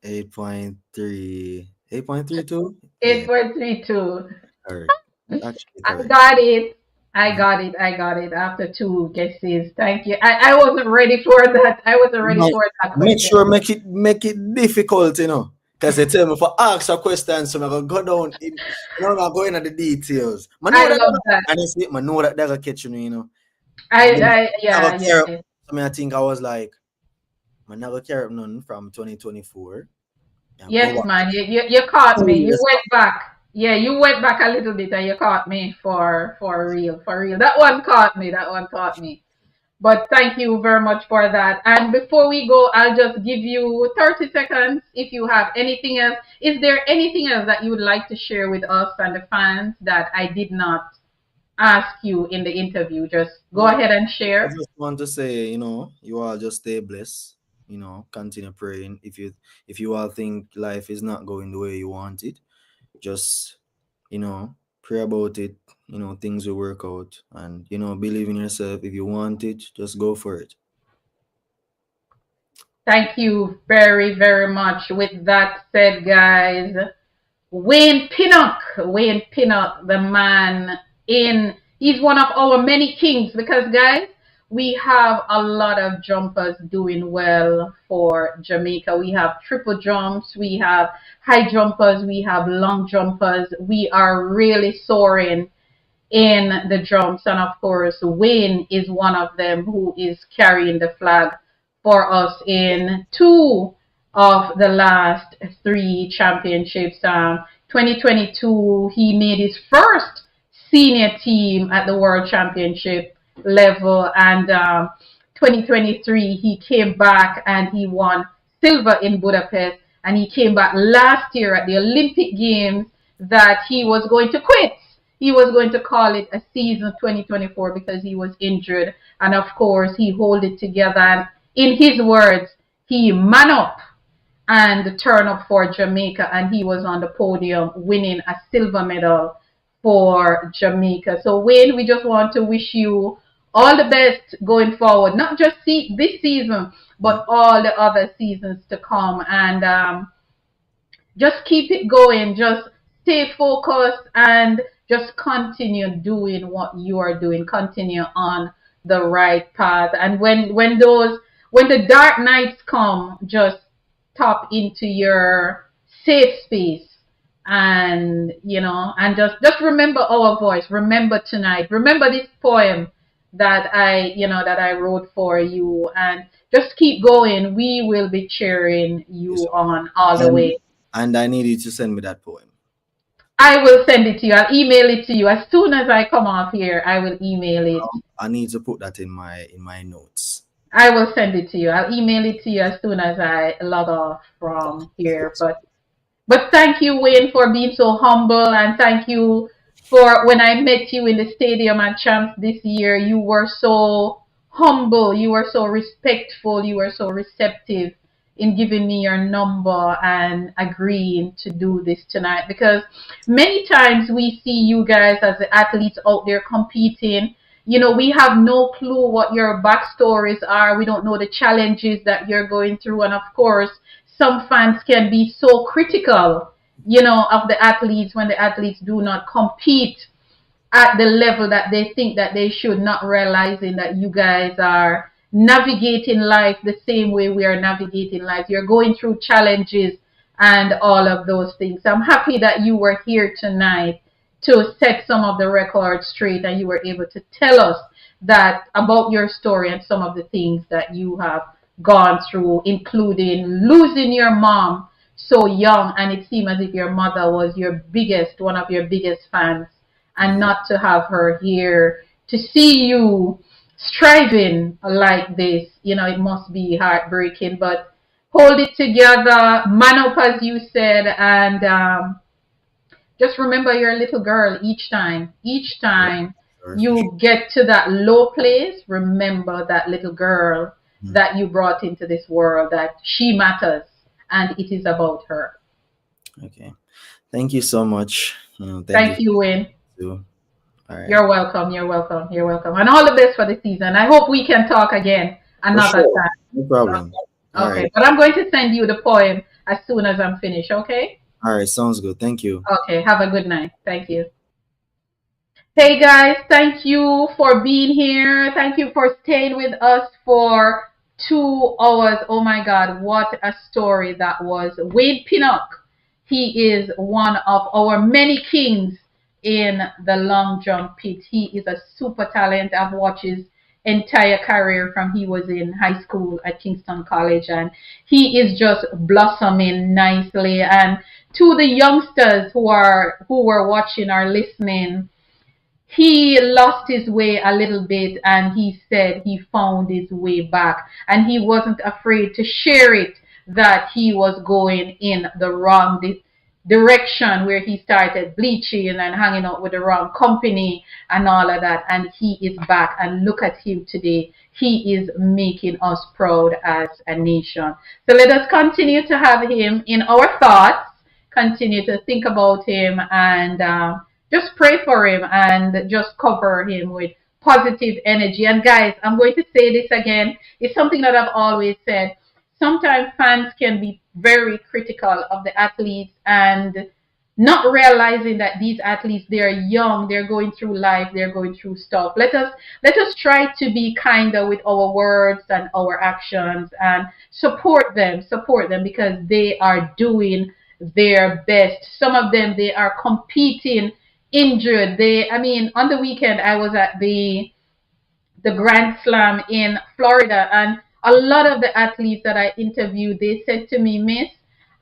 8.3. 8.32? Yeah, 8.32. correct. Actually I correct. got it. I got it. I got it after two guesses. Thank you. I wasn't ready for that. I wasn't ready Mike, for that make question. sure make it difficult, you know. Because they tell me for ask a question, so I'm gonna go down in, I'm go into the details. I know I that, love that. honestly, I know that they're gonna catch me, you know. And then I Yeah, got yeah, care. yeah. I mean, I think I was like, I'm not gonna care of none from 2024. And go Yes, back man. You caught 2 me. You years went back. back. Yeah, you went back a little bit and you caught me for real, for real. That one caught me. That one caught me. But thank you very much for that. And before we go, I'll just give you 30 seconds if you have anything else. Is there anything else that you would like to share with us and the fans that I did not ask you in the interview? Just go No, ahead and I share. just want to say, you know, you all just stay blessed. You know, continue praying. If you all think life is not going the way you want it, just, you know, pray about it. You know, things will work out, and you know, believe in yourself. If you want it, just go for it. Thank you very, very much. With that said, guys, Wayne Pinnock, the man he's one of our many kings because, guys, we have a lot of jumpers doing well for Jamaica. We have triple jumps, we have high jumpers, we have long jumpers. We are really soaring in the jumps. And of course, Wayne is one of them who is carrying the flag for us in two of the last three championships. 2022, he made his first senior team at the World Championship level. And 2023, he came back and he won silver in Budapest. And he came back last year at the Olympic Games that he was going to quit. He was going to call it a season 2024 because he was injured. And of course, he held it together. And in his words, he man up and turn up for Jamaica. And he was on the podium winning a silver medal for Jamaica. So, Wayne, we just want to wish you all the best going forward, not just this season, but all the other seasons to come. And just keep it going. Just stay focused and just continue doing what you are doing. Continue on the right path. And when the dark nights come, just tap into your safe space and and just remember our voice. Remember tonight. Remember this poem that I wrote for you, and just keep going. We will be cheering Yes, you on all the and way. I need you to send me that poem. I will send it to you. I'll email it to you as soon as I come off here. I will email it. I need to put that in my notes. I will send it to you. I'll email it to you as soon as I log off from here. But thank you, Wayne, for being so humble, and thank you for when I met you in the stadium at Champs this year. You were so humble, you were so respectful, you were so receptive in giving me your number and agreeing to do this tonight. Because many times we see you guys as the athletes out there competing. We have no clue what your backstories are. We don't know the challenges that you're going through. And of course, some fans can be so critical, of the athletes when the athletes do not compete at the level that they think that they should, not realizing that you guys are navigating life the same way we are navigating life. You're going through challenges and all of those things. I'm happy that you were here tonight to set some of the records straight and you were able to tell us that about your story and some of the things that you have gone through, including losing your mom so young, and it seemed as if your mother was one of your biggest fans, and not to have her here to see you striving like this. It must be heartbreaking, but hold it together, man up as you said, and just remember you're a little girl each time. Each Yeah, time sure, for sure. you get to that low place, remember that little girl Mhm. that you brought into this world, that she matters and it is about her. Okay. Thank you so much. Thank you Thank you, Wayne. too. All right. You're welcome. You're welcome. You're welcome. And all the best for the season. I hope we can talk again For another sure. time. No problem. All right. Okay. But I'm going to send you the poem as soon as I'm finished. Okay? All right. Sounds good. Thank you. Okay. Have a good night. Thank you. Hey guys, thank you for being here. Thank you for staying with us for 2 hours. Oh my God, what a story that was. Wade Pinnock, he is one of our many kings in the long jump pit. He is a super talent. I've watched his entire career from he was in high school at Kingston College, and he is just blossoming nicely. And to the youngsters who were watching or listening, he lost his way a little bit and he said he found his way back, and he wasn't afraid to share it that he was going in the wrong direction, where he started bleaching and hanging out with the wrong company and all of that, and he is back, and look at him today. He is making us proud as a nation. So let us continue to have him in our thoughts, continue to think about him, and just pray for him and just cover him with positive energy. And guys, I'm going to say this again. It's something that I've always said. Sometimes fans can be very critical of the athletes and not realizing that these athletes, they're young, they're going through life, they're going through stuff. Let us try to be kinder with our words and our actions, and support them because they are doing their best. Some of them, they are competing injured. On the weekend I was at the Grand Slam in Florida, and a lot of the athletes that I interviewed, they said to me, Miss,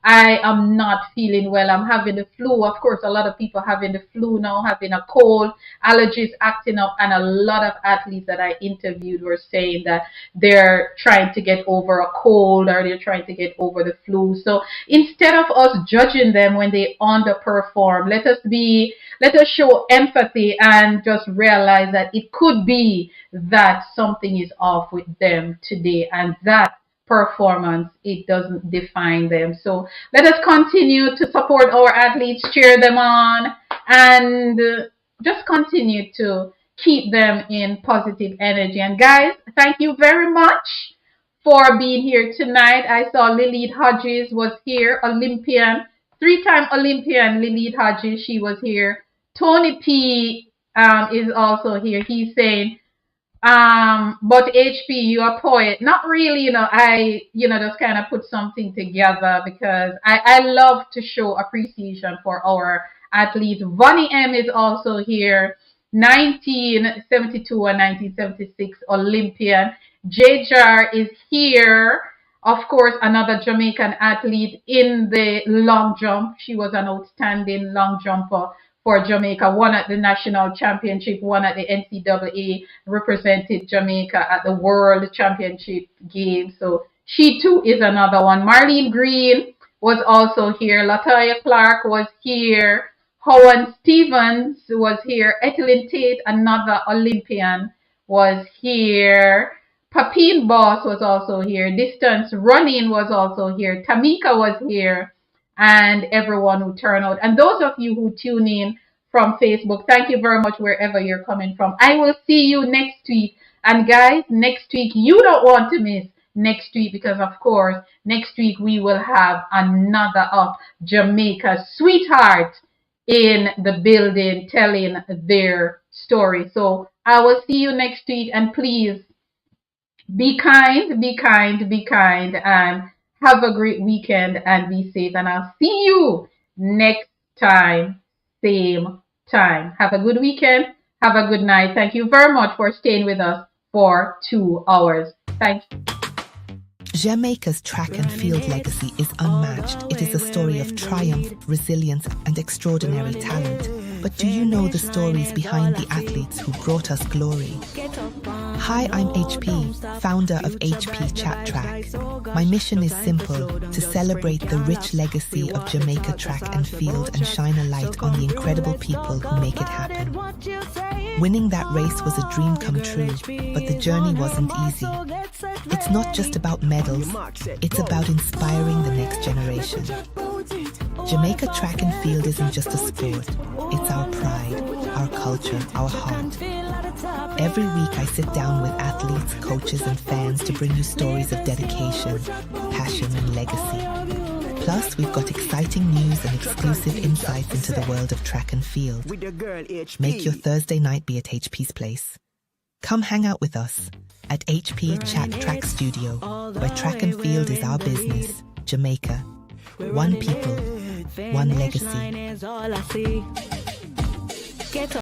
I am not feeling well. I'm having the flu. Of course, a lot of people having the flu now, having a cold, allergies acting up, and a lot of athletes that I interviewed were saying that they're trying to get over a cold or they're trying to get over the flu. So instead of us judging them when they underperform, let us show empathy and just realize that it could be that something is off with them today, and that performance, it doesn't define them. So let us continue to support our athletes, cheer them on, and just continue to keep them in positive energy. And guys, thank you very much for being here tonight. I saw Lilith Hodges was here, Olympian, three-time Olympian Lilith Hodges. She was here. Tony P is also here. He's saying, but HP, you're a poet. Not really, I, just kind of put something together because I love to show appreciation for our athletes. Vonnie M is also here, 1972 and 1976 Olympian. J Jar is here. Of course, another Jamaican athlete in the long jump. She was an outstanding long jumper for Jamaica, won at the national championship, won at the NCAA, represented Jamaica at the World Championship games. So she too is another one. Marlene Green was also here. Latoya Clark was here. Howard Stevens was here. Ethelyn Tate, another Olympian, was here. Papine Boss was also here. Distance running was also here. Tamika was here. And everyone who turned out. And those of you who tune in from Facebook, thank you very much wherever you're coming from. I will see you next week. And guys, next week, you don't want to miss next week because, of course, next week we will have another of Jamaica's sweetheart in the building telling their story. So I will see you next week, and please be kind, be kind, be kind, and have a great weekend and be safe. And I'll see you next time, same time. Have a good weekend. Have a good night. Thank you very much for staying with us for 2 hours. Thank you. Jamaica's track and field legacy is unmatched. It is a story of triumph, resilience, and extraordinary talent. But do you know the stories behind the athletes who brought us glory? Hi, I'm HP, founder of HP Chat Track. My mission is simple, to celebrate the rich legacy of Jamaica track and field and shine a light on the incredible people who make it happen. Winning that race was a dream come true, but the journey wasn't easy. It's not just about medals, it's about inspiring the next generation. Jamaica track and field isn't just a sport, it's our pride, our culture, our heart. Every week I sit down with athletes, coaches and fans to bring you stories of dedication, passion and legacy. Plus, we've got exciting news and exclusive insights into the world of track and field. Make your Thursday night be at HP's place. Come hang out with us at HP Chat Track Studio, where track and field is our business. Jamaica, one people, one legacy.